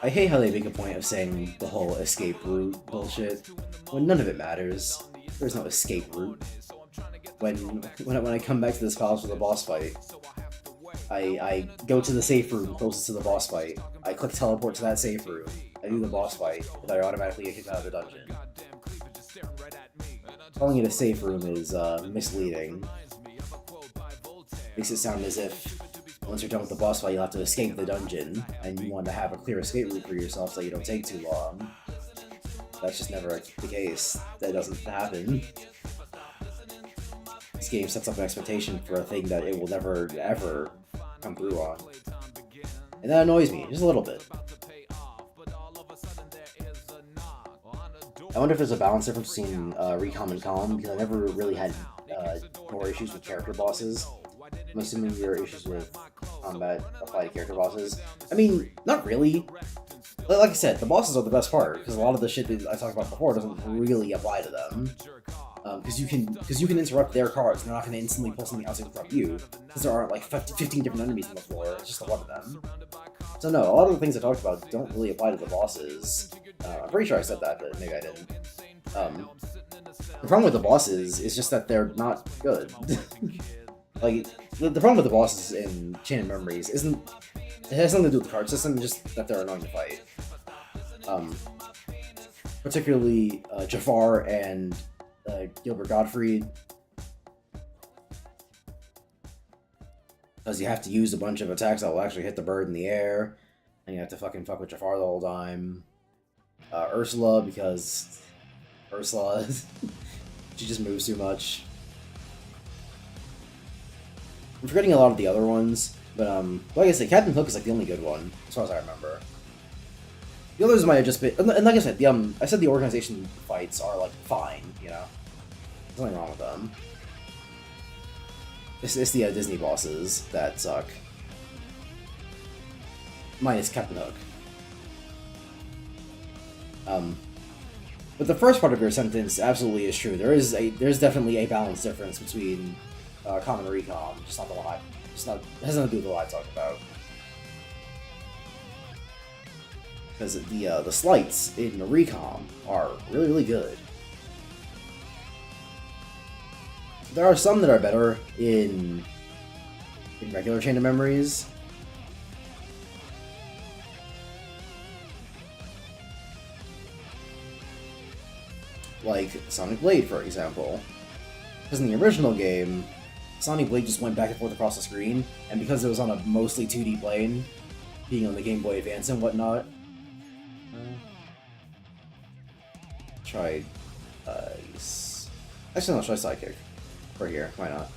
I hate how they make a point of saying the whole escape route bullshit, when none of it matters. There's no escape route. When I come back to this palace for the boss fight, I go to the safe room closest to the boss fight, I click teleport to that safe room, I do the boss fight, and I automatically get kicked out of the dungeon. Calling it a safe room is misleading. Makes it sound as if once you're done with the boss fight, you'll have to escape the dungeon, and you want to have a clear escape route for yourself so you don't take too long. That's just never the case. That doesn't happen. This game sets up an expectation for a thing that it will never, ever come through on. And that annoys me, just a little bit. I wonder if there's a balance difference between Recom and Com, because I never really had more issues with character bosses. I'm assuming your issues with combat apply to character bosses. I mean, not really. Like I said, the bosses are the best part, because a lot of the shit that I talked about before doesn't really apply to them. Because you can interrupt their cards, and they're not going to instantly pull something else to interrupt you, because there aren't like 15 different enemies on the floor, it's just the one of them. So no, a lot of the things I talked about don't really apply to the bosses. I'm pretty sure I said that, but maybe I didn't. The problem with the bosses is just that they're not good. Like, the problem with the bosses in Chain of Memories it has nothing to do with the card system, just that they're annoying to fight. Particularly Jafar and Gilbert Gottfried, because you have to use a bunch of attacks that will actually hit the bird in the air, and you have to fucking fuck with Jafar the whole time. Ursula, because Ursula, she just moves too much. I'm forgetting a lot of the other ones, but like I said, Captain Hook is like the only good one, as far as I remember. The others might have just been, and like I said, I said the organization fights are like fine, you know. There's nothing wrong with them. It's the Disney bosses that suck. Minus Captain Hook. But the first part of your sentence absolutely is true. There's definitely a balance difference between Com and Recom, just not the one it has nothing to do with the one I talked about. Because the slights in Recom are really, really good. There are some that are better in regular Chain of Memories. Like Sonic Blade, for example. Because in the original game, Sonic Blade just went back and forth across the screen, and because it was on a mostly 2D plane, being on the Game Boy Advance and whatnot, try actually, no, try Sidekick. For here, why not?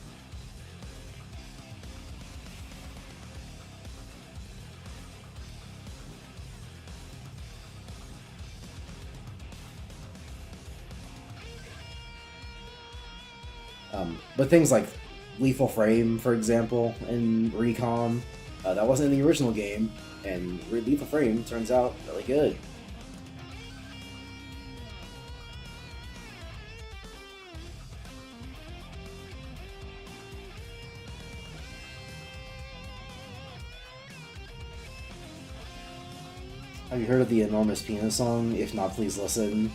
But things like Lethal Frame, for example, in Recom, that wasn't in the original game, and Lethal Frame turns out really good. Have you heard of the Enormous Penis song? If not, please listen.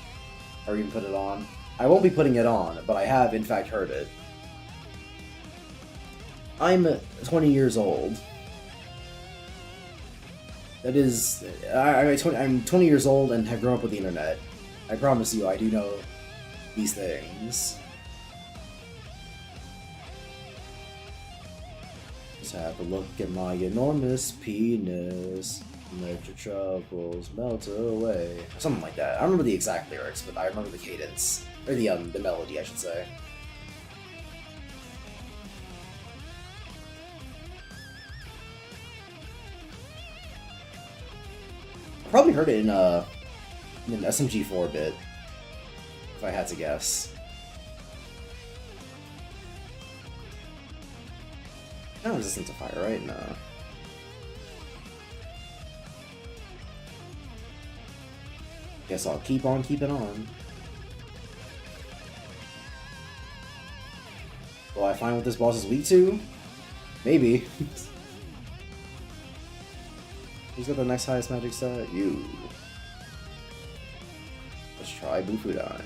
Or even put it on. I won't be putting it on, but I have in fact heard it. I'm 20 years old. That is... I'm 20 years old and have grown up with the internet. I promise you, I do know these things. Just have a look at my enormous penis. Let your troubles melt away. Or something like that. I don't remember the exact lyrics, but I remember the cadence. Or the melody, I should say. I probably heard it in an SMG4 bit, if I had to guess. Not resistant to fire, right? No. Guess I'll keep on keeping on. Will I find what this boss is weak to? Maybe. Who's got the next highest magic stat? You. Let's try Bufudine.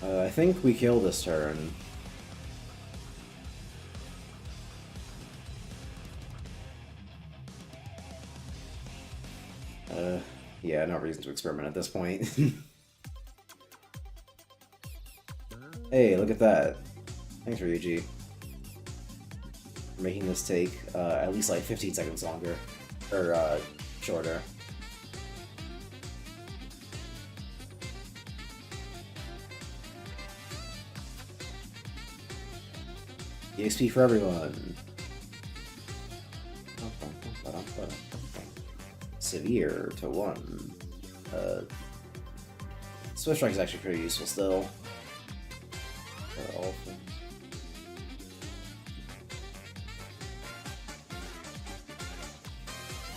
I think we kill this turn. Yeah, no reason to experiment at this point. Hey, look at that. Thanks, Ryuji. For making this take at least like 15 seconds longer. Or, shorter. EXP for everyone. Severe to 1. Swift Strike is actually pretty useful still.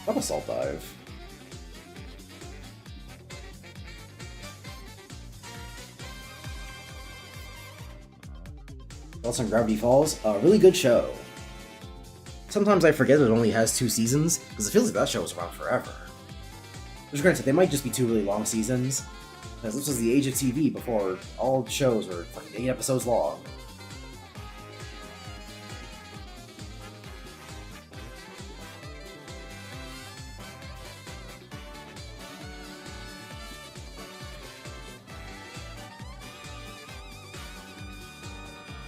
What Assault Dive? Thoughts on Gravity Falls? A really good show. Sometimes I forget it only has 2 seasons, because it feels like that show was around forever. Which, granted, they might just be 2 really long seasons, because this was the age of TV before all shows were like 8 episodes long.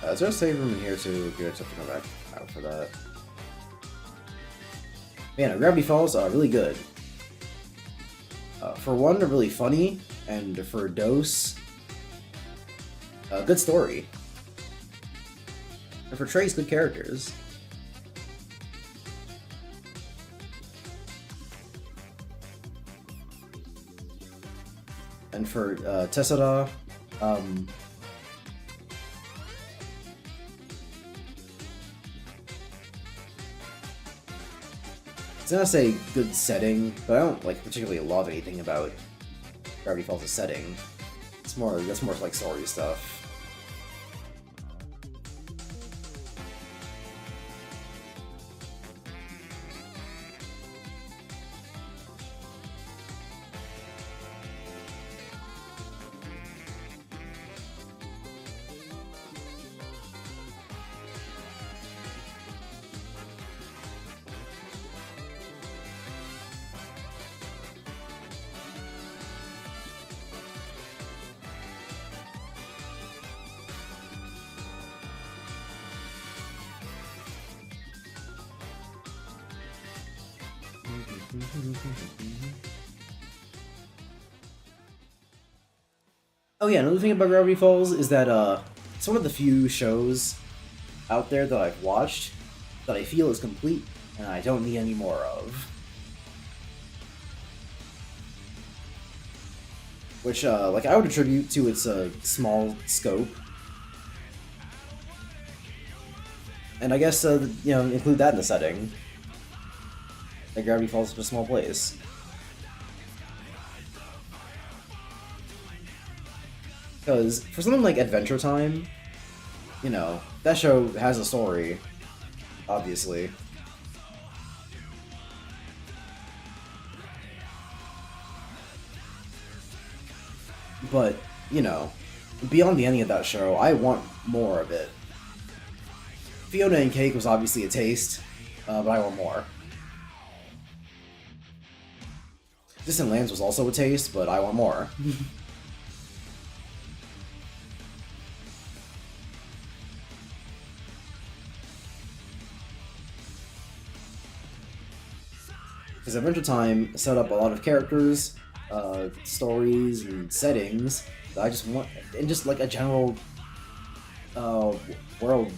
Is there a save room in here too? Good, so I have to come back out for that. Man, Gravity Falls are really good. For one, they're really funny, and for a dose, good story. And for Trace, good characters. And for Tessera, it's not to say good setting, but I don't like particularly love anything about Gravity Falls' setting. It's more that's more like story stuff. Oh yeah, another thing about Gravity Falls is that it's one of the few shows out there that I've watched that I feel is complete and I don't need any more of. Which, like, I would attribute to its small scope. And I guess, you know, include that in the setting. That Gravity Falls is a small place. Because for something like Adventure Time, you know, that show has a story, obviously. But, you know, beyond the ending of that show, I want more of it. Fiona and Cake was obviously a taste, but I want more. Distant Lands was also a taste, but I want more. Because Adventure Time set up a lot of characters, stories, and settings that I just want, and just like a general world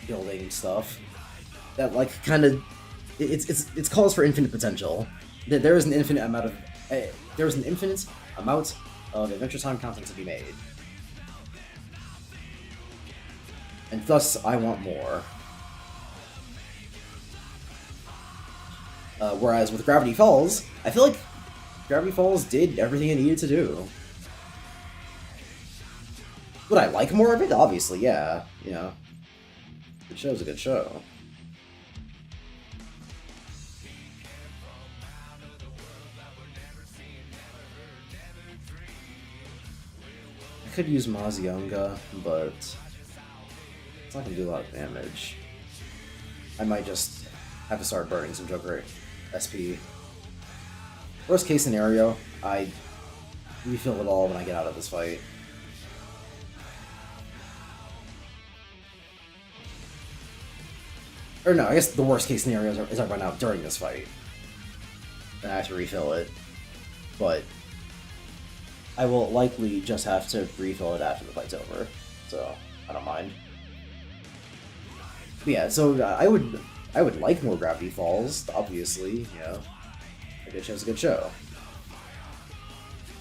building stuff that like kind of it's calls for infinite potential. There is an infinite amount of Adventure Time content to be made, and thus I want more. Whereas with Gravity Falls, I feel like Gravity Falls did everything it needed to do. Would I like more of it? Obviously, yeah. You know, good show's a good show. I could use Mazionga, but it's not gonna do a lot of damage. I might just have to start burning some Joker SP. Worst case scenario, I refill it all when I get out of this fight. Or no, I guess the worst case scenario is I run out during this fight. Then I have to refill it. But I will likely just have to refill it after the fight's over. So, I don't mind. But yeah, so I would like more Gravity Falls, obviously, you know. A good show's a good show.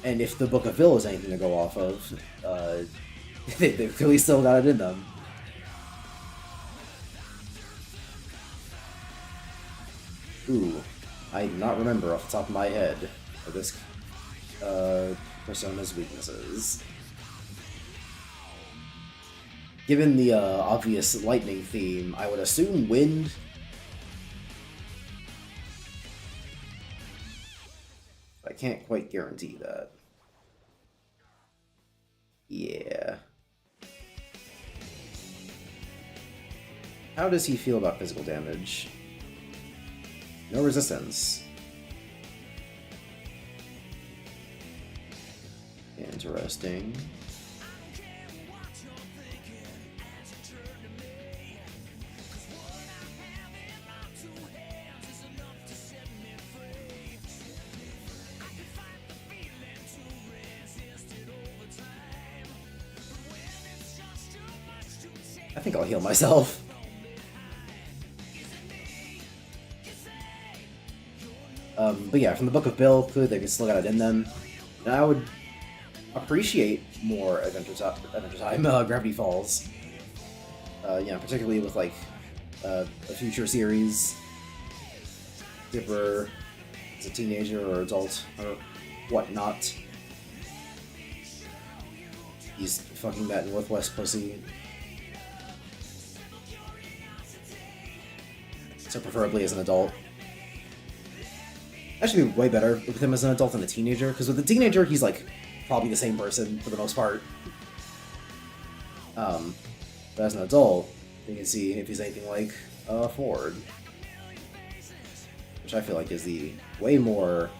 And if the Book of Vil is anything to go off of, they've clearly still got it in them. Ooh, I do not remember off the top of my head of this Persona's weaknesses. Given the obvious lightning theme, I would assume wind. I can't quite guarantee that. Yeah. How does he feel about physical damage? No resistance. Interesting. I think I'll heal myself. But yeah, from the Book of Vil, clearly they still got it in them. And I would appreciate more Adventure Time Gravity Falls. You know, particularly with like a future series. Dipper as a teenager or adult or whatnot. He's fucking that Northwest pussy. So preferably as an adult. That should be way better with him as an adult than a teenager, because with a teenager, he's like probably the same person for the most part. But as an adult, you can see if he's anything like Ford, which I feel like is the way more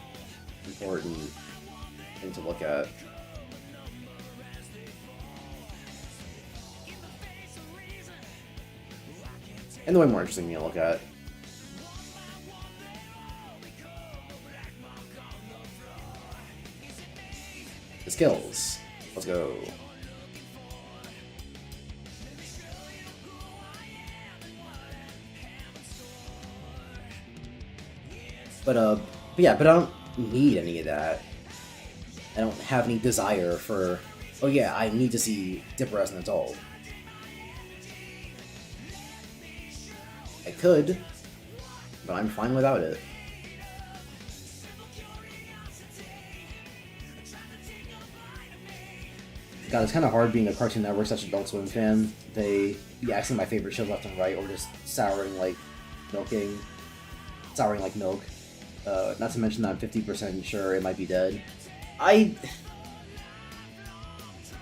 important thing to look at. And the way more interesting thing to look at. The skills. Let's go. But I don't need any of that. I don't have any desire for, oh yeah, I need to see Dipper as an adult. I could, but I'm fine without it. God, it's kind of hard being a Cartoon Network / Adult Swim fan. They be asking my favorite shows left and right, or just souring like milk. Not to mention that I'm 50% sure it might be dead.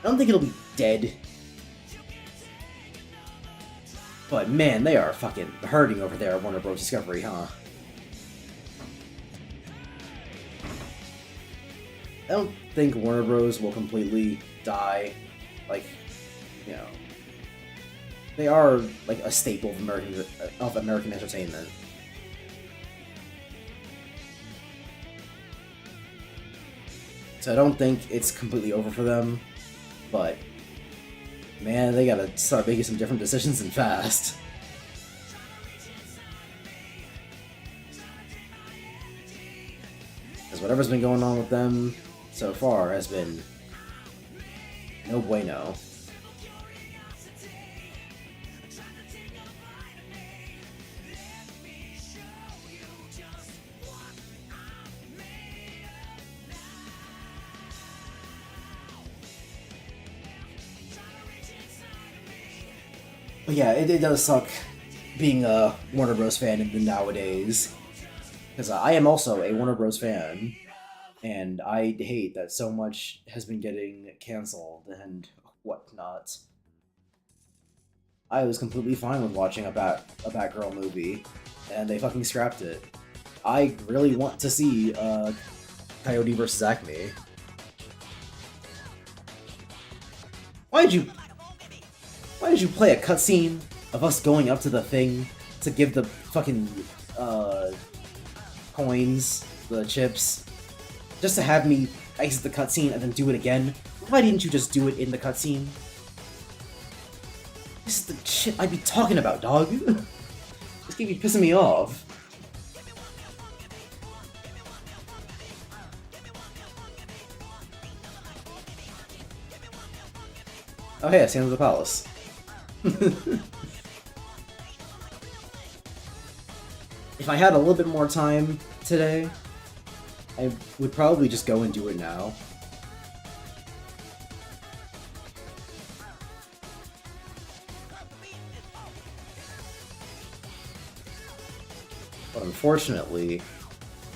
I don't think it'll be dead. But man, they are fucking hurting over there at Warner Bros. Discovery, huh? I don't think Warner Bros. Will completely die. Like, you know, they are like a staple of American entertainment. So I don't think it's completely over for them, but man, they gotta start making some different decisions and fast. Because whatever's been going on with them so far has been no bueno. But yeah, it does suck being a Warner Bros. Fan in the nowadays. Because I am also a Warner Bros. Fan, and I hate that so much has been getting canceled and whatnot. I was completely fine with watching a Batgirl movie, and they fucking scrapped it. I really want to see Coyote vs. Acme. Why did you play a cutscene of us going up to the thing to give the fucking coins, the chips, just to have me exit the cutscene and then do it again? Why didn't you just do it in the cutscene? This is the shit I'd be talking about, dog. This game be pissing me off. Oh hey, I stand at the palace. If I had a little bit more time today, I would probably just go and do it now. But unfortunately,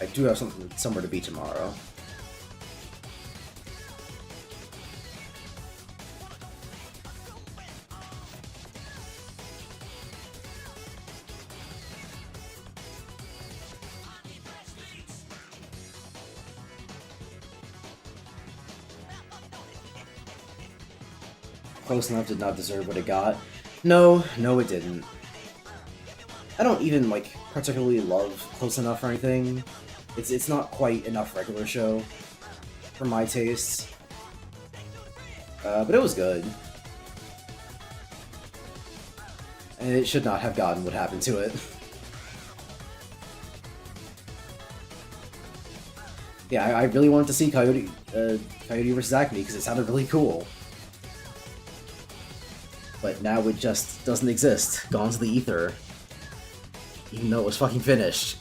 I do have somewhere to be tomorrow. Close Enough did not deserve what it got. No, it didn't. I don't even, like, particularly love Close Enough or anything. It's not quite enough regular show for my tastes. But it was good. And it should not have gotten what happened to it. Yeah, I really wanted to see Coyote vs. Acme because it sounded really cool. But now it just doesn't exist. Gone to the ether. Even though it was fucking finished.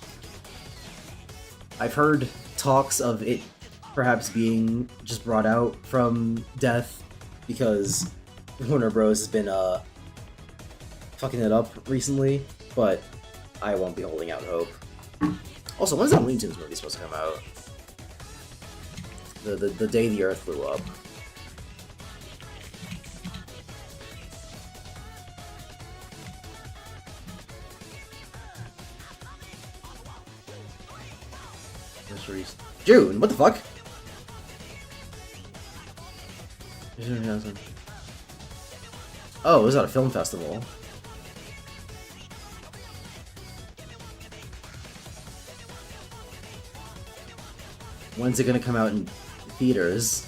I've heard talks of it perhaps being just brought out from death because Warner Bros. Has been fucking it up recently, but I won't be holding out hope. Also, when's that Looney Tunes movie supposed to come out? The day the Earth blew up. June? What the fuck? Oh, it was at a film festival. When's it gonna come out in theaters?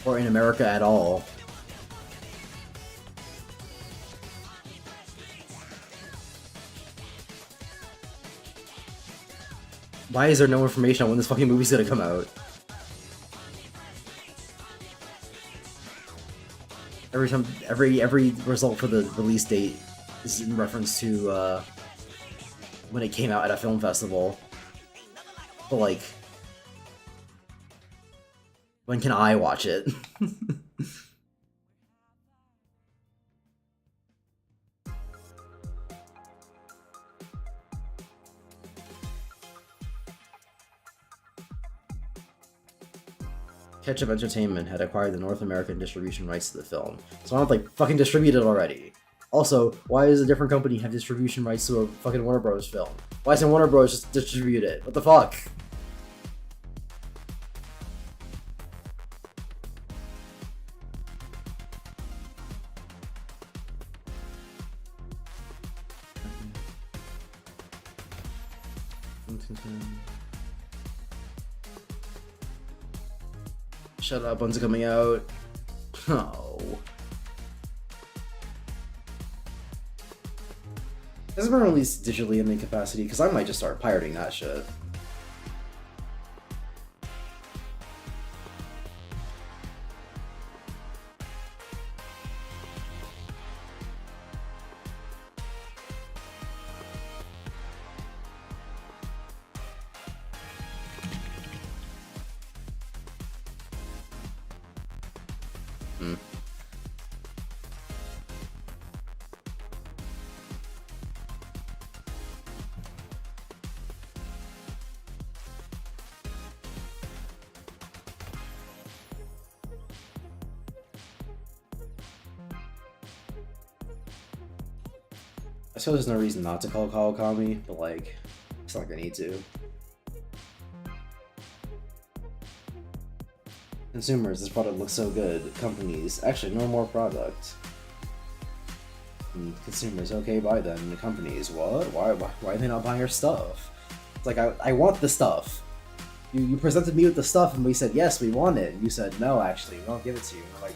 Or in America at all? Why is there no information on when this fucking movie's gonna come out? Every result for the release date is in reference to when it came out at a film festival. But like, when can I watch it? Ketchup Entertainment had acquired the North American distribution rights to the film. So why don't they fucking distribute it already? Also, why does a different company have distribution rights to a fucking Warner Bros. Film? Why doesn't Warner Bros. Just distribute it? What the fuck? Shut up, when's it coming out? Oh. Has it been released digitally in any capacity? Because I might just start pirating that shit. I suppose there's no reason not to call Kawakami, but like, it's not like I need to. Consumers, this product looks so good. Companies, actually, no more product. Consumers, okay, buy them. The companies, what? Why are they not buying our stuff? It's like, I want the stuff. You presented me with the stuff and we said, yes, we want it. And you said, no, actually, we won't give it to you. And we're like,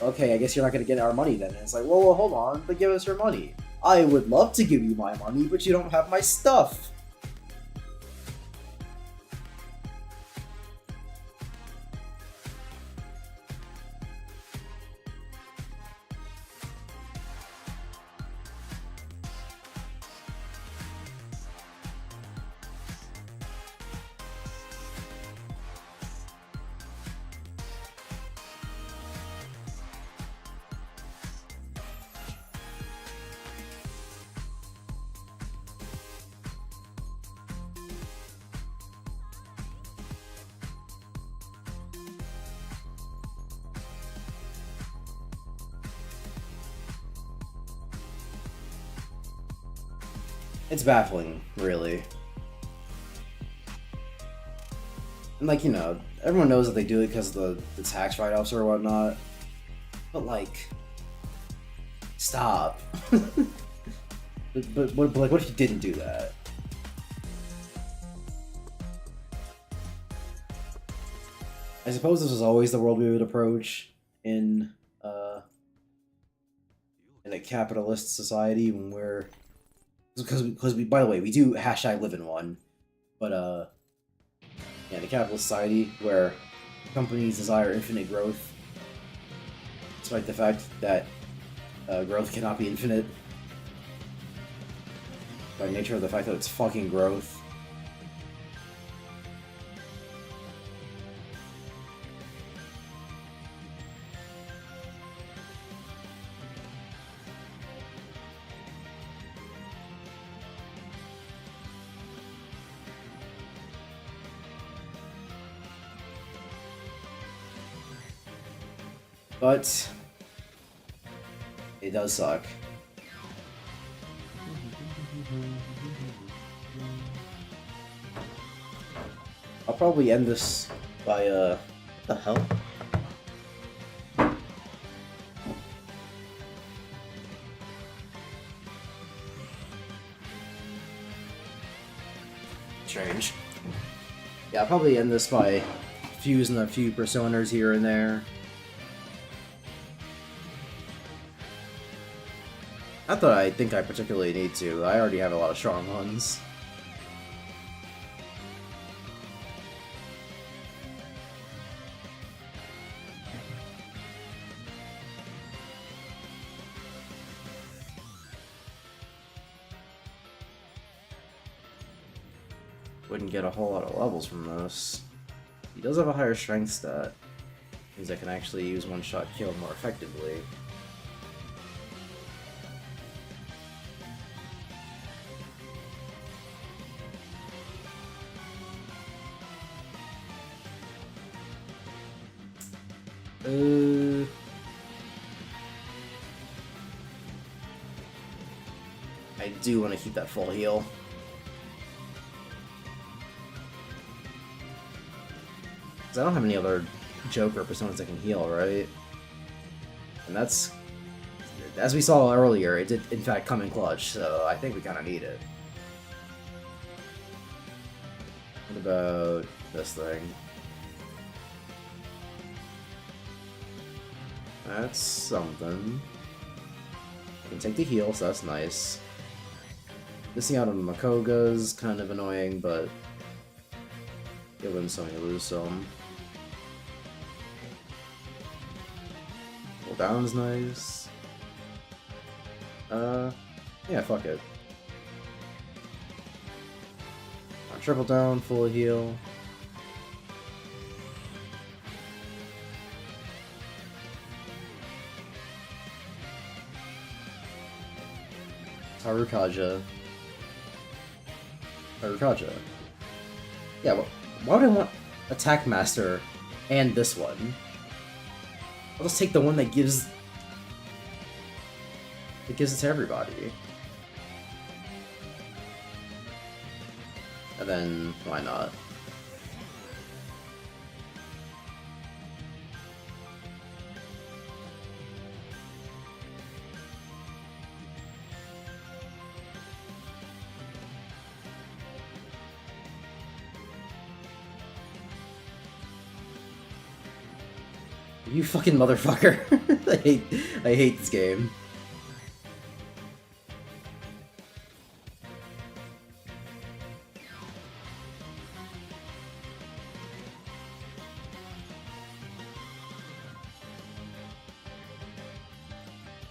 okay, I guess you're not going to get our money then. And it's like, well, hold on, but give us your money. I would love to give you my money, but you don't have my stuff. It's baffling, really. And like, you know, everyone knows that they do it because of the tax write-offs or whatnot. But like, stop. but like, what if you didn't do that? I suppose this was always the world we would approach in a capitalist society when we're because we, by the way, we do hashtag live in one, but yeah, in a capitalist society where companies desire infinite growth, despite the fact that growth cannot be infinite by nature of the fact that it's fucking growth. But it does suck. I'll probably end this by what the hell? Strange. Yeah, I'll probably end this by fusing a few personas here and there. Not that I think I particularly need to. I already have a lot of strong ones. Wouldn't get a whole lot of levels from this. He does have a higher strength stat. Means I can actually use one-shot kill more effectively. I do want to keep that full heal. Because I don't have any other Joker personas that can heal, right? And that's... As we saw earlier, it did in fact come in clutch, so I think we kind of need it. What about this thing? That's something. I can take the heal, so that's nice. Missing out on the Makoga's kind of annoying, but give him something to lose some. Pull down's nice. Yeah, fuck it. Triple down, full heal. Harukaja. Harukaja. Yeah, well, why would I want Attack Master and this one? I'll just take the one that gives it to everybody. And then, why not? You fucking motherfucker. I hate this game.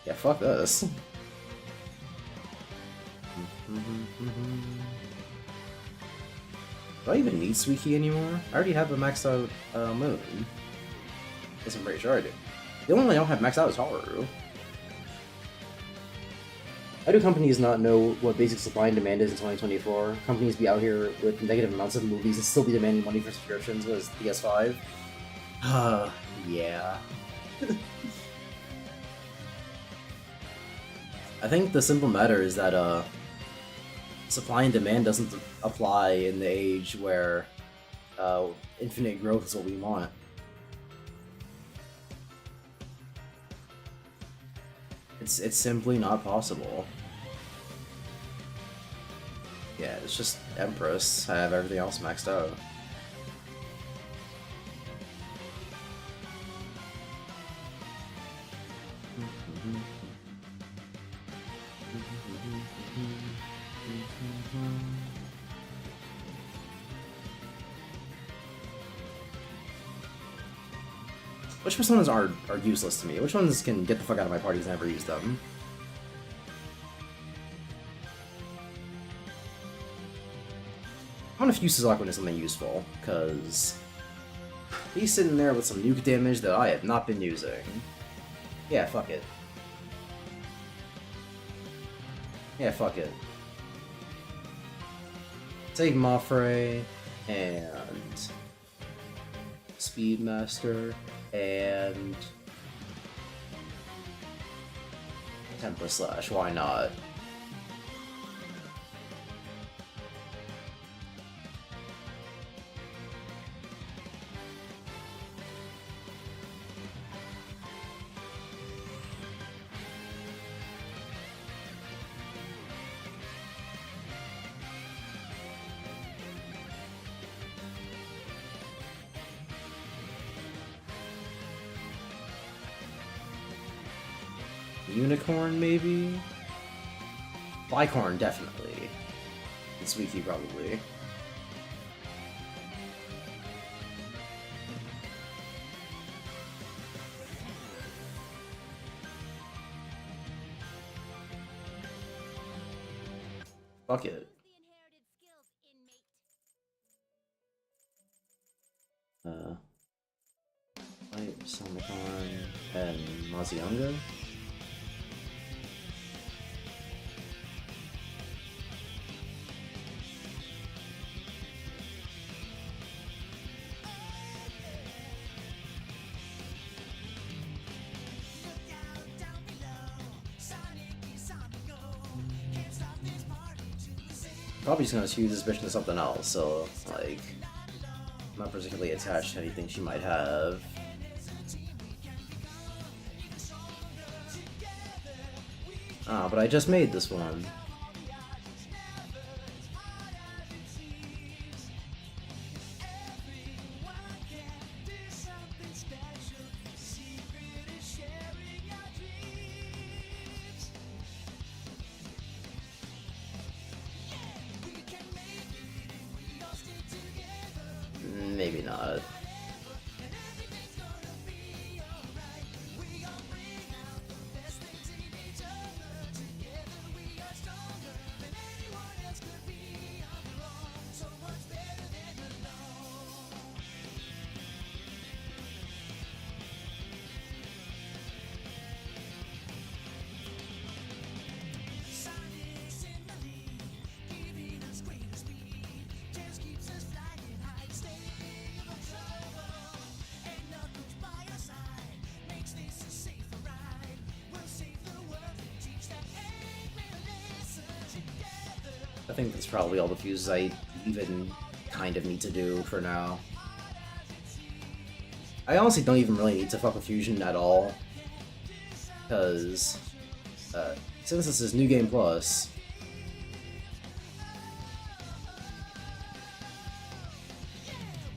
Yeah, fuck this. Do I even need Suiki anymore? I already have a maxed out Moon. Guess I'm pretty sure I do. The only one I don't have maxed out is Haru. Why do companies not know what basic supply and demand is in 2024? Companies be out here with negative amounts of movies and still be demanding money for subscriptions with PS5? Yeah. I think the simple matter is that supply and demand doesn't apply in the age where infinite growth is what we want. It's simply not possible. Yeah, it's just Empress. I have everything else maxed out. Which personas are useless to me? Which ones can get the fuck out of my parties and never use them? I want to fuse Suzaku into something useful, because he's sitting there with some nuke damage that I have not been using. Yeah, fuck it. Yeah, fuck it. Take Mafre and Speedmaster and Temper Slash, why not? Unicorn, maybe? Bicorn, definitely. And Suiki, probably. Fuck it. Light, Somicon, and Mazionga? probably just gonna use this bitch into something else, so, like, I'm not particularly attached to anything she might have. Ah, but I just made this one. Maybe not. I think that's probably all the fuses I even kind of need to do for now. I honestly don't even really need to fuck with Fusion at all, because since this is New Game Plus,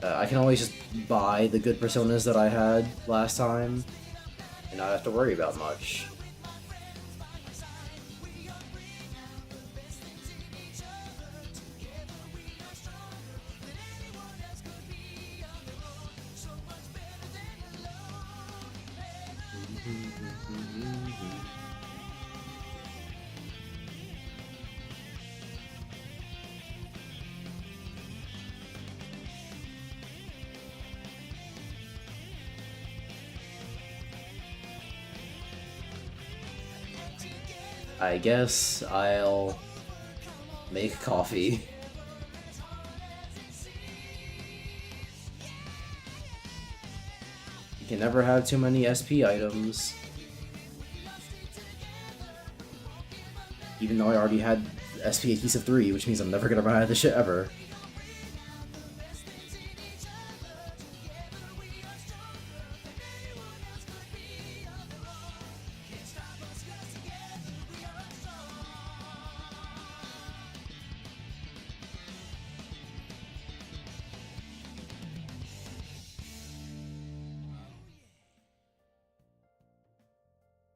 I can always just buy the good personas that I had last time, and not have to worry about much. I guess I'll make coffee. You can never have too many SP items. Even though I already had SP Adhesive 3, which means I'm never gonna run out of this shit ever.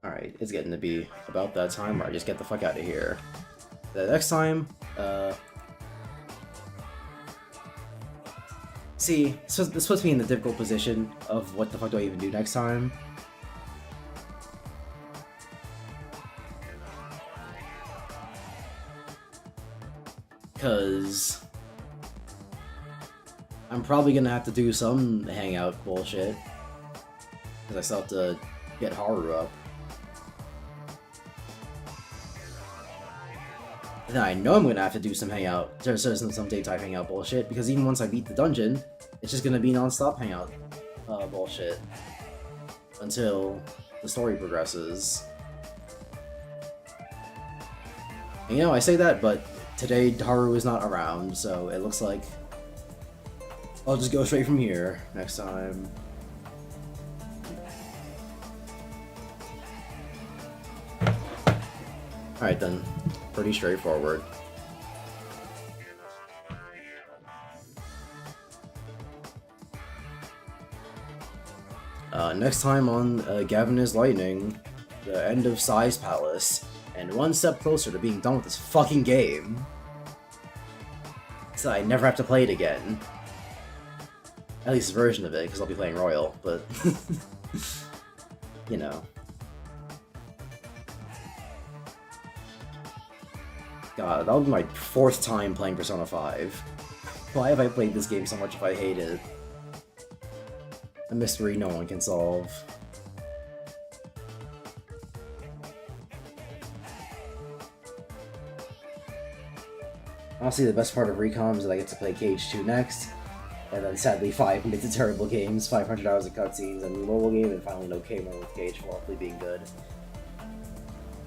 Alright, it's getting to be about that time where I just get the fuck out of here. The next time, see, so this puts me in the difficult position of what the fuck do I even do next time. Because I'm probably gonna have to do some hangout bullshit. Because I still have to get Haru up. And I know I'm gonna have to do some hangout, some daytime hangout bullshit, because even once I beat the dungeon, it's just gonna be non-stop hangout bullshit until the story progresses. And, you know, I say that, but today Haru is not around, so it looks like I'll just go straight from here next time. Alright then. Pretty straightforward. Next time on Gavin is Lightning, the end of Sai's Palace, and one step closer to being done with this fucking game. So I never have to play it again. At least a version of it, because I'll be playing Royal, but... you know. God, that would be my 4th time playing Persona 5. Why have I played this game so much if I hate it? A mystery no one can solve. Honestly, the best part of Recom is that I get to play Cage 2 next, and then sadly 5 makes it terrible games, 500 hours of cutscenes, and the mobile game, and finally no K-Mode with Cage for hopefully being good.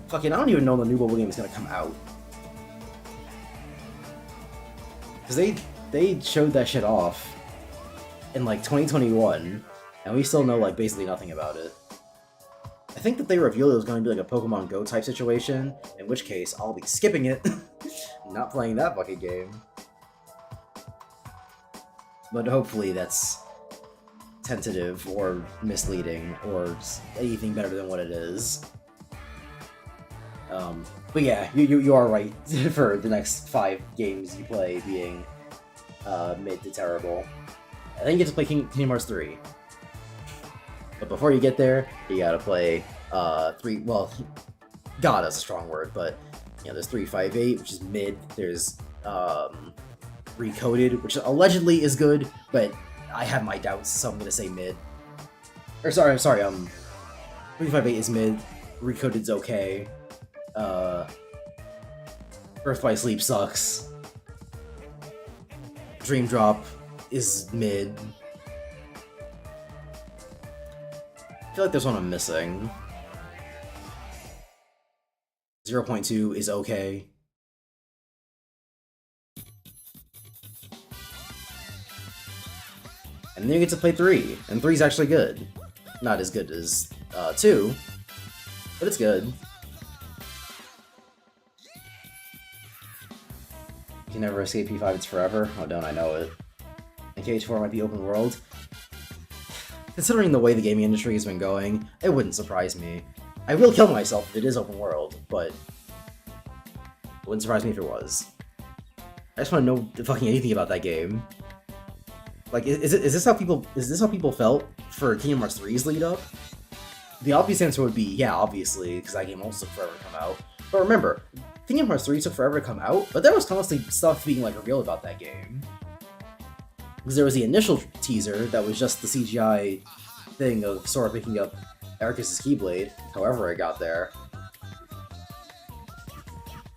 Fucking, I don't even know when the new mobile game is gonna come out. Because they showed that shit off in like 2021, and we still know like basically nothing about it. I think that they revealed it was going to be like a Pokemon Go type situation, in which case I'll be skipping it, not playing that fucking game. But hopefully that's tentative or misleading or anything better than what it is. But yeah, you are right for the next 5 games you play being mid to terrible. I think you get to play Kingdom Hearts 3. But before you get there, you gotta play 3. Well, gotta's a strong word, but you know, there's 358, which is mid. There's Recoded, which allegedly is good, but I have my doubts, so I'm gonna say mid. Or sorry, 358 is mid. Recoded's okay. Birth by Sleep sucks. Dream Drop is mid. I feel like there's one I'm missing. 0.2 is okay. And then you get to play 3, and 3's actually good. Not as good as 2, but it's good. You can never escape P5, it's forever. Oh, don't I know it. And KH4 might be open world. Considering the way the gaming industry has been going, it wouldn't surprise me. I will kill myself if it is open world, but it wouldn't surprise me if it was. I just want to know fucking anything about that game. Like, is this how people felt for Kingdom Hearts 3's lead up? The obvious answer would be, yeah, obviously, because that game also took forever to come out. But remember, Kingdom Hearts 3 took forever to come out, but there was constantly stuff being like revealed about that game. Because there was the initial teaser that was just the CGI thing of Sora picking up Ericus' Keyblade, however it got there.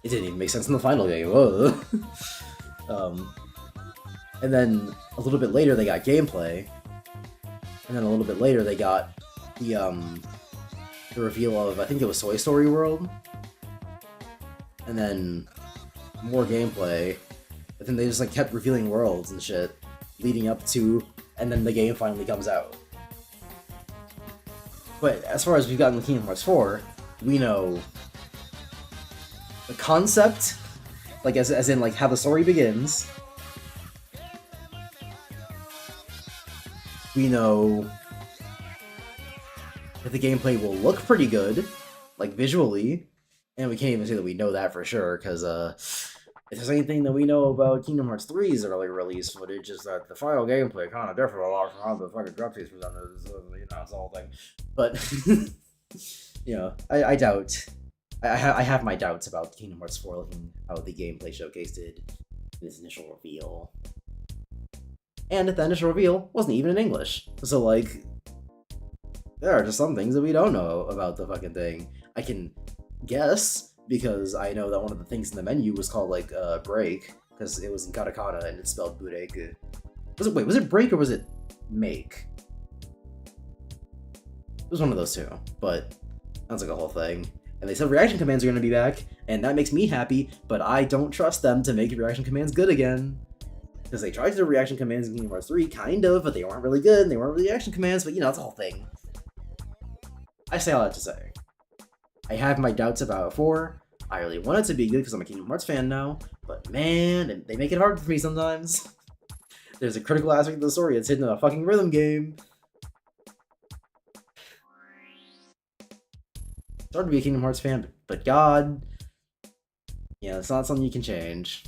It didn't even make sense in the final game. Whoa. And then a little bit later they got gameplay, and then a little bit later they got the reveal of, I think it was Toy Story World, and then more gameplay, but then they just like kept revealing worlds and shit leading up to, and then the game finally comes out. But as far as we've gotten with Kingdom Hearts 4, we know the concept, like as in like how the story begins. We know that the gameplay will look pretty good, like visually, and we can't even say that we know that for sure, because if there's anything that we know about Kingdom Hearts 3's early release footage, is that the final gameplay kind of different a lot from how the fucking drop piece presented, you know, it's the whole thing. But, you know, I doubt, I have my doubts about Kingdom Hearts 4 looking how the gameplay showcase did in its initial reveal. And the initial reveal wasn't even in English. So, like, there are just some things that we don't know about the fucking thing. I can guess, because I know that one of the things in the menu was called, like, break, because it was in katakana and it's spelled burek. Was it break or was it make? It was one of those two, but that's like a whole thing. And they said reaction commands are going to be back, and that makes me happy, but I don't trust them to make reaction commands good again. Because they tried to do reaction commands in Kingdom Hearts 3, kind of, but they weren't really good, and they weren't really action commands, but you know, it's a whole thing. I say all that to say, I have my doubts about 4. I really want it to be good because I'm a Kingdom Hearts fan now, but man, they make it hard for me sometimes. There's a critical aspect of the story that's hidden in a fucking rhythm game. It's hard to be a Kingdom Hearts fan, but God, yeah, it's not something you can change.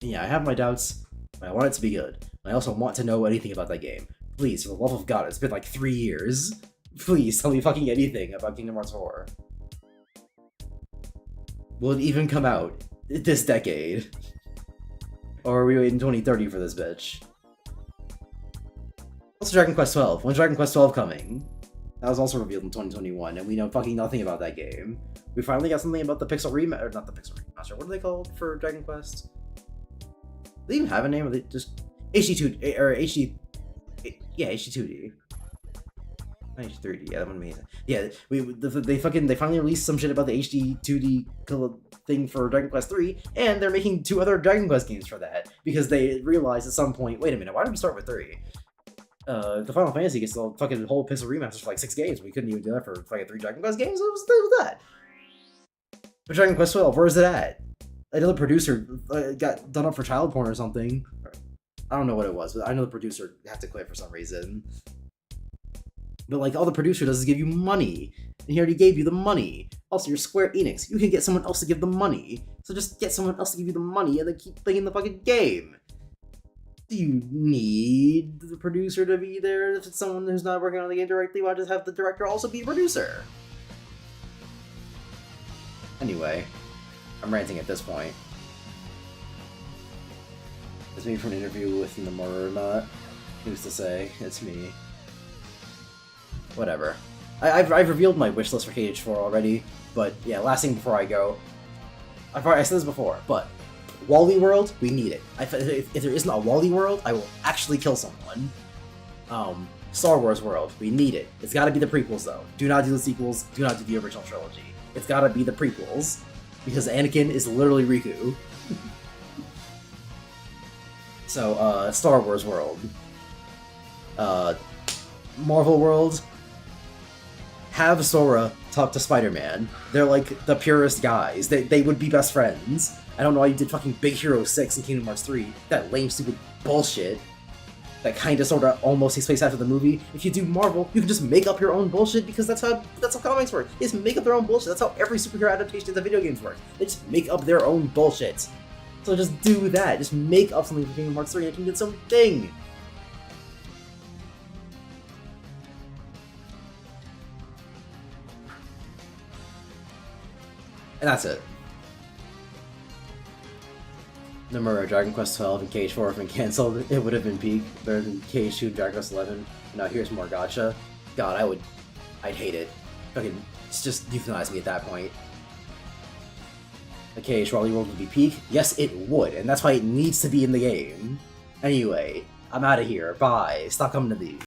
Yeah, I have my doubts, but I want it to be good. I also want to know anything about that game. Please, for the love of God, it's been like 3 years. Please, tell me fucking anything about Kingdom Hearts 4. Will it even come out this decade? Or are we waiting 2030 for this bitch? Also Dragon Quest 12. When's Dragon Quest 12 coming? That was also revealed in 2021, and we know fucking nothing about that game. We finally got something about the Pixel Remaster, or not the Pixel Remaster, what are they called for Dragon Quest? Do they even have a name, or they just HD2, or HD, yeah, HD2D. HD3D, yeah, that one amazing. Yeah, they finally released some shit about the HD 2D thing for Dragon Quest 3, and they're making 2 other Dragon Quest games for that because they realized at some point, wait a minute, why did we start with 3? The Final Fantasy gets the fucking whole pistol remasters for like 6 games. We couldn't even do that for fucking 3 Dragon Quest games. What was the deal with that? But Dragon Quest 12, where is it at? Another producer got done up for child porn or something. I don't know what it was, but I know the producer had to quit for some reason. But like, all the producer does is give you money, and he already gave you the money. Also, you're Square Enix. You can get someone else to give the money. So just get someone else to give you the money, and then keep playing the fucking game. Do you need the producer to be there if it's someone who's not working on the game directly? Why just have the director also be a producer? Anyway, I'm ranting at this point. It's me from an interview with Nomura or not. Who's to say? It's me. Whatever. I've revealed my wish list for KH4 already, but yeah, last thing before I go. I said this before, but Wally World, we need it. If there isn't a Wally World, I will actually kill someone. Star Wars World, we need it. It's gotta be the prequels though. Do not do the sequels, do not do the original trilogy. It's gotta be the prequels, because Anakin is literally Riku. So, Star Wars World. Marvel World, have Sora talk to Spider-Man. They're like the purest guys. They would be best friends. I don't know why you did fucking Big Hero 6 and Kingdom Hearts 3. That lame, stupid bullshit. That kinda sorta almost takes place after the movie. If you do Marvel, you can just make up your own bullshit because that's how comics work. They just make up their own bullshit. That's how every superhero adaptation of the video games work. They just make up their own bullshit. So just do that. Just make up something for Kingdom Hearts 3 and it can get something. And that's it. Nomura, Dragon Quest 12 and KH4 have been cancelled. It would have been peak, better than KH2 and Dragon Quest 11. Now here's more gacha. God, I'd hate it. Fucking, just euthanize me at that point. The KH Wally World would be peak? Yes, it would, and that's why it needs to be in the game. Anyway, I'm out of here. Bye. Stop coming to me.